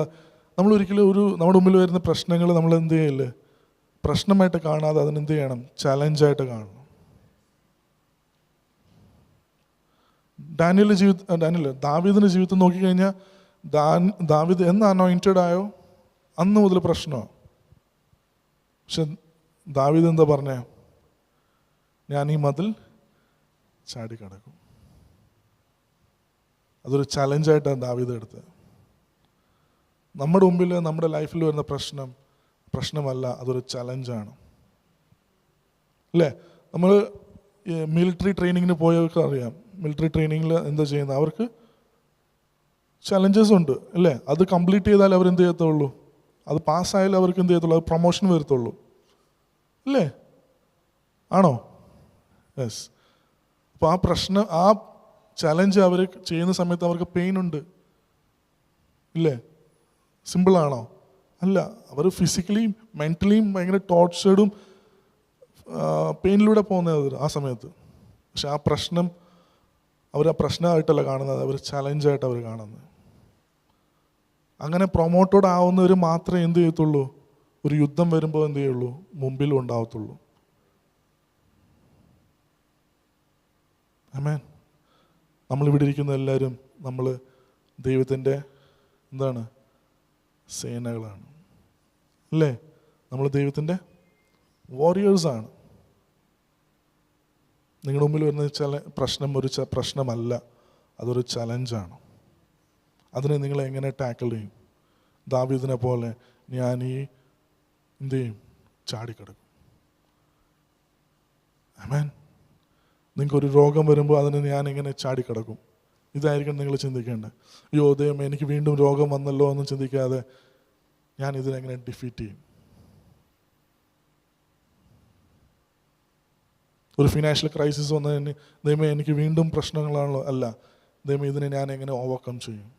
നമ്മളൊരിക്കലും നമ്മുടെ മുമ്പിൽ വരുന്ന പ്രശ്നങ്ങൾ നമ്മൾ എന്ത് ചെയ്യില്ലേ? പ്രശ്നമായിട്ട് കാണാതെ അതിനെന്ത് ചെയ്യണം? ചലഞ്ചായിട്ട് കാണണം. ദാവീദിൻ്റെ ജീവിതം നോക്കിക്കഴിഞ്ഞാൽ ദാവീദ് എന്ന് അനോയിൻറ്റഡ് ആയോ അന്ന് മുതൽ പ്രശ്നമാണ്. പക്ഷെ ദാവീദ് എന്താ പറഞ്ഞേ? ഞാൻ ഈ മതിൽ ചാടിക്കടക്കും. അതൊരു ചലഞ്ചായിട്ടാണ് ദാവീദ് എടുത്തത്. നമ്മുടെ മുമ്പിൽ നമ്മുടെ ലൈഫിൽ വരുന്ന പ്രശ്നമല്ല, അതൊരു ചലഞ്ചാണ് അല്ലേ? നമ്മൾ മിലിറ്ററി ട്രെയിനിങ്ങിന് പോയവർക്ക് അറിയാം, മിലിറ്ററി ട്രെയിനിങ്ങിൽ എന്താ ചെയ്യുന്നത്? അവർക്ക് ചലഞ്ചസ് ഉണ്ട് അല്ലേ? അത് കംപ്ലീറ്റ് ചെയ്താൽ അവരെന്ത് ചെയ്യത്തുള്ളൂ? അത് പാസ്സായാലും അവർക്ക് എന്ത് ചെയ്യത്തുള്ളൂ? അത് പ്രൊമോഷൻ വരത്തുള്ളൂ അല്ലേ? ആണോ? യെസ്. അപ്പോൾ ആ ചലഞ്ച് അവർ ചെയ്യുന്ന സമയത്ത് അവർക്ക് പെയിൻ ഉണ്ട് ഇല്ലേ? സിമ്പിളാണോ? അല്ല, അവർ ഫിസിക്കലിയും മെൻ്റലിയും ഭയങ്കര ടോർച്ചേർഡും പെയിനിലൂടെ പോകുന്നത് ആ സമയത്ത്. പക്ഷെ ആ പ്രശ്നം അവർ ആ പ്രശ്നമായിട്ടല്ല കാണുന്നത്, അവർ ചലഞ്ചായിട്ട് അവർ കാണുന്നത്. അങ്ങനെ പ്രൊമോട്ടഡ് ആവുന്നവർ മാത്രമേ എന്ത് ചെയ്യത്തുള്ളൂ, ഒരു യുദ്ധം വരുമ്പോൾ എന്ത് ചെയ്യുള്ളൂ, മുമ്പിലും ഉണ്ടാവത്തുള്ളൂ. ആമേൻ. നമ്മളിവിടെ ഇരിക്കുന്ന എല്ലാവരും നമ്മൾ ദൈവത്തിൻ്റെ എന്താണ്, സേനകളാണ് അല്ലേ? നമ്മൾ ദൈവത്തിൻ്റെ വാരിയേഴ്സാണ്. നിങ്ങളുടെ മുമ്പിൽ വരുന്ന പ്രശ്നം ഒരു പ്രശ്നമല്ല, അതൊരു ചലഞ്ചാണ്. അതിനെ നിങ്ങൾ എങ്ങനെ ടാക്കിൾ ചെയ്യും? ദാവീദിനെ പോലെ ഞാൻ ഈ എന്ത് ചെയ്യും, ചാടിക്കിടക്കും. ആമേൻ. നിങ്ങൾക്കൊരു രോഗം വരുമ്പോൾ അതിന് ഞാൻ എങ്ങനെ ചാടിക്കിടക്കും? ഇതായിരിക്കും നിങ്ങൾ ചിന്തിക്കേണ്ടത്. അയ്യോ ദൈവമേ എനിക്ക് വീണ്ടും രോഗം വന്നല്ലോ എന്ന് ചിന്തിക്കാതെ ഞാൻ ഇതിനെങ്ങനെ ഡിഫീറ്റ് ചെയ്യും? ഒരു ഫിനാൻഷ്യൽ ക്രൈസിസ് വന്നതിന് ദൈവമേ എനിക്ക് വീണ്ടും പ്രശ്നങ്ങളാണല്ലോ, അല്ല, ദൈവമേ ഇതിനെ ഞാൻ എങ്ങനെ ഓവർകം ചെയ്യും?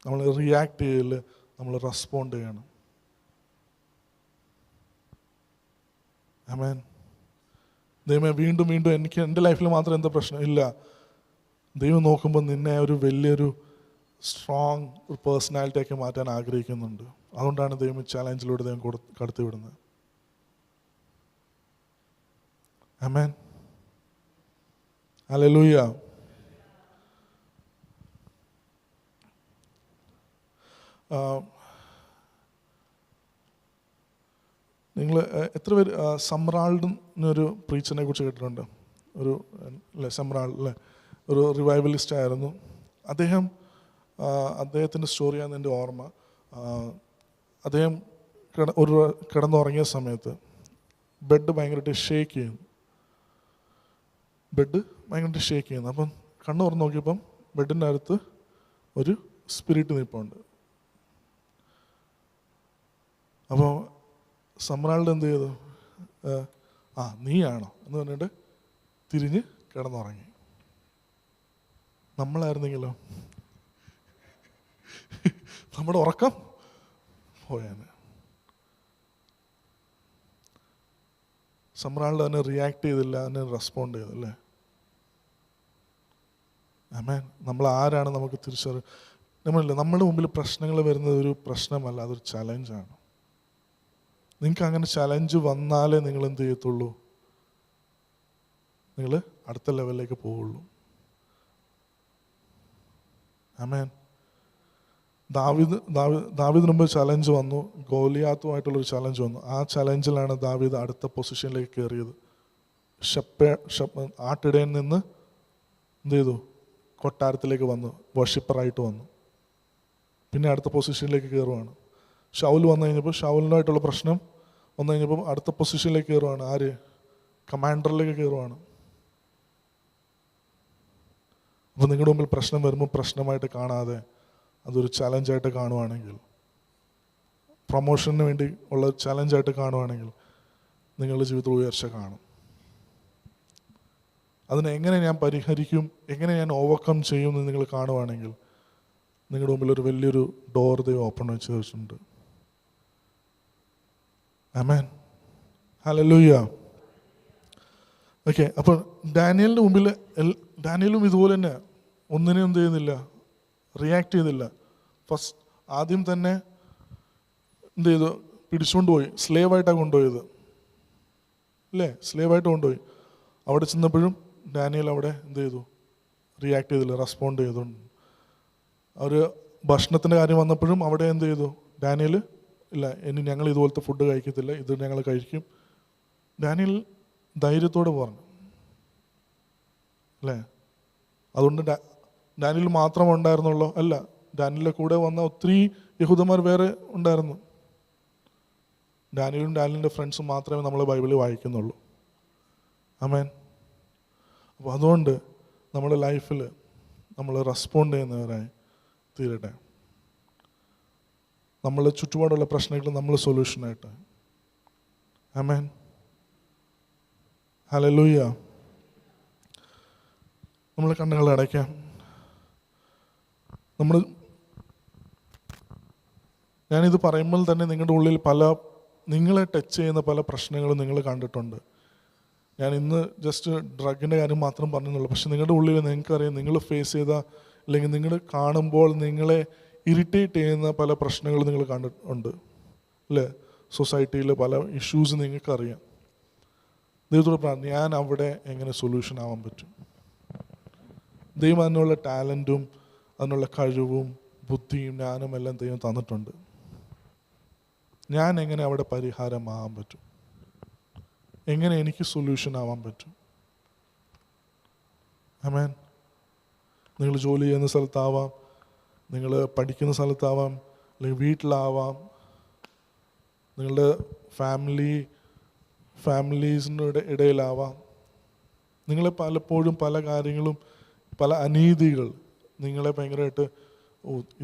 നമ്മൾ റിയാക്ട് ചെയ്യല്, നമ്മൾ റെസ്പോണ്ട് ചെയ്യണം. ആമേൻ. ദൈവമേ വീണ്ടും വീണ്ടും എനിക്ക് എൻ്റെ ലൈഫിൽ മാത്രം എന്താ പ്രശ്നം? ഇല്ല, ദൈവം നോക്കുമ്പോൾ നിന്നെ ഒരു വലിയൊരു സ്ട്രോങ് ഒരു പേഴ്സണാലിറ്റിയാക്കി മാറ്റാൻ ആഗ്രഹിക്കുന്നുണ്ട്. അതുകൊണ്ടാണ് ദൈവം ചാലഞ്ചിലൂടെ ദൈവം കടത്തിവിടുന്നത്. ആമേൻ. ഹല്ലേലൂയ. നിങ്ങൾ എത്ര പേര് സമ്രാൾഡിനൊരു പ്രീച്ചറിനെ കുറിച്ച് കേട്ടിട്ടുണ്ട്? ഒരു അല്ലേ, സമ്രാൾ അല്ലേ, ഒരു റിവൈവലിസ്റ്റ് ആയിരുന്നു അദ്ദേഹം. അദ്ദേഹത്തിൻ്റെ സ്റ്റോറിയാണ് എൻ്റെ ഓർമ്മ. അദ്ദേഹം കിടന്നുറങ്ങിയ സമയത്ത് ബെഡ് ഭയങ്കരമായിട്ട് ഷേക്ക് ചെയ്യുന്നു. അപ്പം കണ്ണ് തുറന്ന് നോക്കിയപ്പം ബെഡിൻ്റെ അടുത്ത് ഒരു സ്പിരിറ്റ് നിൽപ്പുണ്ട്. അപ്പോൾ സമ്രാൾഡ് എന്ത് ചെയ്തു? നീയാണോ എന്ന് പറഞ്ഞിട്ട് തിരിഞ്ഞ് കിടന്നുറങ്ങി. നമ്മളായിരുന്നെങ്കിലോ നമ്മുടെ ഉറക്കം പോയാന്. സമ്രാൾഡ് അതിനെ റിയാക്ട് ചെയ്തില്ല, അതിനെ റെസ്പോണ്ട് ചെയ്തല്ലേ? ആമേൻ. നമ്മൾ ആരാണ് നമുക്ക് തിരിച്ചറിവ്? നമ്മുടെ മുമ്പിൽ പ്രശ്നങ്ങൾ വരുന്നത് ഒരു പ്രശ്നമല്ല, അതൊരു ചലഞ്ചാണ്. നിങ്ങൾക്ക് അങ്ങനെ ചലഞ്ച് വന്നാലേ നിങ്ങൾ എന്ത് ചെയ്യത്തുള്ളൂ, നിങ്ങൾ അടുത്ത ലെവലിലേക്ക് പോവുള്ളൂ. ആമേൻ. ദാവീദിന് മുമ്പ് ചലഞ്ച് വന്നു, ഗോലിയാത്തുമായിട്ടുള്ളൊരു ചലഞ്ച് വന്നു. ആ ചലഞ്ചിലാണ് ദാവീദ് അടുത്ത പൊസിഷനിലേക്ക് കയറിയത്. ആട്ടിടയിൽ നിന്ന് എന്ത് ചെയ്തു, കൊട്ടാരത്തിലേക്ക് വന്നു, വർഷിപ്പറായിട്ട് വന്നു. പിന്നെ അടുത്ത പൊസിഷനിലേക്ക് കയറുവാണ്. ഷൗൽ വന്നു കഴിഞ്ഞപ്പോൾ ഷൗലിനായിട്ടുള്ള പ്രശ്നം വന്നു കഴിഞ്ഞപ്പോൾ അടുത്ത പൊസിഷനിലേക്ക് കയറുവാണ്. ആര്? കമാൻഡറിലേക്ക് കയറുവാണ്. അപ്പോൾ നിങ്ങളുടെ മുമ്പിൽ പ്രശ്നം വരുമ്പോൾ പ്രശ്നമായിട്ട് കാണാതെ അതൊരു ചലഞ്ചായിട്ട് കാണുവാണെങ്കിൽ, പ്രൊമോഷന് വേണ്ടി ഉള്ള ചലഞ്ചായിട്ട് കാണുവാണെങ്കിൽ നിങ്ങളുടെ ജീവിതത്തിൽ ഉയർച്ച കാണും. അതിനെ എങ്ങനെ ഞാൻ പരിഹരിക്കും, എങ്ങനെ ഞാൻ ഓവർകം ചെയ്യും എന്ന് നിങ്ങൾ കാണുവാണെങ്കിൽ നിങ്ങളുടെ മുമ്പിൽ ഒരു വലിയൊരു ഡോർ ദൈവം ഓപ്പൺ വെച്ച് വെച്ചിട്ടുണ്ട്. ആമേൻ. ഹല്ലേലൂയ. ഓക്കെ. അപ്പോൾ ഡാനിയലിൻ്റെ മുമ്പിൽ ഡാനിയലും ഇതുപോലെ തന്നെ ഒന്നിനെയും എന്ത് ചെയ്യുന്നില്ല, റിയാക്ട് ചെയ്തില്ല. ആദ്യം തന്നെ എന്ത് ചെയ്തു, പിടിച്ചുകൊണ്ട് പോയി. സ്ലേവായിട്ടാണ് കൊണ്ടുപോയത് അല്ലേ? സ്ലേവായിട്ട് കൊണ്ടുപോയി. അവിടെ ചെന്നപ്പോഴും ഡാനിയൽ അവിടെ എന്ത് ചെയ്തു, റിയാക്ട് ചെയ്തില്ല, റെസ്പോണ്ട് ചെയ്തുകൊണ്ട്. അവർ ഭക്ഷണത്തിൻ്റെ കാര്യം വന്നപ്പോഴും അവിടെ എന്ത് ചെയ്തു, ഡാനിയൽ ഇല്ല, ഇനി ഞങ്ങൾ ഇതുപോലത്തെ ഫുഡ് കഴിക്കത്തില്ല, ഇത് ഞങ്ങൾ കഴിക്കും. ഡാനിയൽ ധൈര്യത്തോടെ പറഞ്ഞു അല്ലേ? അതുകൊണ്ട് ഡാനിയൽ മാത്രം ഉണ്ടായിരുന്നുള്ളൂ? അല്ല, ഡാനിയലിൻ്റെ കൂടെ വന്ന ഒത്തിരി യഹൂദന്മാർ വേറെ ഉണ്ടായിരുന്നു. ഡാനിയലും ഡാനിയലിൻ്റെ ഫ്രണ്ട്സും മാത്രമേ നമ്മൾ ബൈബിളിൽ വായിക്കുന്നുള്ളൂ. ആമേൻ. അപ്പോൾ അതുകൊണ്ട് നമ്മുടെ ലൈഫിൽ നമ്മൾ റെസ്പോണ്ട് ചെയ്യുന്നവരായി തീരട്ടെ. നമ്മൾ ചുറ്റുപാടുള്ള പ്രശ്നങ്ങൾ നമ്മൾ സൊല്യൂഷനായിട്ട്. ആമേൻ. ഹല്ലേലൂയ. നമ്മൾ കണ്ണുകൾ അടയ്ക്കാം. നമ്മൾ ഞാനിത് പറയുമ്പോൾ തന്നെ നിങ്ങളുടെ ഉള്ളിൽ നിങ്ങളെ ടച്ച് ചെയ്യുന്ന പല പ്രശ്നങ്ങളും നിങ്ങൾ കണ്ടിട്ടുണ്ട്. ഞാൻ ഇന്ന് ജസ്റ്റ് ഡ്രഗിൻ്റെ കാര്യം മാത്രം പറഞ്ഞെന്നുള്ളൂ. പക്ഷെ നിങ്ങളുടെ ഉള്ളിൽ നിങ്ങൾക്കറിയാം, നിങ്ങൾ ഫേസ് ചെയ്ത അല്ലെങ്കിൽ നിങ്ങൾ കാണുമ്പോൾ നിങ്ങളെ ഇറിറ്റേറ്റ് ചെയ്യുന്ന പല പ്രശ്നങ്ങൾ നിങ്ങൾ കണ്ടിട്ടുണ്ട് അല്ലേ? സൊസൈറ്റിയിൽ പല ഇഷ്യൂസ് നിങ്ങൾക്കറിയാം. ദൈവത്തോട് പ്രാർത്ഥന, ഞാൻ അവിടെ എങ്ങനെ സൊല്യൂഷൻ ആവാൻ പറ്റും? ദൈവം അതിനുള്ള ടാലൻറ്റും അതിനുള്ള കഴിവും ബുദ്ധിയും ജ്ഞാനം എല്ലാം ദൈവം തന്നിട്ടുണ്ട്. ഞാൻ എങ്ങനെ അവിടെ പരിഹാരമാകാൻ പറ്റും? എങ്ങനെ എനിക്ക് സൊല്യൂഷൻ ആവാൻ പറ്റും? ആമേൻ. നിങ്ങൾ ജോലി ചെയ്യുന്ന സ്ഥലത്താവാം, നിങ്ങൾ പഠിക്കുന്ന സ്ഥലത്താവാം, അല്ലെങ്കിൽ വീട്ടിലാവാം, നിങ്ങളുടെ ഫാമിലീസിൻ്റെ ഇടയിലാവാം. നിങ്ങളെ പലപ്പോഴും പല കാര്യങ്ങളും, പല അനീതികൾ നിങ്ങളെ ഭയങ്കരമായിട്ട്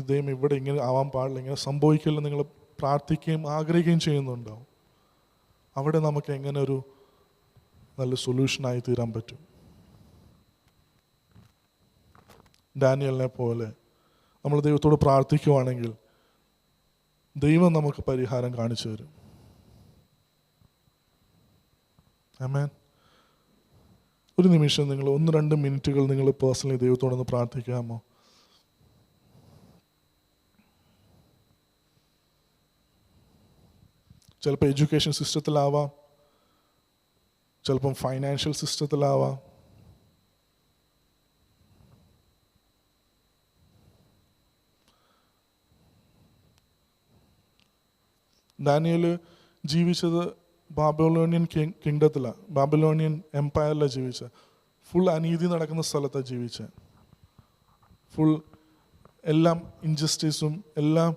ഇദ്ദേഹം ഇവിടെ ഇങ്ങനെ ആവാൻ പാടില്ല, ഇങ്ങനെ സംഭവിക്കില്ല, നിങ്ങൾ പ്രാർത്ഥിക്കുകയും ആഗ്രഹിക്കുകയും ചെയ്യുന്നുണ്ടാവും. അവിടെ നമുക്ക് എങ്ങനെ ഒരു നല്ല സൊല്യൂഷനായി തീരാൻ പറ്റും? ഡാനിയലിനെ പോലെ നമ്മൾ ദൈവത്തോട് പ്രാർത്ഥിക്കുവാണെങ്കിൽ ദൈവം നമുക്ക് പരിഹാരം കാണിച്ചു തരും. ആമേൻ. ഒരു നിമിഷം നിങ്ങൾ 1-2 മിനിറ്റുകൾ നിങ്ങൾ പേഴ്സണലി ദൈവത്തോടൊന്ന് പ്രാർത്ഥിക്കാമോ? ചിലപ്പോൾ എഡ്യൂക്കേഷൻ സിസ്റ്റത്തിലാവാം, ചിലപ്പം ഫൈനാൻഷ്യൽ സിസ്റ്റത്തിലാവാം, ഡാനിയേൽ ജീവിച്ചത് ബാബിലോണിയൻ കിങ്ഡത്തിലാണ്, ബാബിലോണിയൻ എംപയറിലാണ് ജീവിച്ചത്. ഫുൾ അനീതി നടക്കുന്ന സ്ഥലത്താണ് ജീവിച്ചത്. ഫുൾ എല്ലാം ഇൻജസ്റ്റിസും എല്ലാം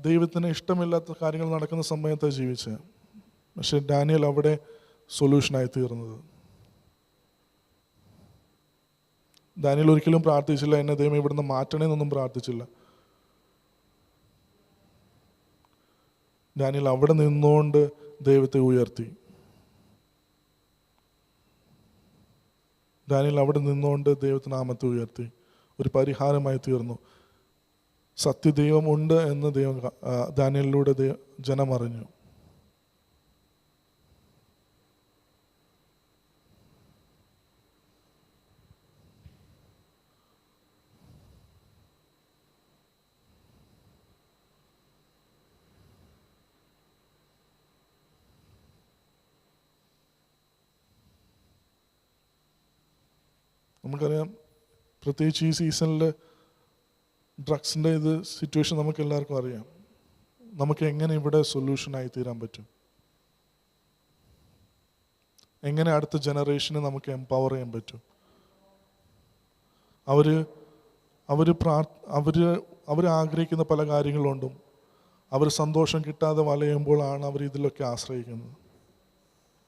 ദൈവത്തിന് ഇഷ്ടമില്ലാത്ത കാര്യങ്ങൾ നടക്കുന്ന സമയത്താണ് ജീവിച്ചത്. പക്ഷെ ഡാനിയേൽ അവിടെ സൊല്യൂഷനായി തീർന്നത്. ഡാനിയേൽ ഒരിക്കലും പ്രാർത്ഥിച്ചില്ല എന്നെ ദൈവം ഇവിടുന്ന് മാറ്റണേന്നൊന്നും പ്രാർത്ഥിച്ചില്ല. ഡാനിയേൽ അവിടെ നിന്നുകൊണ്ട് ദൈവത്തെ ഉയർത്തി. ഡാനിയേൽ അവിടെ നിന്നുകൊണ്ട് ദൈവനാമത്തെ ഉയർത്തി. ഒരു പരിഹാരമായി തീർന്നു. സത്യദൈവം ഉണ്ട് എന്ന് ഡാനിയേലിലൂടെ ജനം അറിഞ്ഞു. നമുക്കറിയാം, പ്രത്യേകിച്ച് ഈ സീസണിൽ ഡ്രഗ്സിൻ്റെ സിറ്റുവേഷൻ നമുക്ക് എല്ലാവർക്കും അറിയാം. നമുക്ക് എങ്ങനെ ഇവിടെ സൊല്യൂഷനായി തീരാൻ പറ്റും? എങ്ങനെ അടുത്ത ജനറേഷനെ നമുക്ക് എംപവർ ചെയ്യാൻ പറ്റും? അവർ ആഗ്രഹിക്കുന്ന പല കാര്യങ്ങളുണ്ടും. അവർ സന്തോഷം കിട്ടാതെ വലയുമ്പോഴാണ് അവർ ഇതിലൊക്കെ ആശ്രയിക്കുന്നത്.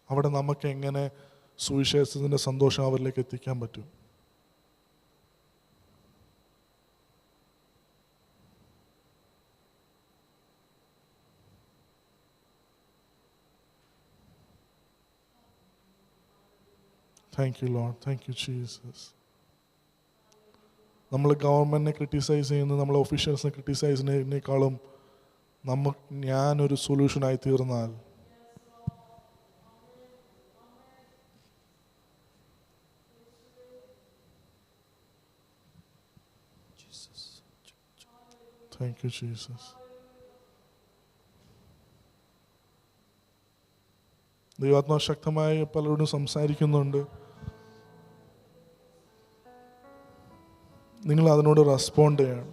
അവിടെ നമുക്ക് എങ്ങനെ സുവിശേഷത്തിൻ്റെ സന്തോഷം അവരിലേക്ക് എത്തിക്കാൻ പറ്റും? Thank you, Lord. Thank you, Jesus. നമ്മൾ ഗവൺമെൻറ്റിനെ ക്രിട്ടിസൈസ് ചെയ്യുന്നത്, നമ്മളെ ഒഫീഷ്യൽസിനെ ക്രിട്ടിസൈസ് ചെയ്യുന്നതിനേക്കാളും ഞാനൊരു സൊല്യൂഷനായി തീർന്നാൽ Thank you, Jesus. ദൈവാത്മാ ശക്തമായി പലരോടും സംസാരിക്കുന്നുണ്ട്. നിങ്ങൾ അതിനോട് റെസ്പോണ്ട് ചെയ്യണം.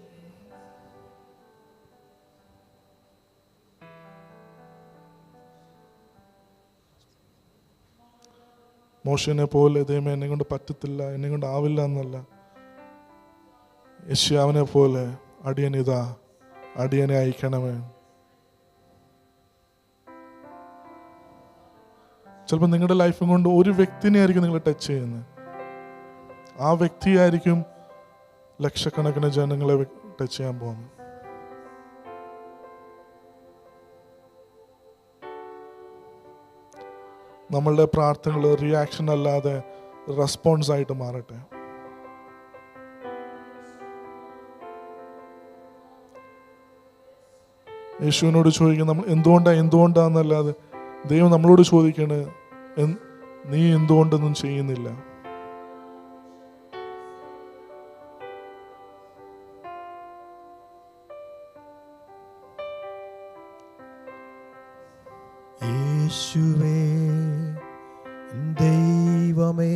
മോശനെ പോലെ ദൈവമേ എന്നെ കൊണ്ട് പറ്റത്തില്ല, എന്നെ കൊണ്ട് ആവില്ല എന്നല്ല. യെശയ്യാവിനെ പോലെ അടിയനെ അയക്കണമേ. ചിലപ്പോൾ നിങ്ങളുടെ ലൈഫും കൊണ്ട് ഒരു വ്യക്തിനെ ആയിരിക്കും നിങ്ങൾ ടച്ച് ചെയ്യുന്നത്. ആ വ്യക്തിയായിരിക്കും ലക്ഷക്കണക്കിന് ജനങ്ങളെ ടച്ച് ചെയ്യാൻ പോകുന്നത്. നമ്മളുടെ പ്രാർത്ഥനകൾ റിയാക്ഷൻ അല്ലാതെ റെസ്പോൺസ് ആയിട്ട് മാറട്ടെ. യേശുവിനോട് ചോദിക്കും നമ്മൾ എന്തുകൊണ്ടാന്നല്ലാതെ ദൈവം നമ്മളോട് ചോദിക്കണേ നീ എന്തുകൊണ്ടൊന്നും ചെയ്യുന്നില്ല. യേശുവേ ദൈവമേ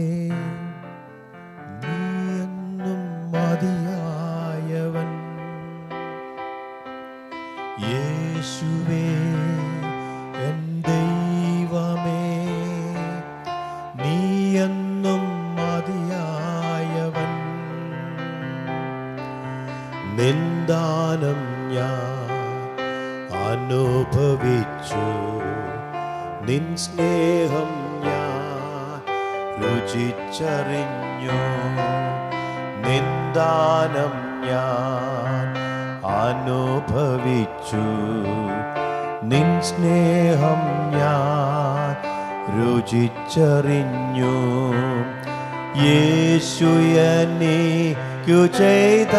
നീ എന്നും മതിയായവൻ. യേശുവേ എൻ ദൈവമേ നീ എന്നും മതിയായവൻ. നിന്ദാനം ഞാൻ അനുഭവിച്ചു, നിൻ സ്നേഹം ഞാൻ രുചിച്ചറിഞ്ഞു. നിന്ദാനം ഞാൻ അനുഭവിച്ചു, നിൻ സ്നേഹം ഞാൻ രുചിച്ചറിഞ്ഞു. യേശു എനിക്കു ചെയ്ത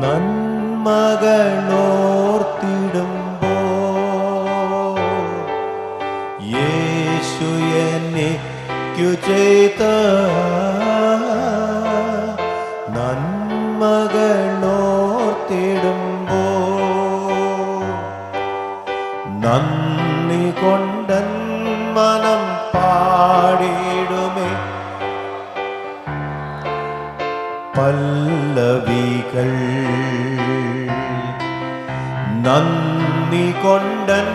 നന്മകളോർത്തിടുമ്പോ, യേശു എനിക്കു ചെയ്ത നന്മകളോർത്തിടുമ്പോ, നന്ദി കൊണ്ടൻ മനം പാടിടുമേ പല്ലവികൾ. നന്ദി കൊണ്ടൻ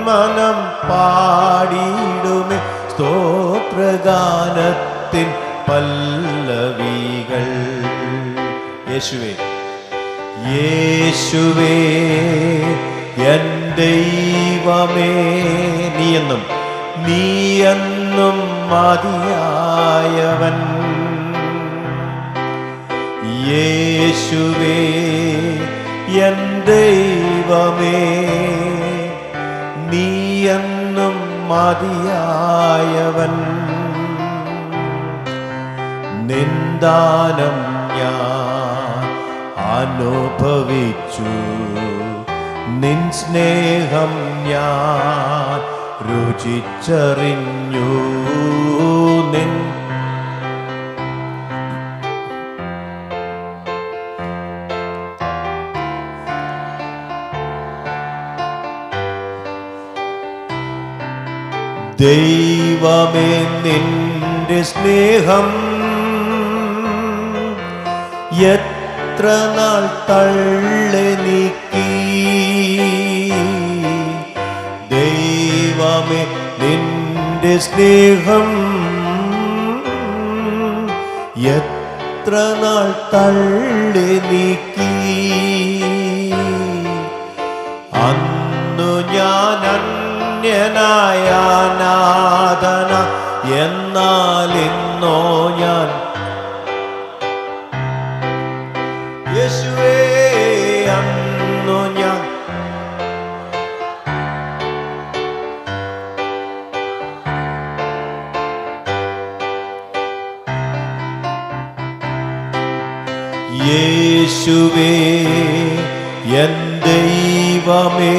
മനം പാടിടുമേ സ്തോത്രഗാനത്തിൻ പല്ലവികൾ. യേശുവേ യേശുവേ എൻ ദൈവമേ നീ എന്നും മതിയായവൻ. യേശുവേ എൻ ദൈവമേ നീ എന്നും മതിയായവൻ. നിന്ദാനം ഞാൻ അനുഭവിച്ചു, നിൻ സ്നേഹം ഞാൻ രുചിച്ചറിഞ്ഞു. നിൻ ദൈവമേ നിന്റെ സ്നേഹം എത്ര നാൾ തള്ളി നീക്കി. ദൈവമേ നിന്റെ സ്നേഹം എത്ര നാൾ തള്ളി നീക്കി. അന്നു ഞാൻ അന്യനായ നാഥന, എന്നാൽ ഇന്നോ ഞാൻ യേശുവേ അന്നു ഞാൻ യേശുവേ എൻ ദൈവമേ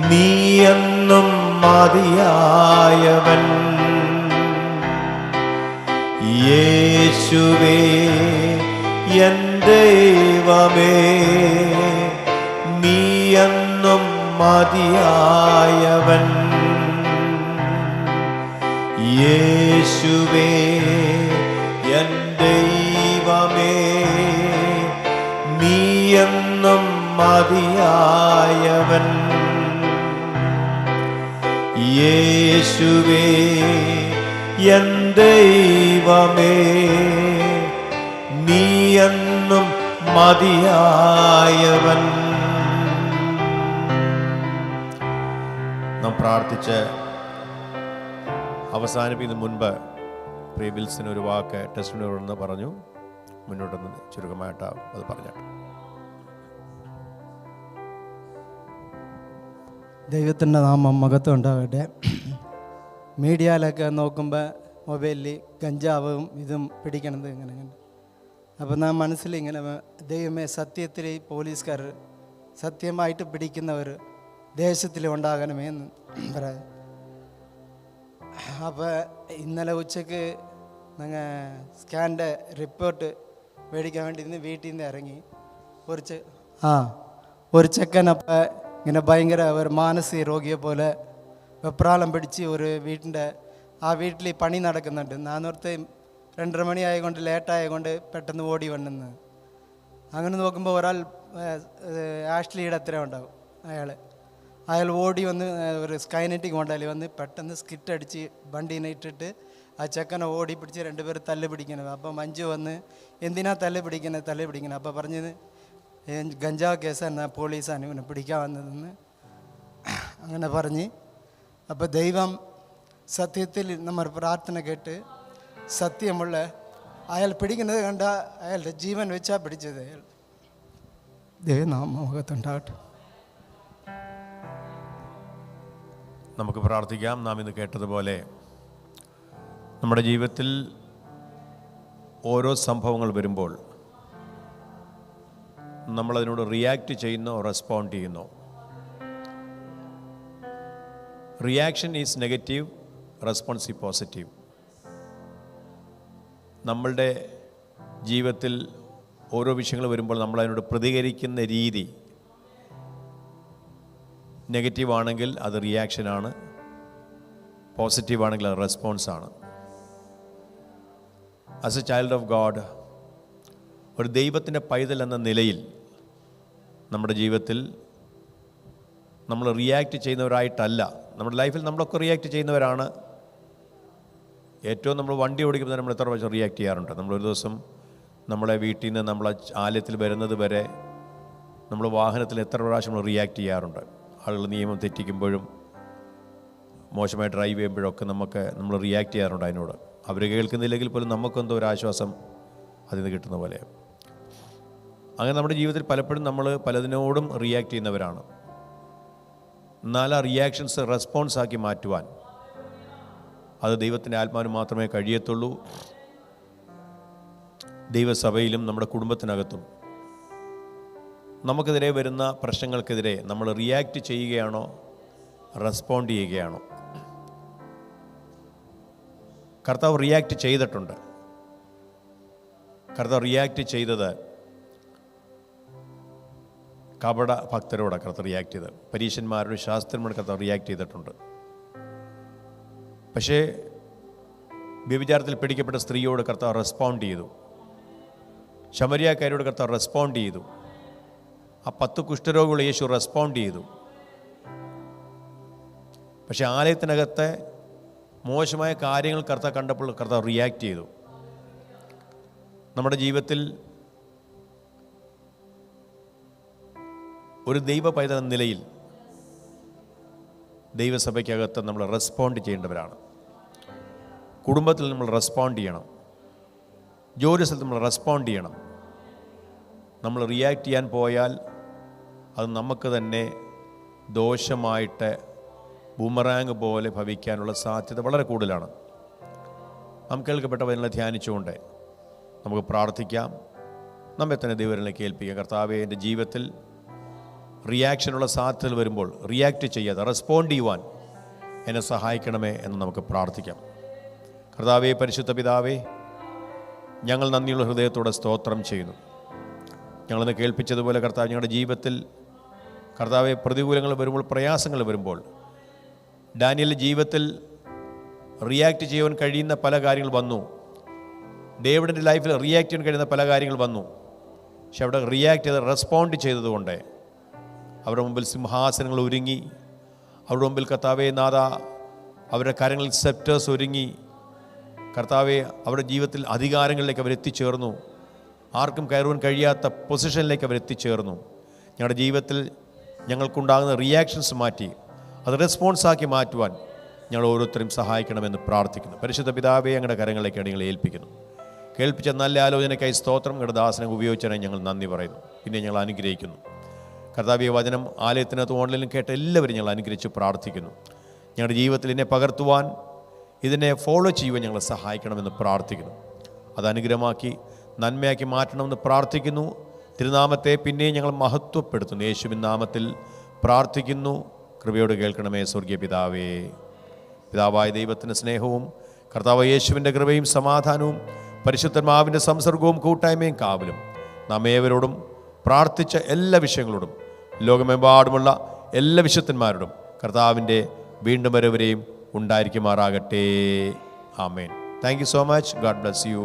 നീ എന്നും മതിയായവൻ. യേശുവേ എൻ ദൈവമേ നീ എന്നും മതിയായവൻ. യേശുവേ എൻ ദൈവമേ നീ എന്നും മതിയായവൻ. യേശുവേ എൻ ദൈവമേ നീ എന്നും മതിയായവൻ. നാം പ്രാർത്ഥിച്ച് അവസാനിപ്പിക്കുന്നതിന് മുൻപ് പ്രീബിൽസിന് ഒരു വാക്ക് ടെസ്റ്റിനോടെന്ന് പറഞ്ഞു. മുന്നോട്ടൊന്ന് ചുരുക്കമായിട്ട് അത് പറഞ്ഞിട്ട്. ദൈവത്തിൻ്റെ നാമം മഹത്വം ഉണ്ടാകട്ടെ. മീഡിയയിലൊക്കെ നോക്കുമ്പോൾ മൊബൈലിൽ കഞ്ചാവും ഇതും പിടിക്കണത് ഇങ്ങനെ അപ്പം ഞാൻ മനസ്സിൽ ഇങ്ങനെ ദൈവമേ സത്യത്തിൽ പോലീസുകാർ സത്യമായിട്ട് പിടിക്കുന്നവർ ദേശത്തിൽ ഉണ്ടാകണമേ എന്ന് പറയാം. അപ്പോൾ ഇന്നലെ ഉച്ചയ്ക്ക് ഞങ്ങൾ സ്കാൻ്റെ റിപ്പോർട്ട് മേടിക്കാൻ വേണ്ടി ഇന്ന് വീട്ടിൽ നിന്ന് ഇറങ്ങി. ഒരു ചെക്കൻ അപ്പം ഇങ്ങനെ ഭയങ്കര ഒരു മാനസിക രോഗിയെ പോലെ വെപ്രാളം പിടിച്ച് ഒരു വീട്ടിൽ പണി നടക്കുന്നുണ്ട്. നാന്നൂർത്ത് 2:30 മണി ആയതുകൊണ്ട് ലേറ്റായതുകൊണ്ട് പെട്ടെന്ന് ഓടി വന്നെന്ന്. അങ്ങനെ നോക്കുമ്പോൾ ഒരാൾ ആഷ്ലിയുടെ അത്ര ഉണ്ടാവും. അയാൾ ഓടി വന്ന് ഒരു സ്കൈനറ്റിക് മോഡലിൽ വന്ന് പെട്ടെന്ന് സ്കിറ്റ് അടിച്ച് വണ്ടീനെ ഇട്ടിട്ട് ആ ചെക്കനെ ഓടി പിടിച്ച് 2 പേര് തല്ല് പിടിക്കുന്നത്. അപ്പം മഞ്ജു വന്ന് എന്തിനാ തല്ല് പിടിക്കുന്നത്? അപ്പോൾ പറഞ്ഞത് ഗഞ്ചാവ് കേസാണ്, പോലീസാണ് ഇവനെ പിടിക്കാൻ വന്നതെന്ന് അങ്ങനെ പറഞ്ഞ്. അപ്പോൾ ദൈവം സത്യത്തിൽ നമ്മൾ പ്രാർത്ഥന കേട്ട് സത്യമുള്ള അയാൾ പിടിക്കുന്നത് കണ്ട അയാളുടെ ജീവൻ വെച്ചാൽ പിടിച്ചത്. ദൈവനാമം മുഖത്തുണ്ടാകട്ടെ. നമുക്ക് പ്രാർത്ഥിക്കാം. നാം ഇന്ന് കേട്ടതുപോലെ നമ്മുടെ ജീവിതത്തിൽ ഓരോ സംഭവങ്ങൾ വരുമ്പോൾ നമ്മളതിനോട് റിയാക്റ്റ് ചെയ്യുന്നോ റെസ്പോണ്ട് ചെയ്യുന്നോ? Reaction is negative, response is positive. നമ്മളുടെ ജീവിതത്തിൽ ഓരോ വിഷയങ്ങൾ വരുമ്പോൾ നമ്മളതിനോട് പ്രതികരിക്കുന്ന രീതി നെഗറ്റീവ് ആണെങ്കിൽ അത് റിയാക്ഷനാണ്, പോസിറ്റീവ് ആണെങ്കിൽ അത് റെസ്പോൺസാണ്. As a child of God, ഒരു ദൈവത്തിൻ്റെ പൈതൽ എന്ന നിലയിൽ നമ്മുടെ ജീവിതത്തിൽ നമ്മൾ റിയാക്റ്റ് ചെയ്യുന്നവരായിട്ടല്ല. നമ്മുടെ ലൈഫിൽ നമ്മളൊക്കെ റിയാക്റ്റ് ചെയ്യുന്നവരാണ്. ഏറ്റവും നമ്മൾ വണ്ടി ഓടിക്കുമ്പോൾ നമ്മൾ എത്ര പ്രാവശ്യം റിയാക്ട് ചെയ്യാറുണ്ട്? നമ്മളൊരു ദിവസം നമ്മളെ വീട്ടിൽ നിന്ന് നമ്മളെ ആലയത്തിൽ വരുന്നത് വരെ നമ്മൾ വാഹനത്തിൽ എത്ര പ്രാവശ്യം നമ്മൾ റിയാക്ട് ചെയ്യാറുണ്ട്? ആളുകൾ നിയമം തെറ്റിക്കുമ്പോഴും മോശമായി ഡ്രൈവ് ചെയ്യുമ്പോഴൊക്കെ നമ്മൾ റിയാക്ട് ചെയ്യാറുണ്ട് അതിനോട്. അവർ കേൾക്കുന്നില്ലെങ്കിൽ പോലും നമുക്കെന്തോ ഒരു ആശ്വാസം അതിൽ നിന്ന് കിട്ടുന്ന പോലെ. അങ്ങനെ നമ്മുടെ ജീവിതത്തിൽ പലപ്പോഴും നമ്മൾ പലതിനോടും റിയാക്ട് ചെയ്യുന്നവരാണ്. എന്നാൽ ആ റിയാക്ഷൻസ് റെസ്പോൺസാക്കി മാറ്റുവാൻ അത് ദൈവത്തിൻ്റെ ആത്മാവിന് മാത്രമേ കഴിയത്തുള്ളൂ. ദൈവസഭയിലും നമ്മുടെ കുടുംബത്തിനകത്തും നമുക്കെതിരെ വരുന്ന പ്രശ്നങ്ങൾക്കെതിരെ നമ്മൾ റിയാക്റ്റ് ചെയ്യുകയാണോ റെസ്പോണ്ട് ചെയ്യുകയാണോ? കർത്താവ് റിയാക്റ്റ് ചെയ്തിട്ടുണ്ട്. കർത്താവ് റിയാക്റ്റ് ചെയ്തത് കപട ഭക്തരോടാണ് കർത്താവ് റിയാക്ട് ചെയ്തത്. പരീശന്മാരോട് ശാസ്ത്രന്മാരോട് കർത്താവ് റിയാക്ട് ചെയ്തിട്ടുണ്ട്. പക്ഷേ വ്യഭിചാരത്തിൽ പിടിക്കപ്പെട്ട സ്ത്രീയോട് കർത്താവ് റെസ്പോണ്ട് ചെയ്തു. ശമരിയാക്കാരോട് കർത്താവ് റെസ്പോണ്ട് ചെയ്തു. ആ 10 കുഷ്ഠരോഗികൾ യേശു റെസ്പോണ്ട് ചെയ്തു. പക്ഷെ ആലയത്തിനകത്തെ മോശമായ കാര്യങ്ങൾ കർത്താവ് കണ്ടപ്പോൾ കർത്താവ് റിയാക്ട് ചെയ്തു. നമ്മുടെ ജീവിതത്തിൽ ഒരു ദൈവ പൈതൽ എന്ന നിലയിൽ ദൈവസഭയ്ക്കകത്ത് നമ്മൾ റെസ്പോണ്ട് ചെയ്യേണ്ടവരാണ്. കുടുംബത്തിൽ നമ്മൾ റെസ്പോണ്ട് ചെയ്യണം. ജോലി സ്ഥലത്ത് നമ്മൾ റെസ്പോണ്ട് ചെയ്യണം. നമ്മൾ റിയാക്ട് ചെയ്യാൻ പോയാൽ അത് നമുക്ക് തന്നെ ദോഷമായിട്ട് ബൂമറാങ് പോലെ ഭവിക്കാനുള്ള സാധ്യത വളരെ കൂടുതലാണ്. നാം കേൾക്കപ്പെട്ട വചനങ്ങളെ ധ്യാനിച്ചുകൊണ്ട് നമുക്ക് പ്രാർത്ഥിക്കാം. നമ്മെ തന്നെ ദൈവത്തിലേക്ക് ഏൽപ്പിക്കാം. കർത്താവേ, എൻ്റെ ജീവിതത്തിൽ റിയാക്ഷനുള്ള സാധ്യതകൾ വരുമ്പോൾ റിയാക്റ്റ് ചെയ്യാതെ റെസ്പോണ്ട് ചെയ്യുവാൻ എന്നെ സഹായിക്കണമേ എന്ന് നമുക്ക് പ്രാർത്ഥിക്കാം. കർത്താവേ, പരിശുദ്ധ പിതാവേ, ഞങ്ങൾ നന്ദിയുള്ള ഹൃദയത്തോടെ സ്തോത്രം ചെയ്യുന്നു. ഞങ്ങളിന്ന് കേൾപ്പിച്ചതുപോലെ കർത്താവ്, ഞങ്ങളുടെ ജീവിതത്തിൽ കർത്താവെ പ്രതികൂലങ്ങൾ വരുമ്പോൾ, പ്രയാസങ്ങൾ വരുമ്പോൾ, ഡാനിയലിൻ്റെ ജീവിതത്തിൽ റിയാക്റ്റ് ചെയ്യാൻ കഴിയുന്ന പല കാര്യങ്ങൾ വന്നു. ഡേവിഡിൻ്റെ ലൈഫിൽ റിയാക്ട് ചെയ്യാൻ കഴിയുന്ന പല കാര്യങ്ങൾ വന്നു. പക്ഷെ അവിടെ റിയാക്ട് ചെയ്ത് റെസ്പോണ്ട് ചെയ്തതുകൊണ്ട് അവരുടെ മുമ്പിൽ സിംഹാസനങ്ങൾ ഒരുങ്ങി. അവരുടെ മുമ്പിൽ കർത്താവേ നാഥ, അവരുടെ കരങ്ങളിൽ സെപ്റ്റേഴ്സ് ഒരുങ്ങി. കർത്താവെ, അവരുടെ ജീവിതത്തിൽ അധികാരങ്ങളിലേക്ക് അവരെത്തിച്ചേർന്നു. ആർക്കും കയറുവാൻ കഴിയാത്ത പൊസിഷനിലേക്ക് അവരെത്തിച്ചേർന്നു. ഞങ്ങളുടെ ജീവിതത്തിൽ ഞങ്ങൾക്കുണ്ടാകുന്ന റിയാക്ഷൻസ് മാറ്റി അത് റെസ്പോൺസാക്കി മാറ്റുവാൻ ഞങ്ങൾ ഓരോരുത്തരും സഹായിക്കണമെന്ന് പ്രാർത്ഥിക്കുന്നു. പരിശുദ്ധ പിതാവേ, ഞങ്ങളുടെ കരങ്ങളിലേക്കാണ് ഞങ്ങൾ ഏൽപ്പിക്കുന്നു. കേൾപ്പിച്ച നല്ല ആലോചനയ്ക്കായി സ്തോത്രം. ഞങ്ങളുടെ ദാസനെ ഉപയോഗിച്ചതിനായി ഞങ്ങൾ നന്ദി പറയുന്നു. പിന്നെ ഞങ്ങൾ അനുഗ്രഹിക്കുന്നു. കർത്താവേ, വചനം ആലയത്തിനകത്ത് ഓൺലൈനിലും കേട്ട എല്ലാവരും ഞങ്ങൾ അനുഗ്രഹിച്ച് പ്രാർത്ഥിക്കുന്നു. ഞങ്ങളുടെ ജീവിതത്തിൽ ഇതിനെ പകർത്തുവാൻ, ഇതിനെ ഫോളോ ചെയ്യുവാൻ ഞങ്ങളെ സഹായിക്കണമെന്ന് പ്രാർത്ഥിക്കുന്നു. അത് അനുഗ്രഹമാക്കി നന്മയാക്കി മാറ്റണമെന്ന് പ്രാർത്ഥിക്കുന്നു. തിരുനാമത്തെ പിന്നെയും ഞങ്ങൾ മഹത്വപ്പെടുത്തുന്നു. യേശുവിൻ നാമത്തിൽ പ്രാർത്ഥിക്കുന്നു. കൃപയോട് കേൾക്കണമേ സ്വർഗീയ പിതാവേ. പിതാവായ ദൈവത്തിൻ്റെ സ്നേഹവും കർത്താവ് യേശുവിൻ്റെ കൃപയും സമാധാനവും പരിശുദ്ധന്മാവിൻ്റെ സംസർഗവും കൂട്ടായ്മയും കാവലും നാം ഏവരോടും പ്രാർത്ഥിച്ച എല്ലാ വിഷയങ്ങളോടും ലോകമെമ്പാടുമുള്ള എല്ലാ വിശുദ്ധന്മാരോടും കർത്താവിൻ്റെ വീണ്ടും വരവരെയും ഉണ്ടായിരിക്കുമാറാകട്ടെ. ആമേൻ. Thank you so much. God bless U.